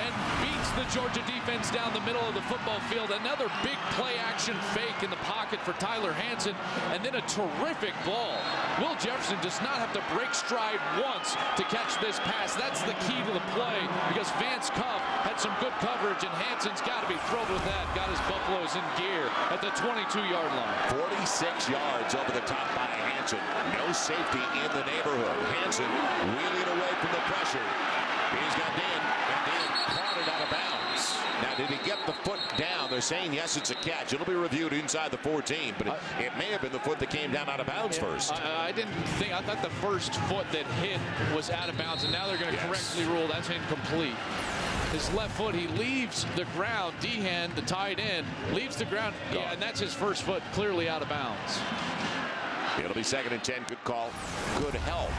and beats the Georgia defense down the middle of the football field. Another big play action fake in the pocket for Tyler Hansen, and then a terrific ball. Will Jefferson does not have to break stride once to catch this pass. That's the key to the play, because Vance Cuff had some good coverage, and Hansen's got to be thrilled with that. Got his Buffaloes in gear at the 22-yard line. 46 yards over the top by Hansen. No safety in the neighborhood. Hansen wheeling away from the pressure. He's got Dan, and Dan caught it out of bounds. Now, did he get the foot down? They're saying, yes, it's a catch. It'll be reviewed inside the 14, but it may have been the foot that came down out of bounds first. I thought the first foot that hit was out of bounds, and now they're going to correctly rule that's incomplete. His left foot, he leaves the ground. Dehan, the tight end, leaves the ground. Yeah, and that's his first foot clearly out of bounds. It'll be 2nd and 10. Good call. Good help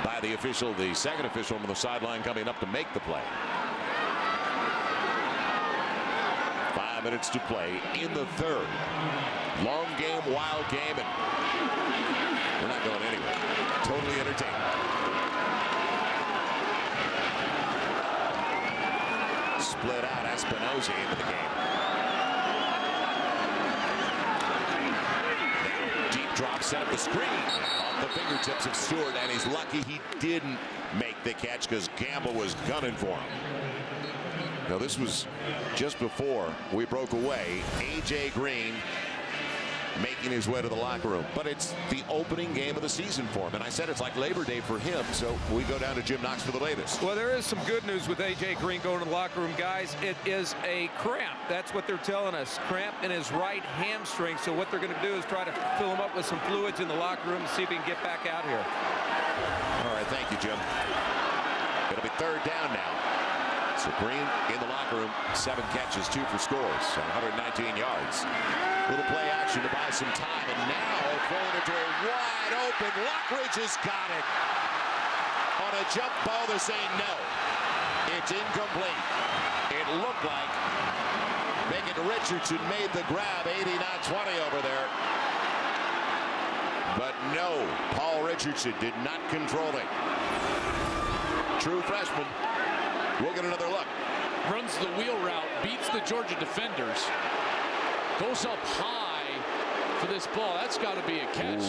by the official, the second official on the sideline coming up to make the play. 5 minutes to play in the 3rd. Long game, wild game, and we're not going anywhere. Totally entertaining. Split out Espinoza into the game. Now, deep drop, set up the screen off the fingertips of Stewart, and he's lucky he didn't make the catch because Gamble was gunning for him. Now, this was just before we broke away. A.J. Green making his way to the locker room, but it's the opening game of the season for him, and I said it's like Labor Day for him, so we go down to Jim Knox for the latest. Well, there is some good news with A.J. Green going to the locker room, guys. It is a cramp. That's what they're telling us. Cramp in his right hamstring, so what they're going to do is try to fill him up with some fluids in the locker room and see if he can get back out here. All right, thank you, Jim. It'll be 3rd down now. So Green in the locker room, 7 catches, 2 for scores, 119 yards. Little play action to buy some time, and now throwing it to a wide open. Lockridge has got it. On a jump ball, they're saying no. It's incomplete. It looked like Megan Richardson made the grab, 80, not 20 over there. But no, Paul Richardson did not control it. True freshman. We'll get another look. Runs the wheel route, beats the Georgia defenders, goes up high, for this ball. That's got to be a catch.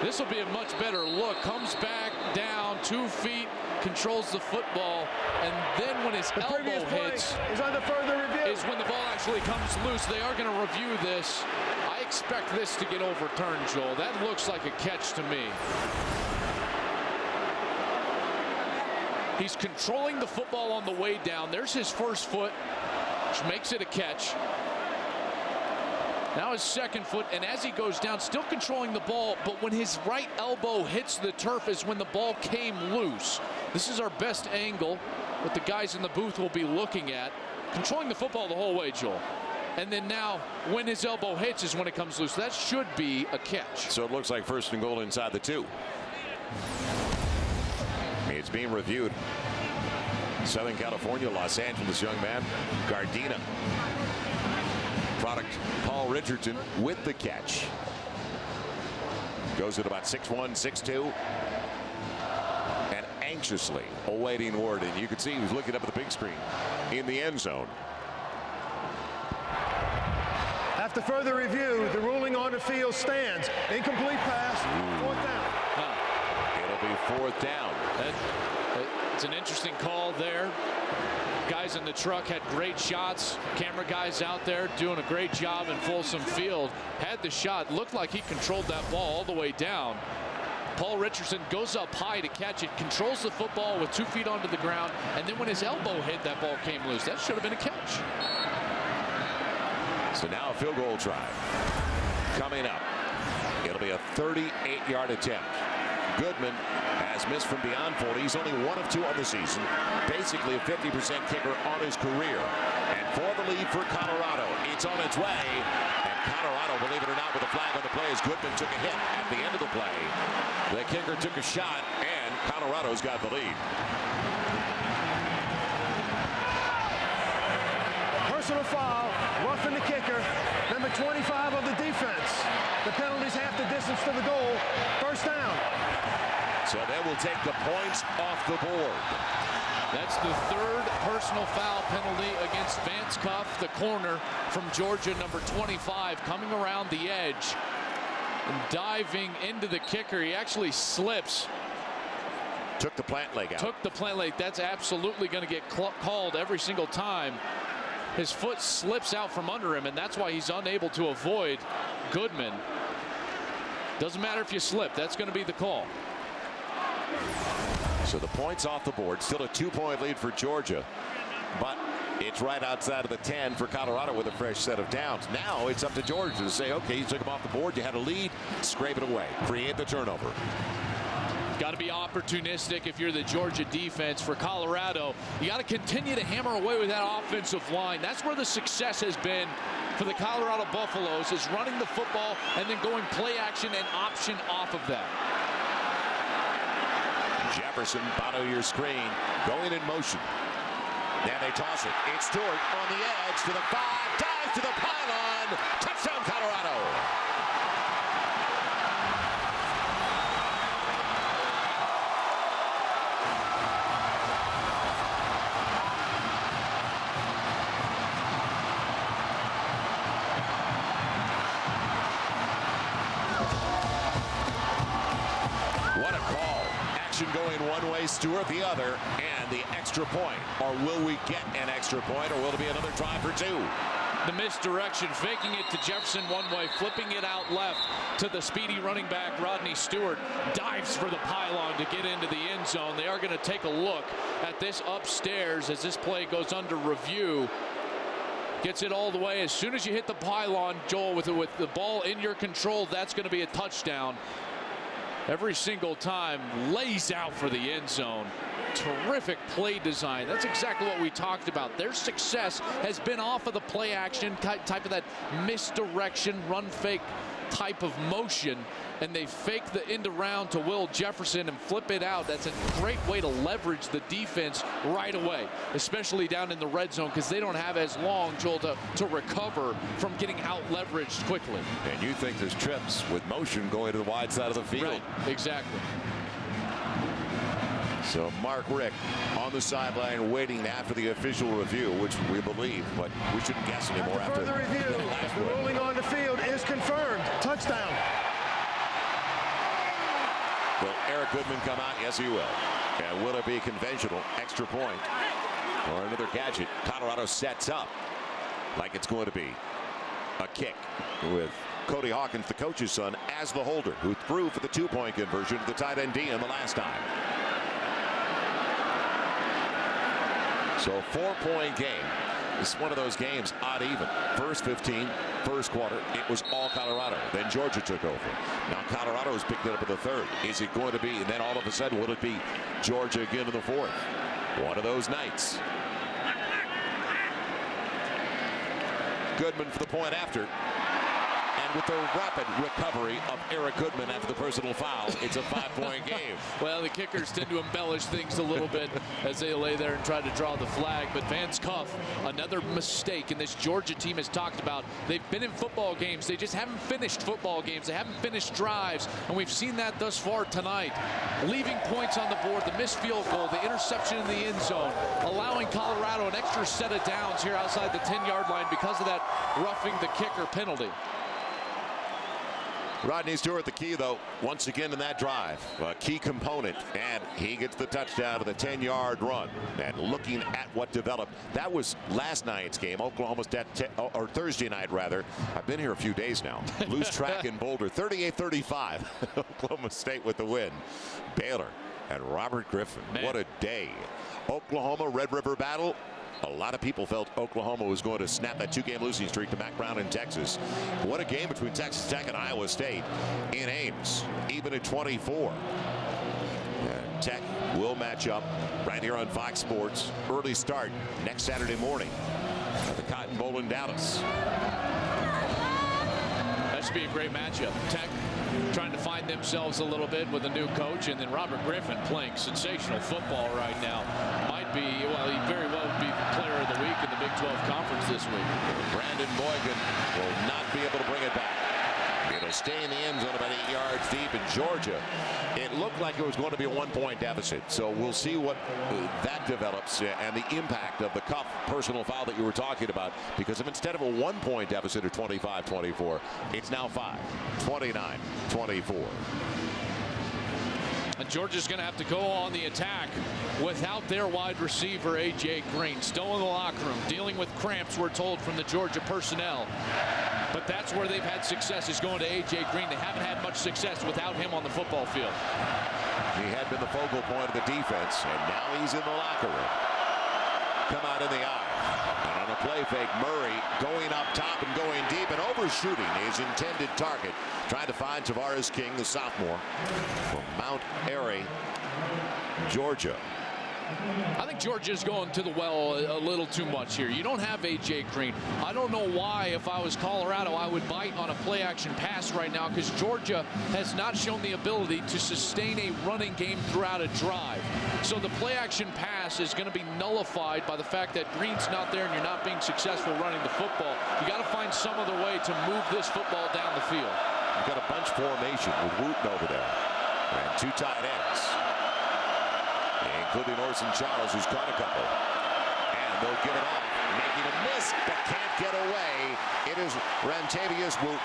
This will be a much better look. Comes back down 2 feet, controls the football, and then when his elbow hits is under further review. Is when the ball actually comes loose. They are going to review this. I expect this to get overturned, Joel. That looks like a catch to me. He's controlling the football on the way down. There's his first foot, which makes it a catch. Now his second foot, and as he goes down, still controlling the ball, but when his right elbow hits the turf is when the ball came loose. This is our best angle, what the guys in the booth will be looking at. Controlling the football the whole way, Joel. And then now, when his elbow hits is when it comes loose. That should be a catch. So it looks like 1st and goal inside the 2. It's being reviewed. Southern California, Los Angeles young man, Gardena. Product Paul Richardson with the catch. Goes at about 6'1", 6'2", and anxiously awaiting word. And you can see he was looking up at the big screen in the end zone. After further review, the ruling on the field stands. Incomplete pass, 4th down. It'll be 4th down. It's an interesting call there. Guys in the truck had great shots. Camera guys out there doing a great job in Folsom Field. Had the shot. Looked like he controlled that ball all the way down. Paul Richardson goes up high to catch it. Controls the football with 2 feet onto the ground. And then when his elbow hit, that ball came loose. That should have been a catch. So now a field goal try coming up. It'll be a 38-yard attempt. Goodman has missed from beyond 40. He's only 1 of 2 on the season. Basically a 50% kicker on his career. And for the lead for Colorado, it's on its way. And Colorado, believe it or not, with a flag on the play as Goodman took a hit at the end of the play. The kicker took a shot, and Colorado's got the lead. Personal foul, roughing the kicker, number 25 of the defense. The penalty's half the distance to the goal. 1st down. So they will take the points off the board. That's the 3rd personal foul penalty against Vance Cuff, the corner from Georgia, number 25, coming around the edge and diving into the kicker. He actually slips. Took the plant leg out. Took the plant leg. That's absolutely going to get called every single time. His foot slips out from under him, and that's why he's unable to avoid Goodman. Doesn't matter if you slip. That's going to be the call. So the points off the board. Still a 2-point lead for Georgia. But it's right outside of the 10 for Colorado with a fresh set of downs. Now it's up to Georgia to say, okay, you took them off the board. You had a lead. Scrape it away. Create the turnover. Got to be opportunistic if you're the Georgia defense. For Colorado, you got to continue to hammer away with that offensive line. That's where the success has been for the Colorado Buffaloes, is running the football and then going play action and option off of that. Jefferson, bottom of your screen, going in motion. Now they toss it. It's Stewart on the edge to the 5, dives to the pylon. Touchdown, Colorado. What a call. Action going one way, Stewart the other, and the extra point. Or will we get an extra point, or will it be another try for 2? The misdirection, faking it to Jefferson one way, flipping it out left to the speedy running back Rodney Stewart. Dives for the pylon to get into the end zone. They are going to take a look at this upstairs as this play goes under review. Gets it all the way. As soon as you hit the pylon, Joel, with the ball in your control, that's going to be a touchdown. Every single time, lays out for the end zone. Terrific play design. That's exactly what we talked about. Their success has been off of the play action type of that misdirection, run fake type of motion, and they fake the end around to Will Jefferson and flip it out. That's a great way to leverage the defense right away, especially down in the red zone, because they don't have as long, Joel, to recover from getting out leveraged quickly. And you think there's trips with motion going to the wide side of the field. Right, exactly. So Mark Rick on the sideline waiting after the official review, which we believe, but we shouldn't guess anymore after further review. the last The one. ruling on the field is confirmed. Touchdown. Will Eric Goodman come out? Yes, he will. And will it be conventional extra point or another gadget? Colorado sets up like it's going to be a kick with Cody Hawkins, the coach's son, as the holder, who threw for the 2-point conversion to the tight end D in the last time. So 4-point game. It's one of those games, odd even. First 15, first quarter, it was all Colorado. Then Georgia took over. Now Colorado has picked it up in the third. Is it going to be, and then all of a sudden, will it be Georgia again in the fourth? One of those nights. Goodman for the point after. And with the rapid recovery of Eric Goodman after the personal foul, it's a 5-point game. Well, the kickers tend to embellish things a little bit as they lay there and try to draw the flag. But Vance Cuff, another mistake. And this Georgia team has talked about, they've been in football games. They just haven't finished football games. They haven't finished drives. And we've seen that thus far tonight. Leaving points on the board, the missed field goal, the interception in the end zone, allowing Colorado an extra set of downs here outside the 10-yard line because of that roughing the kicker penalty. Rodney Stewart, the key, though, once again in that drive. A key component, and he gets the touchdown to the 10-yard run. And looking at what developed, that was last night's game. Oklahoma's or Thursday night, rather. I've been here a few days now. Loose track in Boulder, 38-35. Oklahoma State with the win. Baylor and Robert Griffin. Man. What a day. Oklahoma Red River battle. A lot of people felt Oklahoma was going to snap that 2-game losing streak to Mack Brown in Texas. What a game between Texas Tech and Iowa State in Ames, even at 24. And Tech will match up right here on Fox Sports. Early start next Saturday morning at the Cotton Bowl in Dallas. That should be a great matchup. Tech trying to find themselves a little bit with a new coach, and then Robert Griffin playing sensational football right now. Might be, well, he very well would be player of the week in the Big 12 Conference this week. Brandon Boykin will not be able to bring it back. It'll stay in the end zone about 8 yards deep in Georgia. It looked like it was going to be a 1-point deficit. So we'll see what that develops and the impact of the Cuff personal foul that you were talking about. Because if instead of a 1-point deficit of 25-24, it's now 5, 29-24. And Georgia's going to have to go on the attack without their wide receiver, A.J. Green. Still in the locker room, dealing with cramps, we're told, from the Georgia personnel. But that's where they've had success, is going to A.J. Green. They haven't had much success without him on the football field. He had been the focal point of the defense, and now he's in the locker room. Come out in the eye. And on a play fake, Murray going up top and going deep and overshooting his intended target. Trying to find Tavares King, the sophomore, from Mount Airy, Georgia. I think Georgia's going to the well a little too much here. You don't have A.J. Green. I don't know why, if I was Colorado, I would bite on a play-action pass right now, because Georgia has not shown the ability to sustain a running game throughout a drive. So the play-action pass is going to be nullified by the fact that Green's not there and you're not being successful running the football. You got to find some other way to move this football down the field. You've got a bunch formation with Wooten over there and 2 tight ends, including Orson Charles, who's caught a couple. And they'll give it off, making a miss, but can't get away. It is Rantavius Wooten,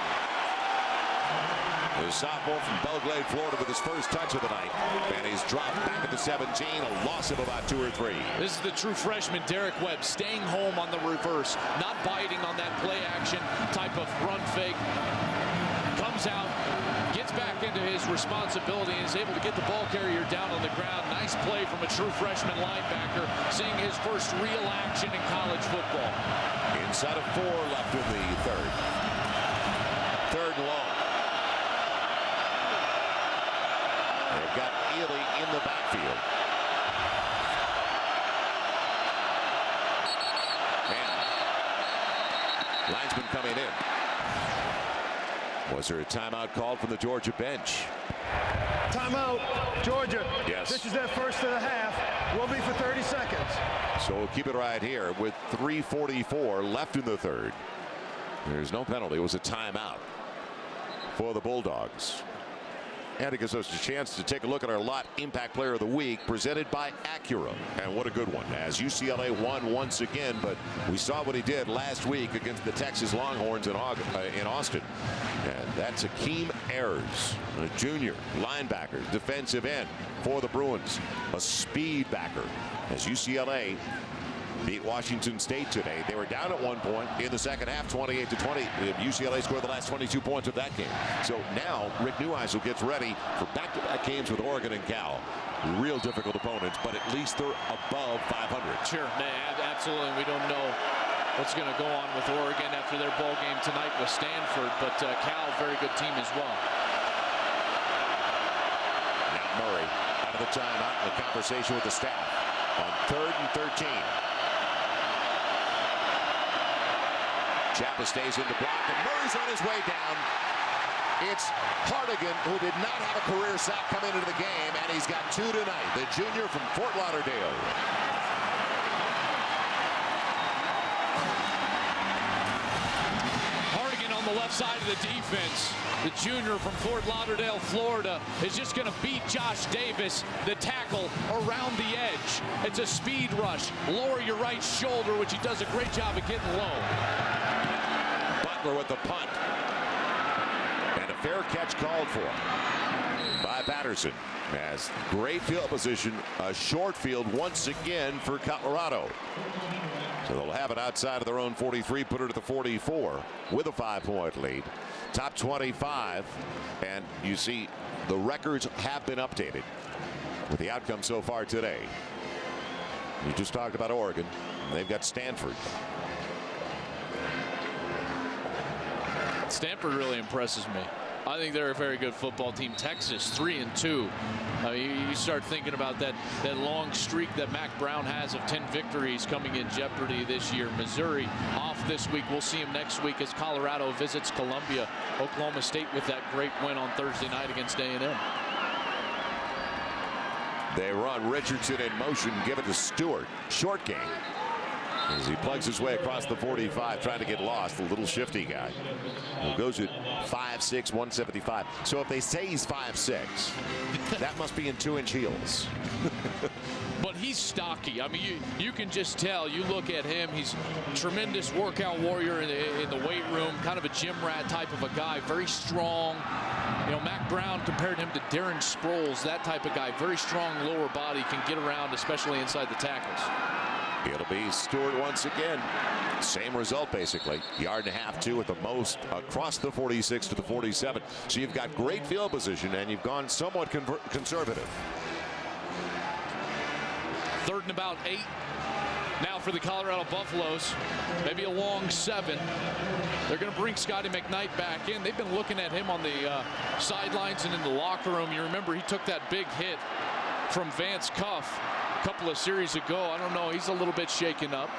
the sophomore from Belgrade, Florida, with his first touch of the night. And he's dropped back at the 17, a loss of about 2 or 3. This is the true freshman, Derek Webb, staying home on the reverse, not biting on that play action type of run fake. Comes out, gets back into his responsibility, and is able to get the ball carrier down on the ground. Nice play from a true freshman linebacker, seeing his first real action in college football. Inside of 4 left in the third. Third and long. They've got Ely in the backfield. And linesman coming in. Was there a timeout called from the Georgia bench? Timeout, Georgia. Yes. This is their first of the half. Will be for 30 seconds. So we'll keep it right here with 3:44 left in the third. There's no penalty. It was a timeout for the Bulldogs. And it gives us a chance to take a look at our Lot Impact Player of the Week, presented by Acura. And what a good one, as UCLA won once again, but we saw what he did last week against the Texas Longhorns in Austin. And that's Akeem Ayers, a junior linebacker, defensive end for the Bruins, a speed backer, as UCLA beat Washington State today. They were down at one point in the second half, 28-20. UCLA scored the last 22 points of that game. So now Rick Neuheisel gets ready for back-to-back games with Oregon and Cal. Real difficult opponents, but at least they're above 500. Sure, absolutely. We don't know what's going to go on with Oregon after their bowl game tonight with Stanford, but Cal, very good team as well. Now Murray out of the timeout in a conversation with the staff on 3rd and 13. Chapa stays in the block, and Murray's on his way down. It's Hartigan, who did not have a career sack coming into the game, and he's got 2 tonight. The junior from Fort Lauderdale. Hartigan on the left side of the defense. The junior from Fort Lauderdale, Florida, is just going to beat Josh Davis, the tackle, around the edge. It's a speed rush. Lower your right shoulder, which he does a great job of getting low. Butler with the punt. And a fair catch called for by Patterson. As great field position, a short field once again for Colorado. So they'll have it outside of their own 43, put it at the 44 with a 5-point lead. Top 25, and you see the records have been updated with the outcome so far today. You just talked about Oregon. They've got Stanford. Stanford really impresses me. I think they're a very good football team. Texas 3-2. You start thinking about that long streak that Mac Brown has of 10 victories coming in jeopardy this year. Missouri off this week. We'll see him next week as Colorado visits Columbia. Oklahoma State with that great win on Thursday night against A&M. They run Richardson in motion, give it to Stewart. Short game as he plugs his way across the 45, trying to get lost. A little shifty guy who goes at 5'6", 175. So if they say he's 5'6", that must be in 2-inch heels. But he's stocky. I mean, you can just tell. You look at him, he's a tremendous workout warrior in the weight room, kind of a gym rat type of a guy, very strong. You know, Mac Brown compared him to Darren Sproles, that type of guy, very strong lower body, can get around, especially inside the tackles. It'll be Stewart once again. Same result, basically. 1.5 yards, 2 at the most, across the 46 to the 47. So you've got great field position, and you've gone somewhat conservative. 3rd and about 8. Now for the Colorado Buffaloes, maybe a long 7. They're going to bring Scotty McKnight back in. They've been looking at him on the sidelines and in the locker room. You remember he took that big hit from Vance Cuff a couple of series ago. I don't know. He's a little bit shaken up.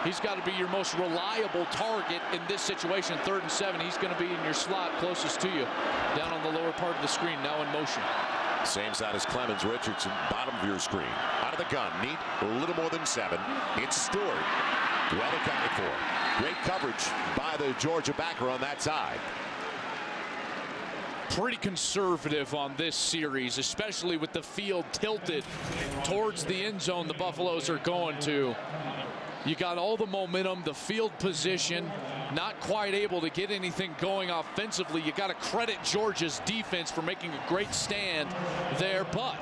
He's got to be your most reliable target in this situation. 3rd and 7. He's going to be in your slot closest to you, down on the lower part of the screen, now in motion. Same side as Clemens. Richardson, bottom of your screen. Out of the gun, neat, a little more than 7. It's Stewart. Well accounted for. Great coverage by the Georgia backer on that side. Pretty conservative on this series, especially with the field tilted towards the end zone. The Buffaloes are going to. You got all the momentum, the field position, not quite able to get anything going offensively. You got to credit Georgia's defense for making a great stand there, but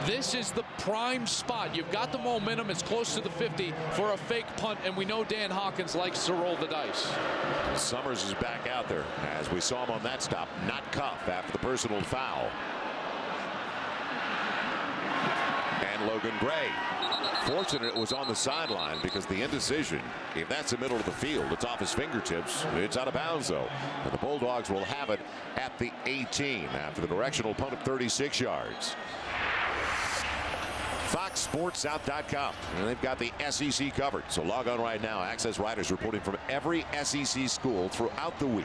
this is the prime spot. You've got the momentum. It's close to the 50 for a fake punt, and we know Dan Hawkins likes to roll the dice. Summers is back out there, as we saw him on that stop. Not Cuff after the personal foul. And Logan Gray. Fortunate it was on the sideline, because the indecision, if that's the middle of the field, it's off his fingertips. It's out of bounds, though. And the Bulldogs will have it at the 18 after the directional punt of 36 yards. FoxSportsSouth.com. And they've got the SEC covered. So log on right now. Access writers reporting from every SEC school throughout the week,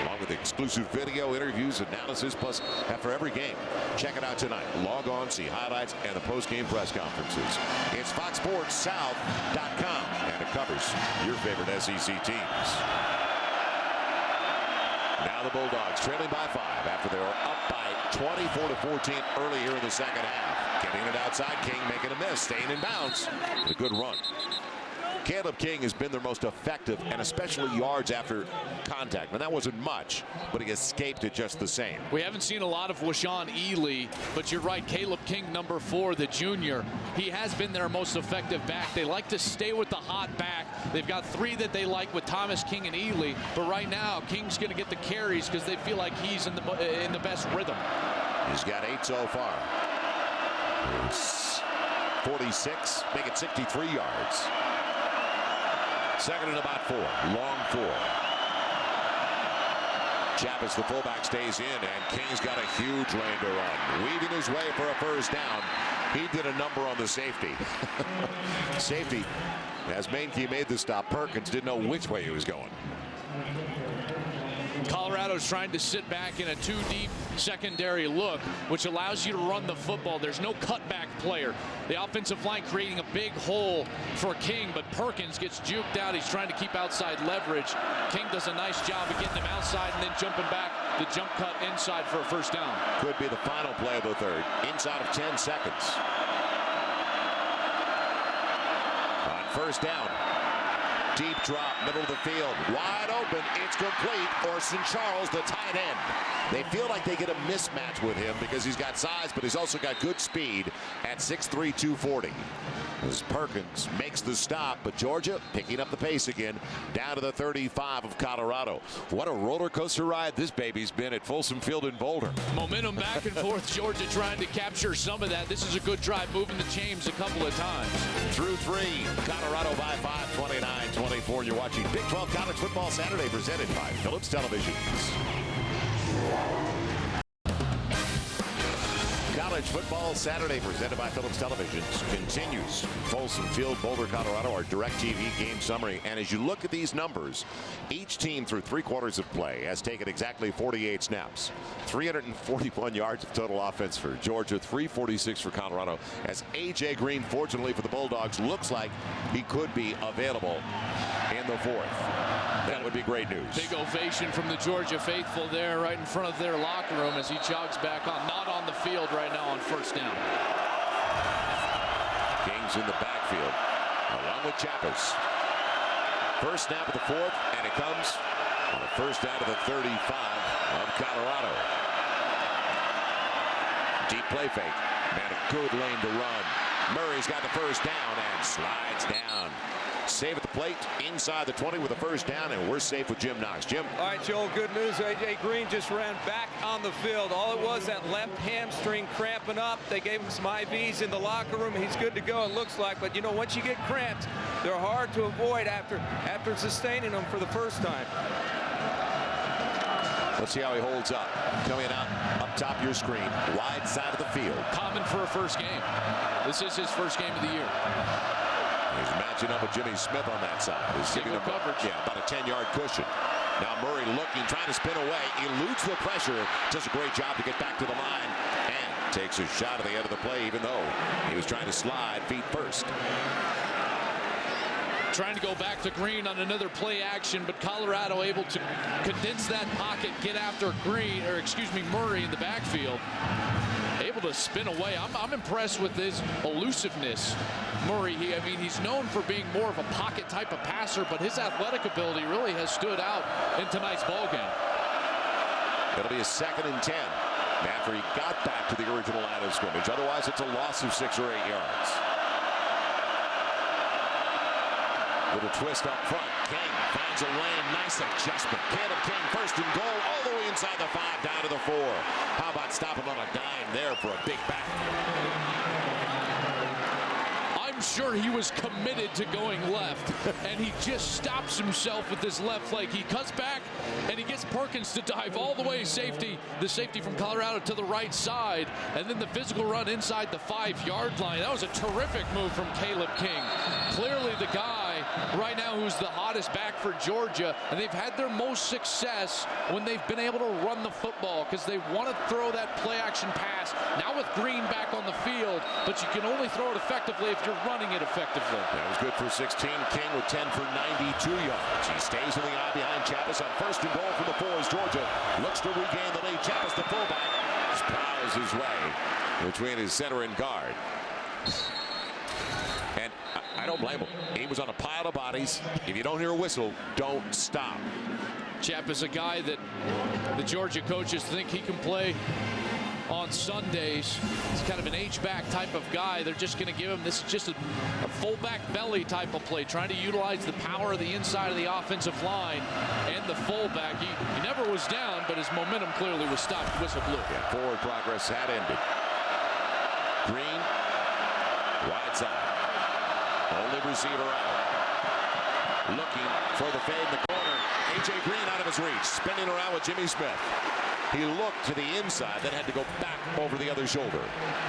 along with exclusive video, interviews, analysis, plus after every game. Check it out tonight. Log on, see highlights, and the post-game press conferences. It's FoxSportsSouth.com, and it covers your favorite SEC teams. Now the Bulldogs trailing by 5 after they were up by 24-14 early here in the second half. Getting it outside, King making a miss, staying in bounds. A good run. Caleb King has been their most effective, and especially yards after contact. And that wasn't much, but he escaped it just the same. We haven't seen a lot of Washawn Ely, but you're right, Caleb King, number 4, the junior. He has been their most effective back. They like to stay with the hot back. They've got 3 that they like with Thomas, King, and Ely. But right now, King's going to get the carries because they feel like he's in the best rhythm. He's got 8 so far. It's 46, make it 63 yards. Second and about 4. Long 4. Chappis, the fullback, stays in, and King's got a huge lane to run. Weaving his way for a first down. He did a number on the safety. Safety, as Mainkey made the stop, Perkins didn't know which way he was going. Colorado's trying to sit back in a 2-deep secondary look, which allows you to run the football. There's no cutback player. The offensive line creating a big hole for King, but Perkins gets juked out. He's trying to keep outside leverage. King does a nice job of getting him outside and then jumping back. The jump cut inside for a first down. Could be the final play of the third. Inside of 10 seconds. On first down. Deep drop, middle of the field, wide open, it's complete. Orson Charles, the tight end. They feel like they get a mismatch with him because he's got size, but he's also got good speed at 6'3", 240. As Perkins makes the stop, but Georgia picking up the pace again, down to the 35 of Colorado. What a roller coaster ride this baby's been at Folsom Field in Boulder. Momentum back and forth. Georgia trying to capture some of that. This is a good drive, moving the chains a couple of times. Through 3, Colorado by 5, 29-24. You're watching Big 12 College Football Saturday, presented by Phillips Televisions. College Football Saturday, presented by Phillips Televisions, continues. Folsom Field, Boulder, Colorado, our DirecTV game summary. And as you look at these numbers, each team through 3 quarters of play has taken exactly 48 snaps. 341 yards of total offense for Georgia, 346 for Colorado. As A.J. Green, fortunately for the Bulldogs, looks like he could be available in the 4th. That would be great news. Big ovation from the Georgia faithful there right in front of their locker room as he jogs back on. Not on the field right now on first down. King's in the backfield along with Chappis. First snap of the 4th, and it comes on the first out of the 35 of Colorado. Deep play fake. Man, a good lane to run. Murray's got the first down and slides down. Save at the plate inside the 20 with a first down, and we're safe with Jim Knox. Jim. All right, Joel, good news. A.J. Green just ran back on the field. All it was, that left hamstring cramping up. They gave him some IVs in the locker room. He's good to go, it looks like. But, you know, once you get cramped, they're hard to avoid after sustaining them for the first time. Let's see how he holds up. Coming out up top of your screen, wide side of the field. Common for a first game. This is his first game of the year. He's matching up with Jimmy Smith on that side. He's giving him coverage. about a 10-yard cushion. Now Murray looking, trying to spin away. Eludes the pressure. Does a great job to get back to the line. And takes a shot at the end of the play, even though he was trying to slide feet first. Trying to go back to Green on another play action, but Colorado able to condense that pocket, get after Murray in the backfield. Able to spin away. I'm impressed with his elusiveness. Murray, he's known for being more of a pocket type of passer, but his athletic ability really has stood out in tonight's ball game. It'll be a 2nd and 10 after he got back to the original line of scrimmage. Otherwise, it's a loss of 6 or 8 yards. Little twist up front. King finds a lane. Nice adjustment. Caleb King, first and goal, all the way inside the 5, down to the 4. How about stopping on a dime there for a big back? I'm sure he was committed to going left, and he just stops himself with his left leg. He cuts back, and he gets Perkins to dive all the way the safety from Colorado to the right side, and then the physical run inside the 5-yard line. That was a terrific move from Caleb King. Clearly the guy right now who's the hottest back for Georgia, and they've had their most success when they've been able to run the football because they want to throw that play-action pass. Now with Green back on the field, but you can only throw it effectively if you're running it effectively. That was good for 16. King with 10 for 92 yards. He stays in the eye behind Chappis on first and goal from the 4 as Georgia looks to regain the lead. Chappis, the fullback, Just plows his way between his center and guard. And I don't blame him. He was on a pile of bodies. If you don't hear a whistle, don't stop. Chap is a guy that the Georgia coaches think he can play on Sundays. He's kind of an H-back type of guy. They're just going to give him, this is just a fullback belly type of play, trying to utilize the power of the inside of the offensive line and the fullback. He never was down, but his momentum clearly was stopped. Whistle blew. Yeah, forward progress had ended. Green, wide side. Only receiver out. Looking for the fade in the corner. A.J. Green out of his reach. Spinning around with Jimmy Smith. He looked to the inside, then had to go back over the other shoulder.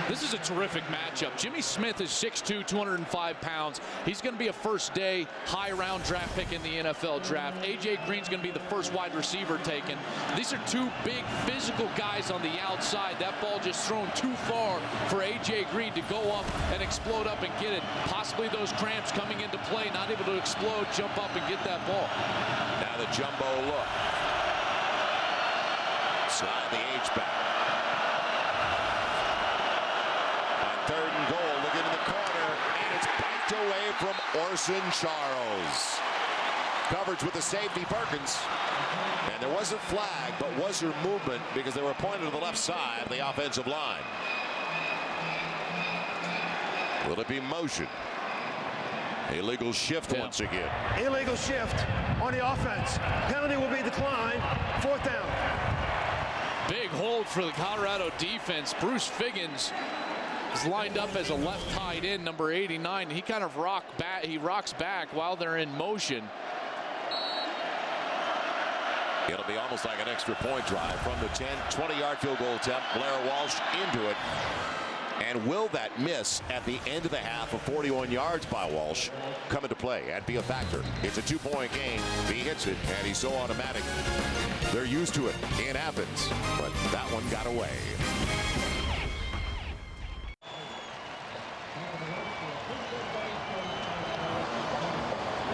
This is a terrific matchup. Jimmy Smith is 6'2", 205 pounds. He's going to be a first-day, high-round draft pick in the NFL draft. A.J. Green's going to be the first wide receiver taken. These are two big, physical guys on the outside. That ball just thrown too far for A.J. Green to go up and explode up and get it. Possibly those cramps coming into play, not able to explode, jump up and get that ball. Now the jumbo look. Slide the H-back. On 3rd and goal, looking in the corner, and it's backed away from Orson Charles. Coverage with the safety, Perkins. And there was a flag, but was there movement because they were pointed to the left side of the offensive line. Will it be motion? Illegal shift once again. Illegal shift on the offense. Penalty will be declined. 4th down. Big hold for the Colorado defense. Bruce Figgins is lined up as a left tight end, number 89. He kind of rocks back while they're in motion. It'll be almost like an extra point drive from the 10, 20-yard field goal attempt. Blair Walsh into it. And will that miss at the end of the half of 41 yards by Walsh come into play and be a factor? It's a 2-point game. He hits it, and he's so automatic. They're used to it in Athens, but that one got away.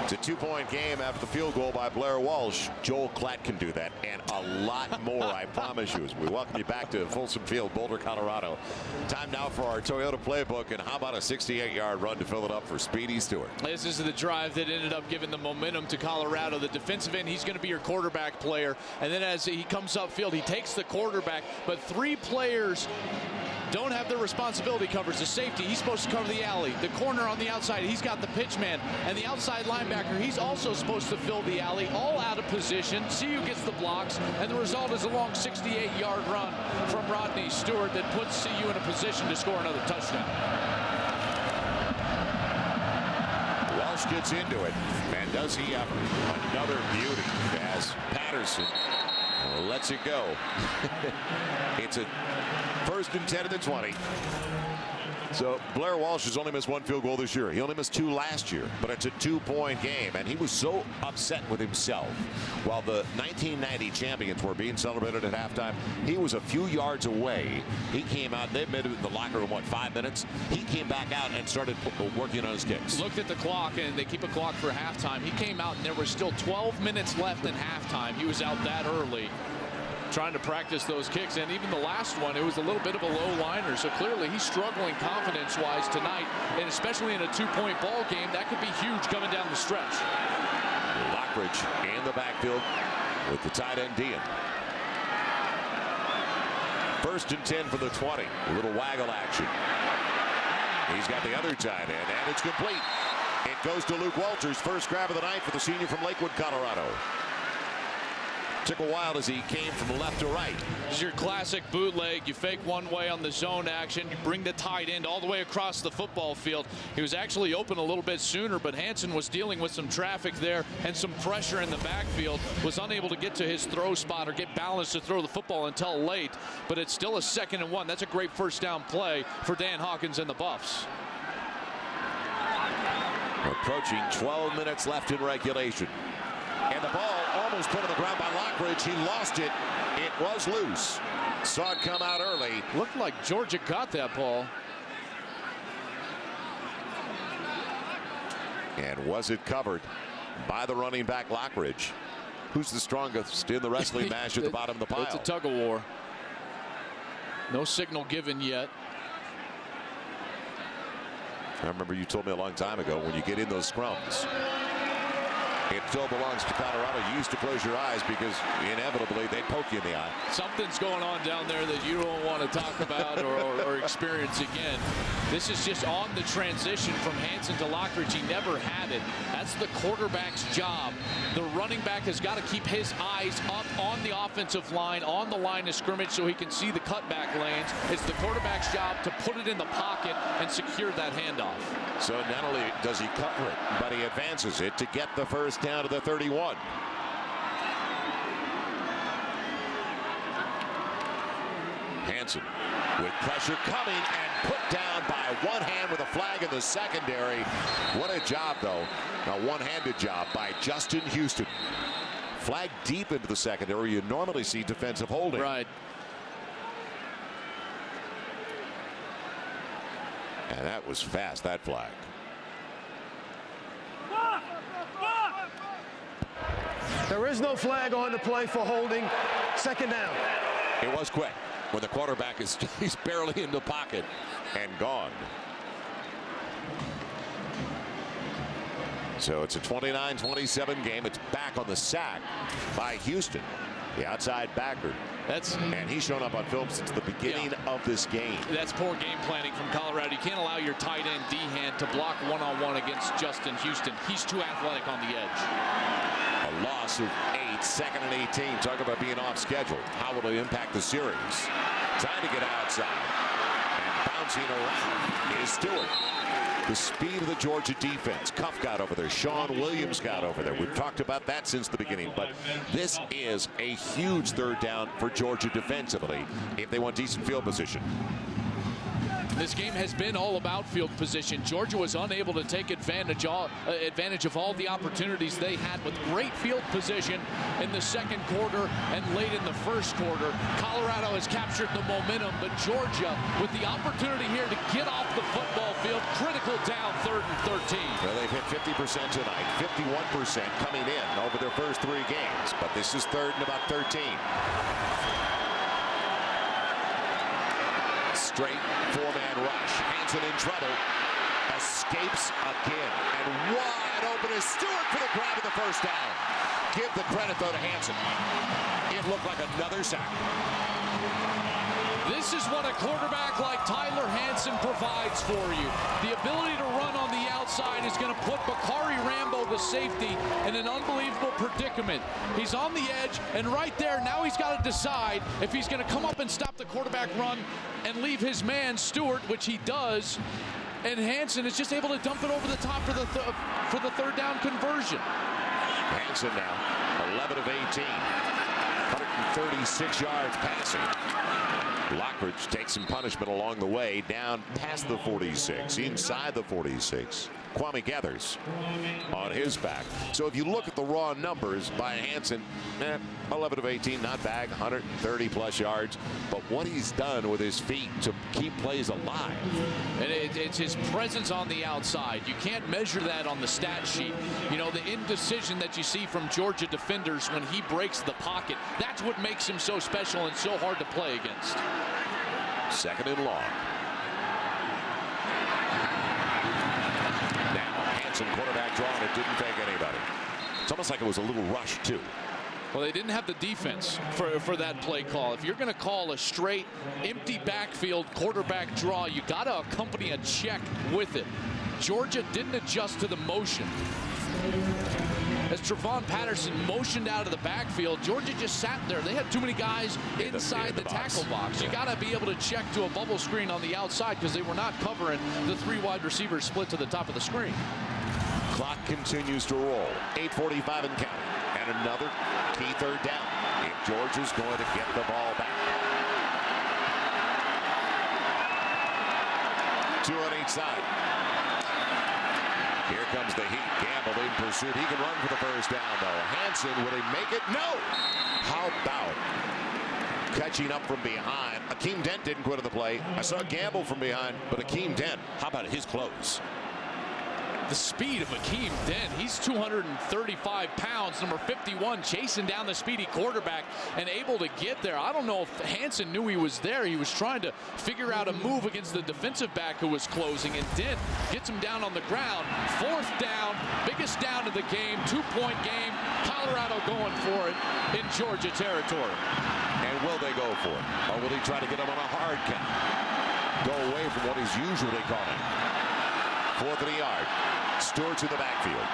It's a 2-point game after the field goal by Blair Walsh. Joel Klatt can do that and a lot more, I promise you. As we welcome you back to Folsom Field, Boulder, Colorado. Time now for our Toyota playbook, and how about a 68-yard run to fill it up for Speedy Stewart? This is the drive that ended up giving the momentum to Colorado. The defensive end, he's going to be your quarterback player, and then as he comes upfield, he takes the quarterback, but 3 players don't have their responsibility covers. The safety, he's supposed to cover the alley. The corner on the outside, he's got the pitch man. And the outside linebacker, he's also supposed to fill the alley, all out of position. CU gets the blocks, and the result is a long 68-yard run from Rodney Stewart that puts CU in a position to score another touchdown. Walsh gets into it, and does he ever? Another beauty as Patterson lets it go. It's a 1st and 10 at the 20. So Blair Walsh has only missed 1 field goal this year. He only missed 2 last year, but it's a 2-point game, and he was so upset with himself. While the 1990 champions were being celebrated at halftime, he was a few yards away. He came out, they made it in the locker room, 5 minutes? He came back out and started working on his kicks. Looked at the clock, and they keep a clock for halftime. He came out, and there was still 12 minutes left in halftime. He was out that early, trying to practice those kicks, and even the last one, it was a little bit of a low liner, so clearly he's struggling confidence-wise tonight, and especially in a 2-point ball game, that could be huge coming down the stretch. Lockridge in the backfield with the tight end Dean. 1st and 10 for the 20. A little waggle action. He's got the other tight end, and it's complete. It goes to Luke Walters, first grab of the night for the senior from Lakewood, Colorado. Took a while as he came from left to right. This is your classic bootleg. You fake one way on the zone action. You bring the tight end all the way across the football field. He was actually open a little bit sooner, but Hansen was dealing with some traffic there and some pressure in the backfield. Was unable to get to his throw spot or get balanced to throw the football until late. But it's still a 2nd and 1. That's a great first down play for Dan Hawkins and the Buffs. Approaching 12 minutes left in regulation. And the ball almost put on the ground by Lockridge. He lost it. It was loose. Saw it come out early. Looked like Georgia got that ball. And was it covered by the running back Lockridge? Who's the strongest in the wrestling match at the bottom of the pile? It's a tug of war. No signal given yet. I remember you told me a long time ago, when you get in those scrums, it still belongs to Colorado. You used to close your eyes because inevitably they'd poke you in the eye. Something's going on down there that you don't want to talk about or experience again. This is just on the transition from Hansen to Lockridge. He never had it. That's the quarterback's job. The running back has got to keep his eyes up on the offensive line, on the line of scrimmage, so he can see the cutback lanes. It's the quarterback's job to put it in the pocket and secure that handoff. So not only does he cover it, but he advances it to get the first down to the 31. Hansen with pressure coming and put down by one hand with a flag in the secondary. What a job, though. A one-handed job by Justin Houston. Flag deep into the secondary. You normally see defensive holding. Right. And that was fast, that flag. There is no flag on the play for holding. Second down. It was quick when the quarterback is he's barely in the pocket and gone. So it's a 29-27 game. It's back on the sack by Houston, the outside backer. And he's shown up on film since the beginning of this game. That's poor game planning from Colorado. You can't allow your tight end D-hand to block one-on-one against Justin Houston. He's too athletic on the edge. A loss of 8, 2nd and 18. Talk about being off schedule. How will it impact the series? Trying to get outside. And bouncing around is Stewart. The speed of the Georgia defense. Cuff got over there. Sean Williams got over there. We've talked about that since the beginning. But this is a huge third down for Georgia defensively if they want decent field position. This game has been all about field position. Georgia was unable to take advantage of all the opportunities they had with great field position in the second quarter and late in the first quarter. Colorado has captured the momentum, but Georgia with the opportunity here to get off the football field, critical down 3rd and 13. Well, they've hit 50% tonight, 51% coming in over their first 3 games, but this is 3rd and about 13. Straight 4-man rush. Hansen in trouble. Escapes again. And wide open is Stewart for the grab of the first down. Give the credit, though, to Hansen. It looked like another sack. This is what a quarterback like Tyler Hansen provides for you. The ability to run on the outside is going to put Bakari Rambo, the safety, in an unbelievable predicament. He's on the edge, and right there, now he's got to decide if he's going to come up and stop the quarterback run and leave his man, Stewart, which he does. And Hansen is just able to dump it over the top for the third down conversion. Hansen now, 11 of 18. 136 yards passing. Lockridge takes some punishment along the way, down past the 46, inside the 46. Kwame Gathers on his back. So if you look at the raw numbers by Hansen, 11 of 18, not bad, 130 plus yards. But what he's done with his feet to keep plays alive. And it's his presence on the outside. You can't measure that on the stat sheet. You know, the indecision that you see from Georgia defenders when he breaks the pocket, that's what makes him so special and so hard to play against. 2nd and long. Hansen, quarterback draw, and it didn't take anybody. It's almost like it was a little rush, too. Well, they didn't have the defense for that play call. If you're going to call a straight, empty backfield quarterback draw, you got to accompany a check with it. Georgia didn't adjust to the motion. As Trevon Patterson motioned out of the backfield, Georgia just sat there. They had too many guys inside the tackle box. You got to be able to check to a bubble screen on the outside because they were not covering the 3 wide receivers split to the top of the screen. Clock continues to roll. 8:45 and counting. And another key third down if Georgia's going to get the ball back. 2 on each side. Here comes the heat. Gamble in pursuit. He can run for the first down, though. Hansen, will he make it? No! How about catching up from behind? Akeem Dent didn't go to the play. I saw Gamble from behind, but Akeem Dent, how about his close? the speed of Akeem Dent. He's 235 pounds, number 51, chasing down the speedy quarterback and able to get there. I don't know if Hansen knew he was there. He was trying to figure out a move against the defensive back who was closing, and Dent gets him down on the ground. 4th down, biggest down of the game, 2-point game. Colorado going for it in Georgia territory. And will they go for it? Or will he try to get him on a hard count? Go away from what he's usually calling. 4th and a yard. Stewart's in the backfield.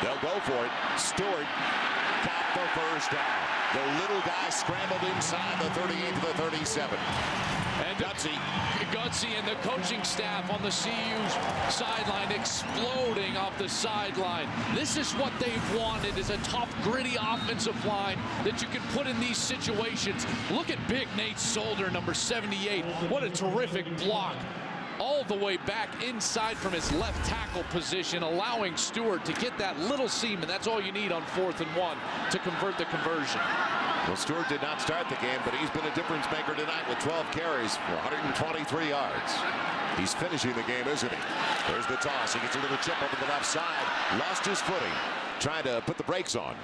They'll go for it. Stewart got the first down. The little guy scrambled inside the 38 to the 37. And Gutsy and the coaching staff on the CU's sideline exploding off the sideline. This is what they've wanted, is a tough, gritty offensive line that you can put in these situations. Look at big Nate Solder, number 78. What a terrific block. All the way back inside from his left tackle position, allowing Stewart to get that little seam, and that's all you need on 4th and 1 to convert the conversion. Well, Stewart did not start the game, but he's been a difference maker tonight with 12 carries for 123 yards. He's finishing the game, isn't he? There's the toss. He gets a little chip over the left side. Lost his footing, trying to put the brakes on.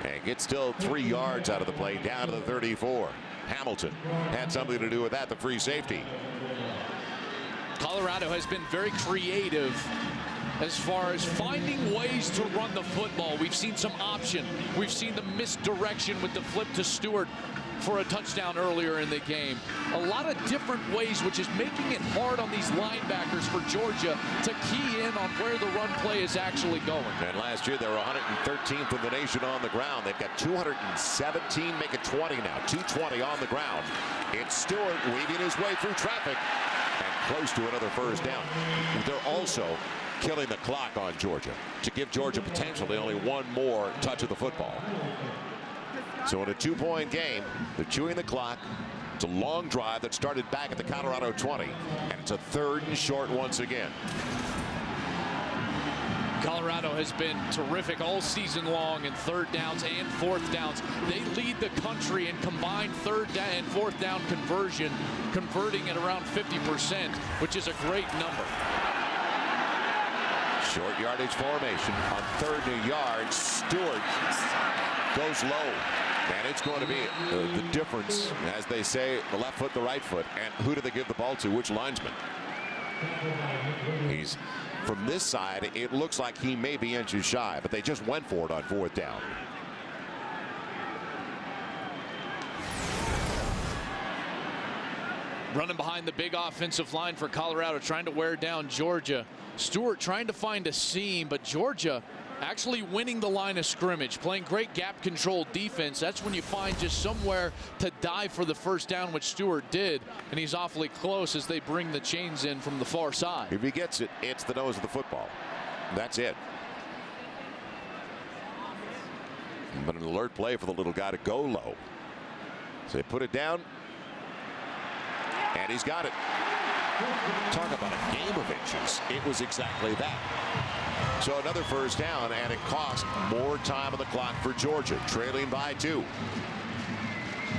And gets still 3 yards out of the play, down to the 34. Hamilton had something to do with that, the free safety. Colorado has been very creative as far as finding ways to run the football. We've seen some option. We've seen the misdirection with the flip to Stewart for a touchdown earlier in the game. A lot of different ways, which is making it hard on these linebackers for Georgia to key in on where the run play is actually going. And last year they were 113th in the nation on the ground. They've got 217, make it 20 now. 220 on the ground. It's Stewart weaving his way through traffic and close to another first down. They're also killing the clock on Georgia to give Georgia potentially only one more touch of the football. So in a 2-point game, they're chewing the clock. It's a long drive that started back at the Colorado 20, and it's a 3rd and short once again. Colorado has been terrific all season long in 3rd downs and 4th downs. They lead the country in combined 3rd down and 4th down conversion, converting at around 50%, which is a great number. Short yardage formation on 3rd and a yard. Stewart goes low. And it's going to be the difference, as they say, the left foot, the right foot. And who do they give the ball to? Which linesman? He's from this side. It looks like he may be inches shy, but they just went for it on 4th down. Running behind the big offensive line for Colorado, trying to wear down Georgia. Stewart trying to find a seam, but Georgia actually winning the line of scrimmage, playing great gap control defense. That's when you find just somewhere to dive for the first down, which Stewart did, and he's awfully close as they bring the chains in from the far side. If he gets it, it's the nose of the football. That's it. But an alert play for the little guy to go low. So they put it down, and he's got it. Talk about a game of inches. It was exactly that. So another first down, and it cost more time on the clock for Georgia, trailing by 2.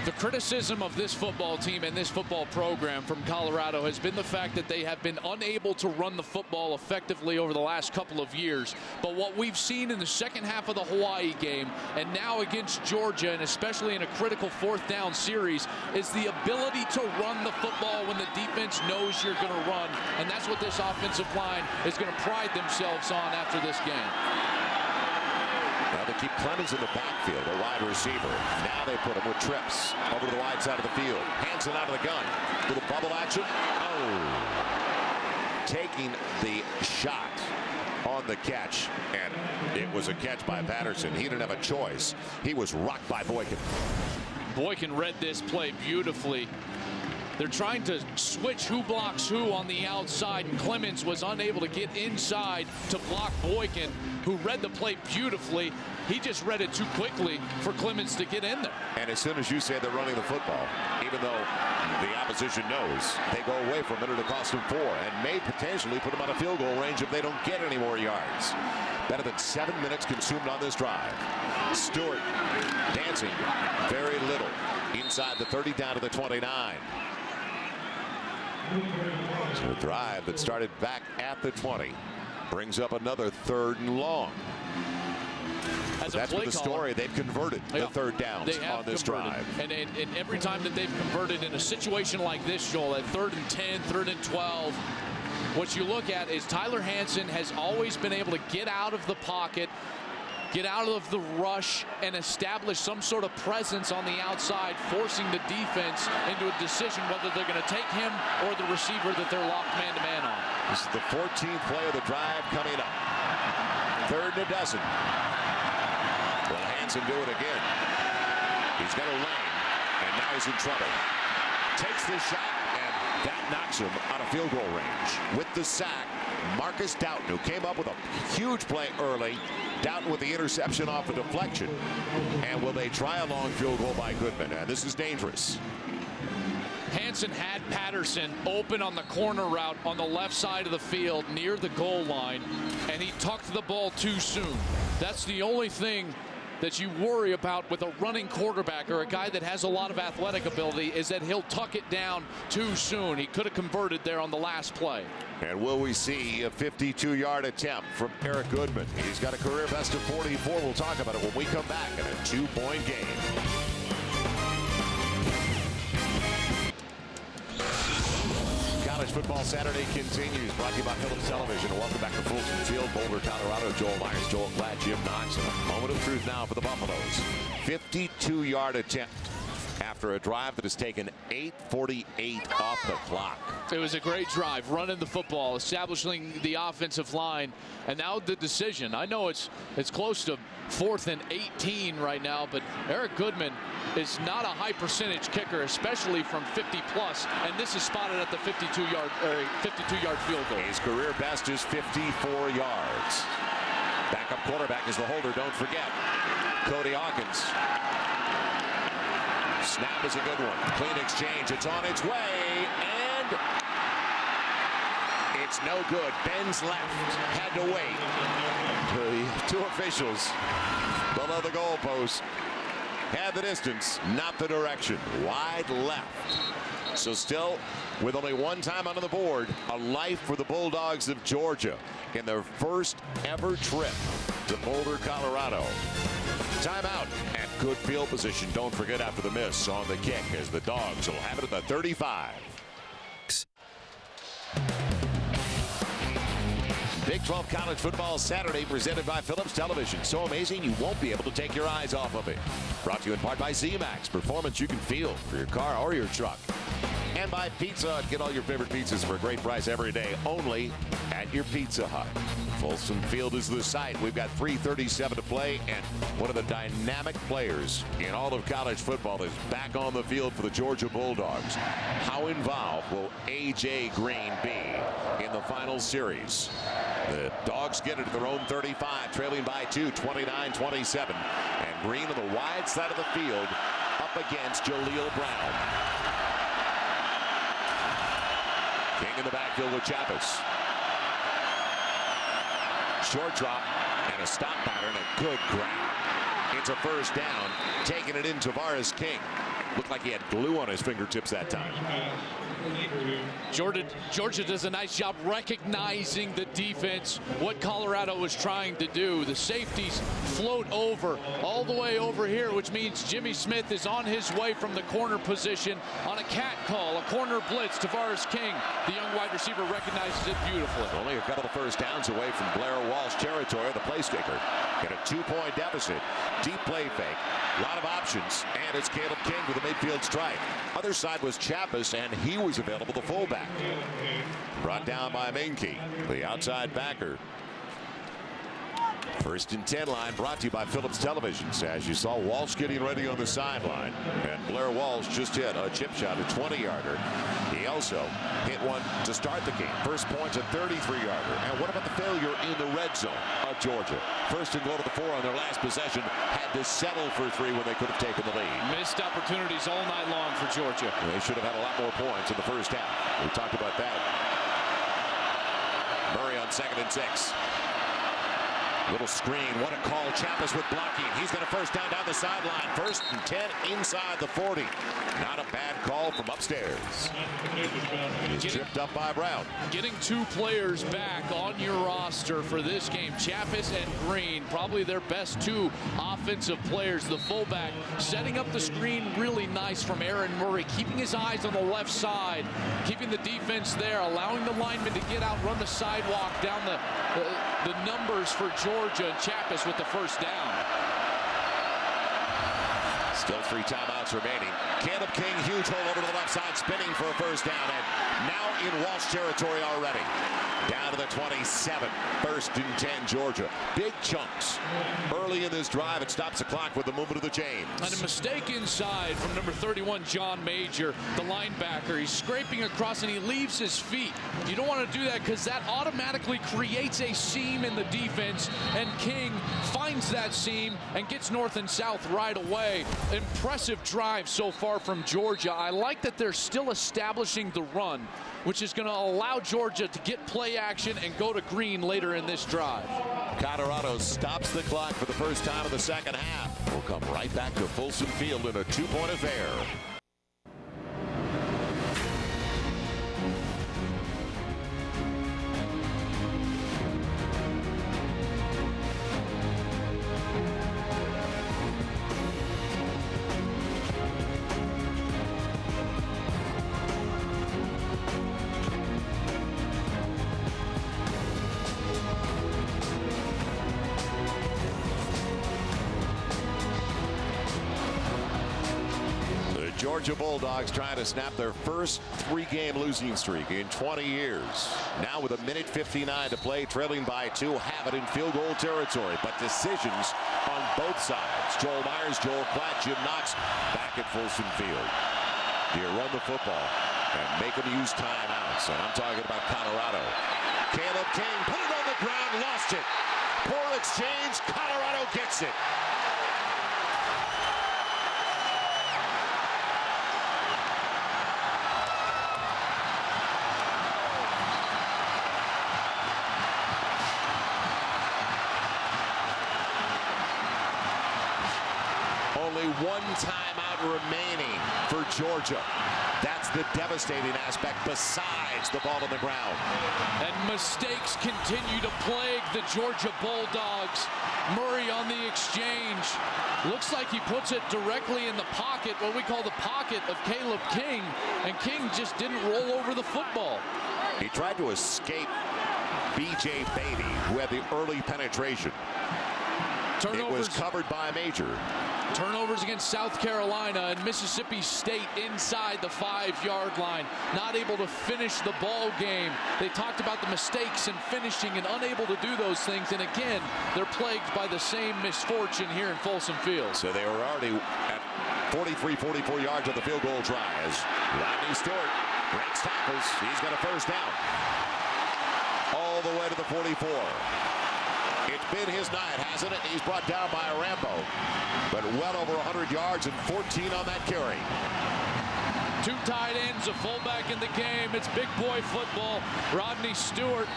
The criticism of this football team and this football program from Colorado has been the fact that they have been unable to run the football effectively over the last couple of years. But what we've seen in the second half of the Hawaii game and now against Georgia, and especially in a critical 4th down series, is the ability to run the football when the defense knows you're going to run. And that's what this offensive line is going to pride themselves on after this game. Now they keep Clemens in the backfield, a wide receiver. Now they put him with trips over to the wide side of the field. Hansen out of the gun. Little bubble action. Oh. Taking the shot on the catch. And it was a catch by Patterson. He didn't have a choice. He was rocked by Boykin. Boykin read this play beautifully. They're trying to switch who blocks who on the outside, and Clemens was unable to get inside to block Boykin, who read the play beautifully. He just read it too quickly for Clemens to get in there. And as soon as you say they're running the football, even though the opposition knows, they go away from it. It'll cost them 4 and may potentially put them out of field goal range if they don't get any more yards. Better than 7 minutes consumed on this drive. Stewart dancing very little inside the 30 down to the 29. So a drive that started back at the 20 brings up another 3rd and long. That's been the story. They've converted the 3rd downs on this drive. And every time that they've converted in a situation like this, Joel, at 3rd and 10, 3rd and 12, what you look at is Tyler Hansen has always been able to get out of the pocket, get out of the rush, and establish some sort of presence on the outside, forcing the defense into a decision whether they're going to take him or the receiver that they're locked man-to-man on. This is the 14th play of the drive coming up. 3rd and a dozen. Will Hansen do it again? He's got a lane, and now he's in trouble. Takes the shot, and that knocks him out of field goal range. With the sack, Marcus Doughton, who came up with a huge play early. Doughton with the interception off a deflection. And will they try a long field goal by Goodman? And this is dangerous. Hansen had Patterson open on the corner route on the left side of the field near the goal line, and he tucked the ball too soon. That's the only thing that you worry about with a running quarterback or a guy that has a lot of athletic ability, is that he'll tuck it down too soon. He could have converted there on the last play. And will we see a 52-yard attempt from Eric Goodman? He's got a career best of 44. We'll talk about it when we come back in a 2-point game. College Football Saturday continues, brought to you by Phillips Television. And welcome back to Folsom Field, Boulder, Colorado. Joel Myers, Joel Klatt, Jim Knox, and a moment of truth now for the Buffaloes. 52-yard attempt after a drive that has taken 8:48 off the clock. It was a great drive, running the football, establishing the offensive line, and now the decision. I know it's close to 4th and 18 right now, but Eric Goodman is not a high percentage kicker, especially from 50 plus, and this is spotted at the 52-yard field goal. His career best is 54 yards. Backup quarterback is the holder, don't forget. Cody Hawkins. Snap is a good one. Clean exchange. It's on its way, and it's no good. Ben's left. Had to wait. The 2 officials below the goalpost had the distance, not the direction. Wide left. So still, with only one time on the board, a life for the Bulldogs of Georgia in their first ever trip to Boulder, Colorado. Timeout at good field position. Don't forget after the miss on the kick, as the Dogs will have it at the 35. Big 12 College Football Saturday presented by Phillips Television. So amazing you won't be able to take your eyes off of it. Brought to you in part by Z-Max. Performance you can feel for your car or your truck. And by Pizza Hut. Get all your favorite pizzas for a great price every day, only at your Pizza Hut. Folsom Field is the site. We've got 3:37 to play, and one of the dynamic players in all of college football is back on the field for the Georgia Bulldogs. How involved will A.J. Green be in the final series? The Dogs get it at their own 35, trailing by 2, 29-27. And Green on the wide side of the field up against Jaleel Brown. King in the backfield with Chappis. Short drop and a stop pattern, a good grab. It's a first down, taking it in Tavares King. Looked like he had glue on his fingertips that time. Georgia does a nice job recognizing the defense, what Colorado was trying to do. The safeties float over all the way over here, which means Jimmy Smith is on his way from the corner position on a cat call, a corner blitz. Tavares King, the young wide receiver, recognizes it beautifully. Only a couple of first downs away from Blair Walsh territory, the place kicker. Get a 2-point deficit. Deep play fake. A lot of options, and it's Caleb King with a midfield strike. Other side was Chappis, and he was available, the fullback. Brought down by Minke, the outside backer. 1st and 10 line brought to you by Phillips Television. As you saw, Walsh getting ready on the sideline, and Blair Walsh just hit a chip shot, a 20-yarder. He also hit one to start the game. First point, a 33-yarder. And what about the failure in the red zone of Georgia? 1st and goal to the 4 on their last possession. Had to settle for 3 when they could have taken the lead. Missed opportunities all night long for Georgia. They should have had a lot more points in the first half. We talked about that. Murray on 2nd and 6. Little screen, what a call. Chappis with blocking. He's got a first down the sideline. 1st and 10 inside the 40. Not a bad call ball from upstairs. He's tripped up by Brown. Getting 2 players back on your roster for this game, Chappis and Green, probably their best 2 offensive players. The fullback setting up the screen really nice from Aaron Murray, keeping his eyes on the left side, keeping the defense there, allowing the linemen to get out, run the sidewalk down the numbers for Georgia, and Chappis with the first down. Still 3 timeouts remaining. Caleb King, huge hole over to the left side, spinning for a first down, and now in Walsh territory already. Down to the 27. 1st and 10, Georgia. Big chunks. Early in this drive, it stops the clock with the movement of the chains. And a mistake inside from number 31, John Major, the linebacker. He's scraping across and he leaves his feet. You don't want to do that because that automatically creates a seam in the defense, and King finds that seam and gets north and south right away. Impressive drive so far from Georgia. I like that they're still establishing the run, which is going to allow Georgia to get play action and go to Green later in this drive. Colorado stops the clock for the first time in the second half. We'll come right back to Folsom Field in a 2-point affair. Georgia Bulldogs trying to snap their first 3-game losing streak in 20 years. Now with 1:59 to play, trailing by 2, have it in field goal territory, but decisions on both sides. Joel Myers, Joel Klatt, Jim Knox back at Folsom Field. Do you run the football and make them use timeouts? And I'm talking about Colorado. Caleb King put it on the ground, lost it. Poor exchange, Colorado gets it. Only 1 timeout remaining for Georgia. That's the devastating aspect besides the ball on the ground. And mistakes continue to plague the Georgia Bulldogs. Murray on the exchange. Looks like he puts it directly in the pocket, what we call the pocket of Caleb King, and King just didn't roll over the football. He tried to escape B.J. Beatty, who had the early penetration. It was covered by Major. Turnovers against South Carolina and Mississippi State inside the 5-yard line. Not able to finish the ball game. They talked about the mistakes and finishing and unable to do those things. And again, they're plagued by the same misfortune here in Folsom Field. So they were already at 43, 44 yards of the field goal try as Rodney Stewart breaks tackles. He's got a first down. All the way to the 44. It's been his night, hasn't it? He's brought down by a Rambo, but well over 100 yards and 14 on that carry. 2 tight ends, a fullback in the game. It's big boy football. Rodney Stewart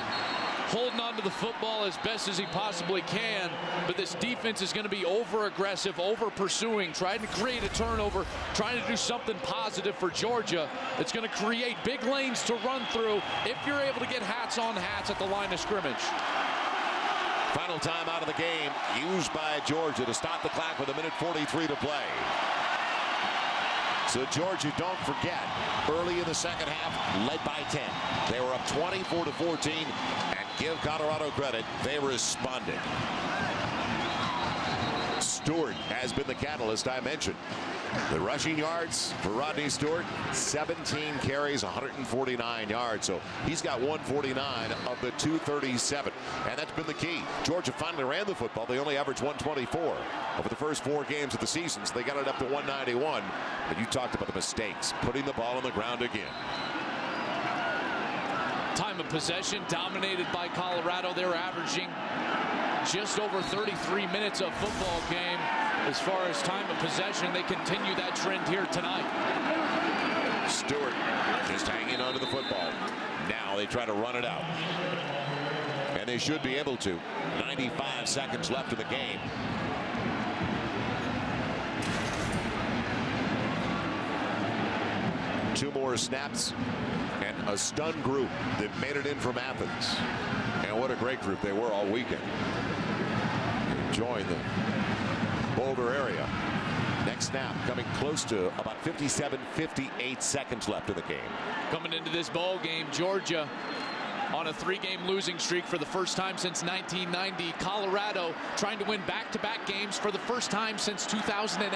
holding on to the football as best as he possibly can, but this defense is going to be over-aggressive, over-pursuing, trying to create a turnover, trying to do something positive for Georgia. It's going to create big lanes to run through if you're able to get hats on hats at the line of scrimmage. Final time out of the game used by Georgia to stop the clock with 1:43 to play. So Georgia, don't forget, early in the second half, led by 10. They were up 24-14, and give Colorado credit, they responded. Stewart has been the catalyst I mentioned. The rushing yards for Rodney Stewart, 17 carries, 149 yards. So he's got 149 of the 237. And that's been the key. Georgia finally ran the football. They only averaged 124 over the first 4 games of the season. So they got it up to 191. But you talked about the mistakes, putting the ball on the ground again. Time of possession dominated by Colorado. They're averaging just over 33 minutes of football game. As far as time of possession, they continue that trend here tonight. Stewart just hanging onto the football. Now they try to run it out. And they should be able to. 95 seconds left in the game. 2 more snaps and a stun group that made it in from Athens. And what a great group they were all weekend. Enjoying the Boulder area. Next snap coming close to about 58 seconds left in the game. Coming into this ball game, Georgia on a 3-game losing streak for the first time since 1990. Colorado trying to win back-to-back games for the first time since 2008.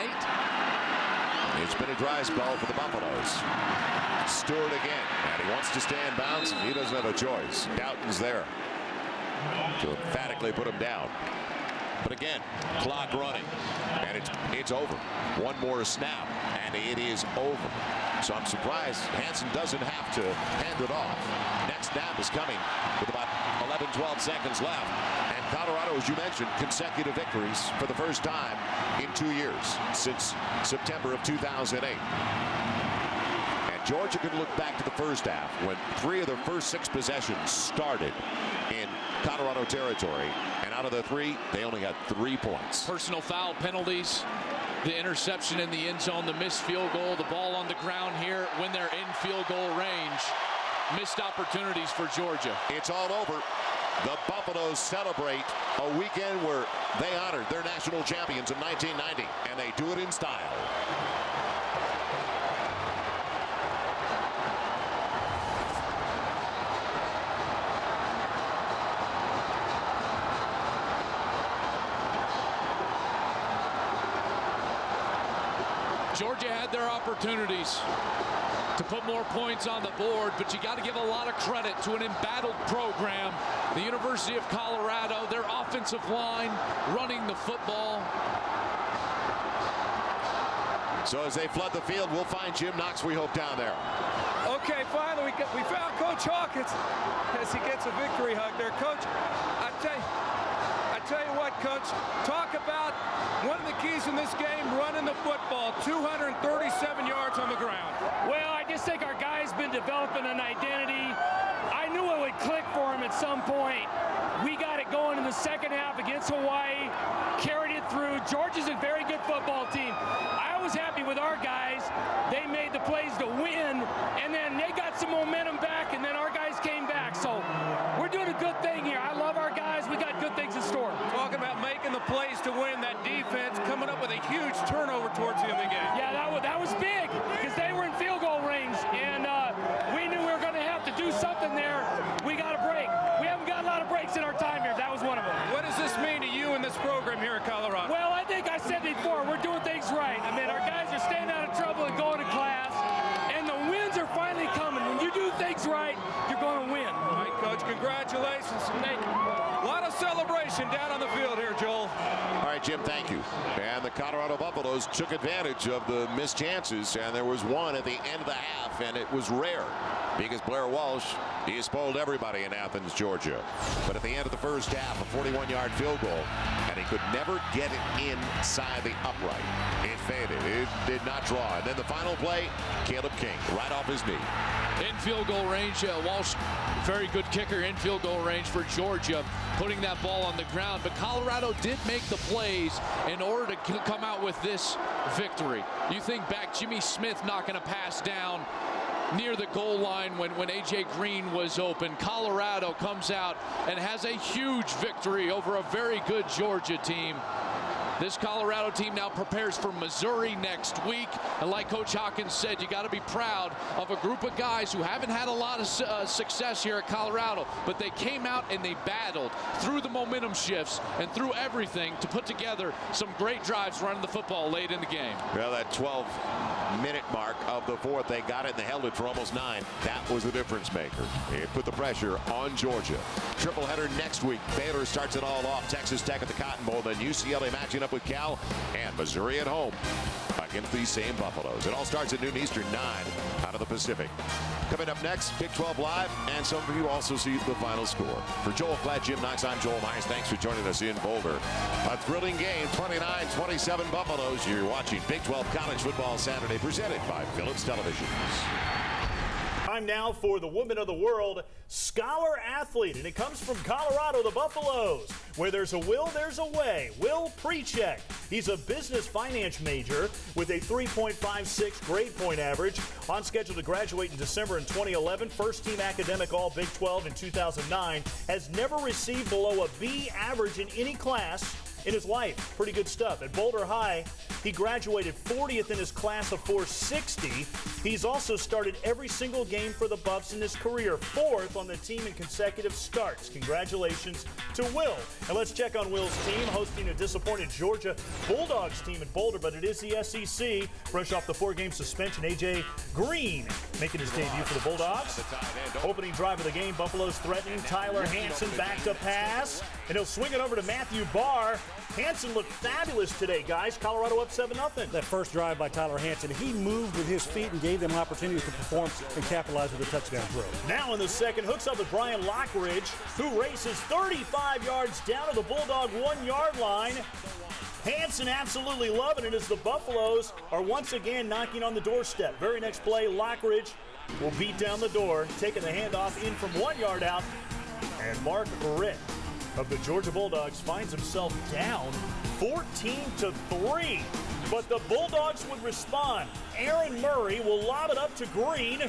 It's been a dry spell for the Buffaloes. Stewart again, and he wants to stand bounce, and he doesn't have a choice. Doughton's there to emphatically put him down. But again, clock running, and it's over. One more snap, and it is over. So I'm surprised Hansen doesn't have to hand it off. Next snap is coming with about 11-12 seconds left. And Colorado, as you mentioned, consecutive victories for the first time in 2 years since September of 2008. And Georgia can look back to the first half when 3 of their first 6 possessions started in Colorado territory, and out of the 3, they only had 3 points. Personal foul penalties, the interception in the end zone, the missed field goal, the ball on the ground here when they're in field goal range. Missed opportunities for Georgia. It's all over. The Buffaloes celebrate a weekend where they honored their national champions in 1990, and they do it in style. Georgia had their opportunities to put more points on the board, but you got to give a lot of credit to an embattled program. The University of Colorado, their offensive line running the football. So as they flood the field, we'll find Jim Knox, we hope, down there. Okay, finally we found Coach Hawkins as he gets a victory hug there. Coach, I tell you what, Coach, talk about one of the keys in this game, running the football, 237 yards on the ground. Well, I just think our guys been developing an identity. I knew it would click for him at some point. We got it going in the second half against Hawaii, carried it through. Georgia's a very good football team. I was happy with our guys. They made the plays to win, and then they got some momentum back, and then our guys came back. So we're doing a good thing here. I love our guys. We got good things in store. Talking about making the plays to win, that defense coming up with a huge turnover towards the end of the game. Yeah, that was big because they were in field goal range, and we knew we were going to have to do something there. We got a break. We haven't got a lot of breaks in our time here. That was one of them. What does this mean to you in this program here at Colorado? Well, I think I said before, we're doing things right. I mean, our guys are staying out of trouble and going to class, and the wins are finally coming. When you do things right, you're going to win. All right, Coach, congratulations. Thank you. A lot of celebration down on the field here, Joel. All right, Jim, thank you. And the Colorado Buffaloes took advantage of the missed chances, and there was one at the end of the half, and it was rare because Blair Walsh, he spoiled everybody in Athens, Georgia. But at the end of the first half, a 41-yard field goal, and he could never get it inside the upright. It faded. It did not draw. And then the final play, Caleb King, right off his knee. In field goal range, Walsh, very good kicker in field goal range for Georgia, putting that ball on the ground. But Colorado did make the plays in order to come out with this victory. You think back, Jimmy Smith knocking a pass down near the goal line when A.J. Green was open. Colorado comes out and has a huge victory over a very good Georgia team. This Colorado team now prepares for Missouri next week. And like Coach Hawkins said, you got to be proud of a group of guys who haven't had a lot of success here at Colorado, but they came out and they battled through the momentum shifts and through everything to put together some great drives running the football late in the game. Well, that 12-minute mark of the fourth, they got it and they held it for almost 9. That was the difference maker. It put the pressure on Georgia. Triple header next week. Baylor starts it all off. Texas Tech at the Cotton Bowl. Then UCLA matching up with Cal, and Missouri at home against these same Buffaloes. It all starts at noon Eastern, 9 out of the Pacific. Coming up next, Big 12 Live, and some of you also see the final score. For Joel Klatt, Jim Knox, I'm Joel Myers. Thanks for joining us in Boulder. A thrilling game, 29-27 Buffaloes. You're watching Big 12 College Football Saturday, presented by Phillips Television. Time now for the Woman of the World Scholar Athlete, and it comes from Colorado, the Buffaloes. Where there's a will, there's a way. Will Prechek. He's a business finance major with a 3.56 grade point average, on schedule to graduate in December in 2011. First team academic all Big 12 in 2009. Has never received below a B average in any class in his life. Pretty good stuff. At Boulder High, he graduated 40th in his class of 460. He's also started every single game for the Buffs in his career, 4th on the team in consecutive starts. Congratulations to Will. And let's check on Will's team, hosting a disappointed Georgia Bulldogs team in Boulder, but it is the SEC. Fresh off the 4-game suspension, A.J. Green making his debut for the Bulldogs. Opening drive of the game, Buffalo's threatening. Tyler Hansen back to pass, and he'll swing it over to Matthew Barr. Hansen looked fabulous today, guys. Colorado up 7-0. That first drive by Tyler Hansen, he moved with his feet and gave them opportunities to perform and capitalize with a touchdown throw. Now in the second, hooks up with Brian Lockridge, who races 35 yards down to the Bulldog 1-yard line. Hansen absolutely loving it as the Buffaloes are once again knocking on the doorstep. Very next play, Lockridge will beat down the door, taking the handoff in from 1 yard out. And Mark Ritt of the Georgia Bulldogs finds himself down 14-3. But the Bulldogs would respond. Aaron Murray will lob it up to Green,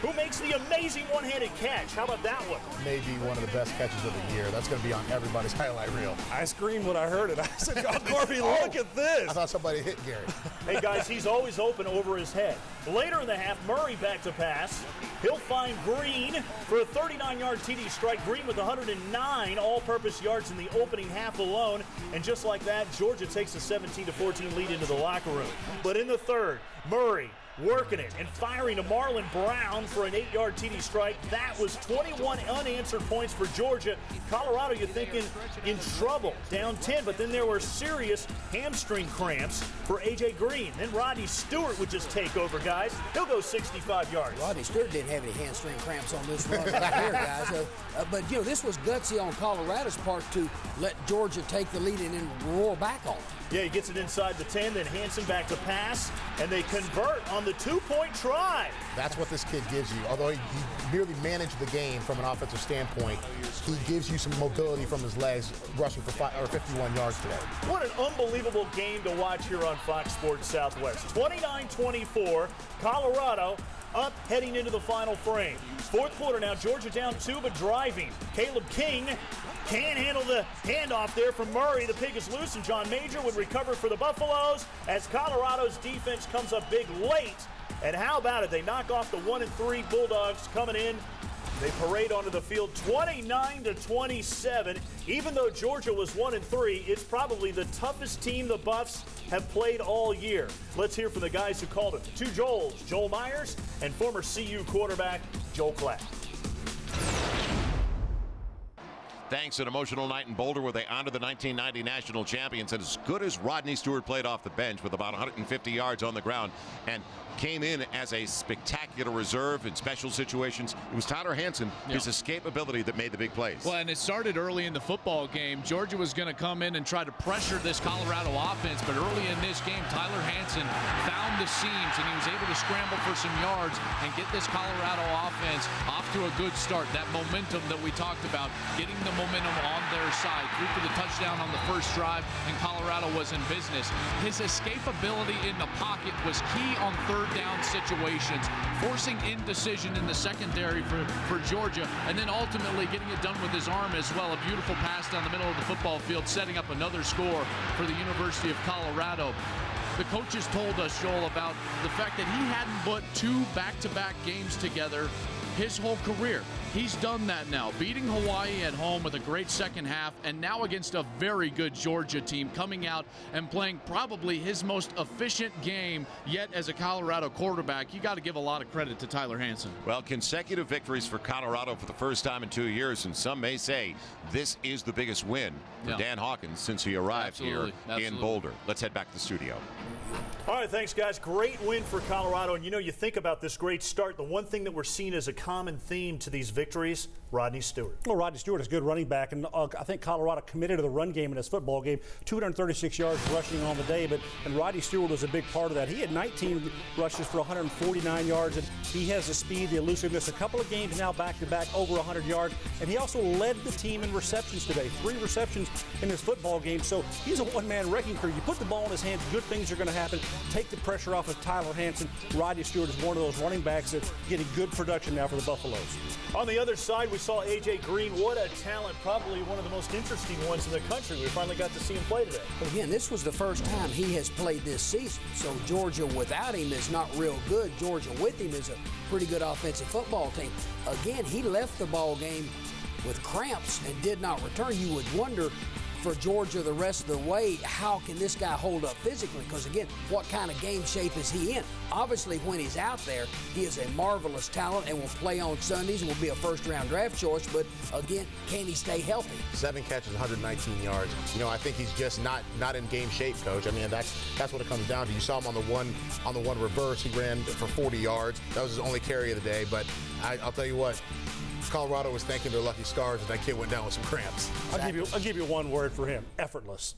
who makes the amazing one-handed catch. How about that one? Maybe one of the best catches of the year. That's going to be on everybody's highlight reel. I screamed when I heard it. I said, God, Corby, look at this. I thought somebody hit Gary. Hey, guys, he's always open over his head. Later in the half, Murray back to pass. He'll find Green for a 39-yard TD strike. Green with 109 all-purpose yards in the opening half alone. And just like that, Georgia takes a 17-14 lead into the locker room. But in the third, Murray working it and firing to Marlon Brown for an 8-yard TD strike. That was 21 unanswered points for Georgia. Colorado, you're thinking, in trouble, down 10, but then there were serious hamstring cramps for A.J. Green. Then Rodney Stewart would just take over, guys. He'll go 65 yards. Rodney Stewart didn't have any hamstring cramps on this run right here, guys. But, you know, this was gutsy on Colorado's part to let Georgia take the lead and then roar back on. Yeah, he gets it inside the 10, then Hansen back to pass, and they convert on the 2-point try. That's what this kid gives you. Although he merely managed the game from an offensive standpoint, he gives you some mobility from his legs, rushing for 51 yards today. What an unbelievable game to watch here on Fox Sports Southwest. 29-24, Colorado up heading into the final frame. Fourth quarter now, Georgia down 2 but driving. Caleb King can't handle the handoff there from Murray. The pig is loose, and John Major would recover for the Buffaloes as Colorado's defense comes up big late. And how about it? They knock off the 1-3 Bulldogs coming in. They parade onto the field 29-27. Even though Georgia was 1-3, it's probably the toughest team the Buffs have played all year. Let's hear from the guys who called it. The two Joels, Joel Myers and former CU quarterback Joel Klatt. Thanks, an emotional night in Boulder where they honored the 1990 national champions. And as good as Rodney Stewart played off the bench with about 150 yards on the ground and came in as a spectacular reserve in special situations, it was Tyler Hansen, his escapability that made the big plays. Well, and it started early in the football game. Georgia was going to come in and try to pressure this Colorado offense, but early in this game, Tyler Hansen found the seams, and he was able to scramble for some yards and get this Colorado offense off to a good start. That momentum that we talked about, getting the momentum on their side. Threw for the touchdown on the first drive, and Colorado was in business. His escapability in the pocket was key on third down situations, forcing indecision in the secondary for Georgia, and then ultimately getting it done with his arm as well. A beautiful pass down the middle of the football field, setting up another score for the University of Colorado. The coaches told us, Joel, about the fact that he hadn't put 2 back-to-back games together his whole career. He's done that now, beating Hawaii at home with a great second half, and now against a very good Georgia team, coming out and playing probably his most efficient game yet as a Colorado quarterback. You got to give a lot of credit to Tyler Hansen. Well, consecutive victories for Colorado for the first time in 2 years, and some may say this is the biggest win for Dan Hawkins since he arrived here in Boulder. Let's head back to the studio. All right, thanks, guys. Great win for Colorado. And, you know, you think about this great start. The one thing that we're seeing as a common theme to these victories, Rodney Stewart. Well, Rodney Stewart is a good running back, and I think Colorado committed to the run game in this football game. 236 yards rushing on the day, and Rodney Stewart was a big part of that. He had 19 rushes for 149 yards, and he has the speed, the elusiveness. A couple of games now back-to-back over 100 yards, and he also led the team in receptions today. 3 receptions in this football game, so he's a one-man wrecking crew. You put the ball in his hands, good things are going to happen. Take the pressure off of Tyler Hansen. Rodney Stewart is one of those running backs that's getting good production now for the Buffaloes. On the other side, we saw A.J. Green. What a talent, probably one of the most interesting ones in the country. We finally got to see him play today. Again, this was the first time he has played this season, so Georgia without him is not real good. Georgia with him is a pretty good offensive football team. Again, he left the ball game with cramps and did not return. You would wonder for Georgia the rest of the way, how can this guy hold up physically? Because again, what kind of game shape is he in? Obviously, when he's out there, he is a marvelous talent and will play on Sundays and will be a first-round draft choice. But again, can he stay healthy? 7 catches, 119 yards. You know, I think he's just not in game shape, Coach. I mean, that's what it comes down to. You saw him on the one reverse. He ran for 40 yards. That was his only carry of the day. But I'll tell you what. Colorado was thanking their lucky stars, and that kid went down with some cramps. I'll give you one word for him: effortless.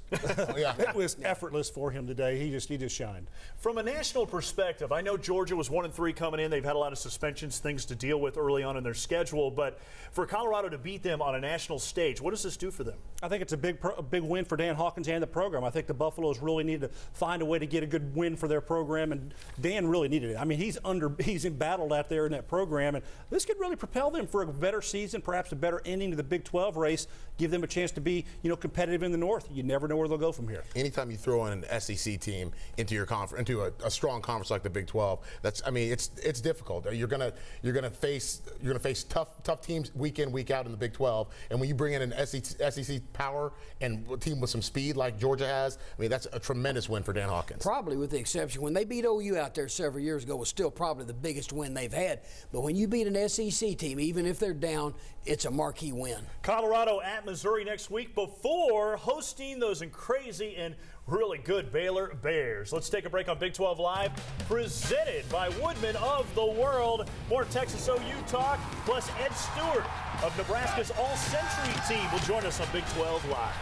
Yeah. It was effortless for him today. He just shined. From a national perspective, I know Georgia was 1-3 coming in. They've had a lot of suspensions, things to deal with early on in their schedule. But for Colorado to beat them on a national stage, what does this do for them? I think it's a big win for Dan Hawkins and the program. I think the Buffaloes really need to find a way to get a good win for their program, and Dan really needed it. I mean, he's embattled out there in that program, and this could really propel them for a better season, perhaps a better ending to the Big 12 race, give them a chance to be, competitive in the North. You never know where they'll go from here. Anytime you throw in an SEC team into your conference, into a strong conference like the Big 12, it's difficult. You're gonna face tough teams week in, week out in the Big 12, and when you bring in an SEC power and a team with some speed like Georgia has, I mean, that's a tremendous win for Dan Hawkins. Probably with the exception when they beat OU out there several years ago, was still probably the biggest win they've had. But when you beat an SEC team, even if they're down, it's a marquee win. Colorado at Missouri next week before hosting those crazy and really good Baylor Bears. Let's take a break on Big 12 Live, presented by Woodman of the World. More Texas OU talk, plus Ed Stewart of Nebraska's All-Century team will join us on Big 12 Live.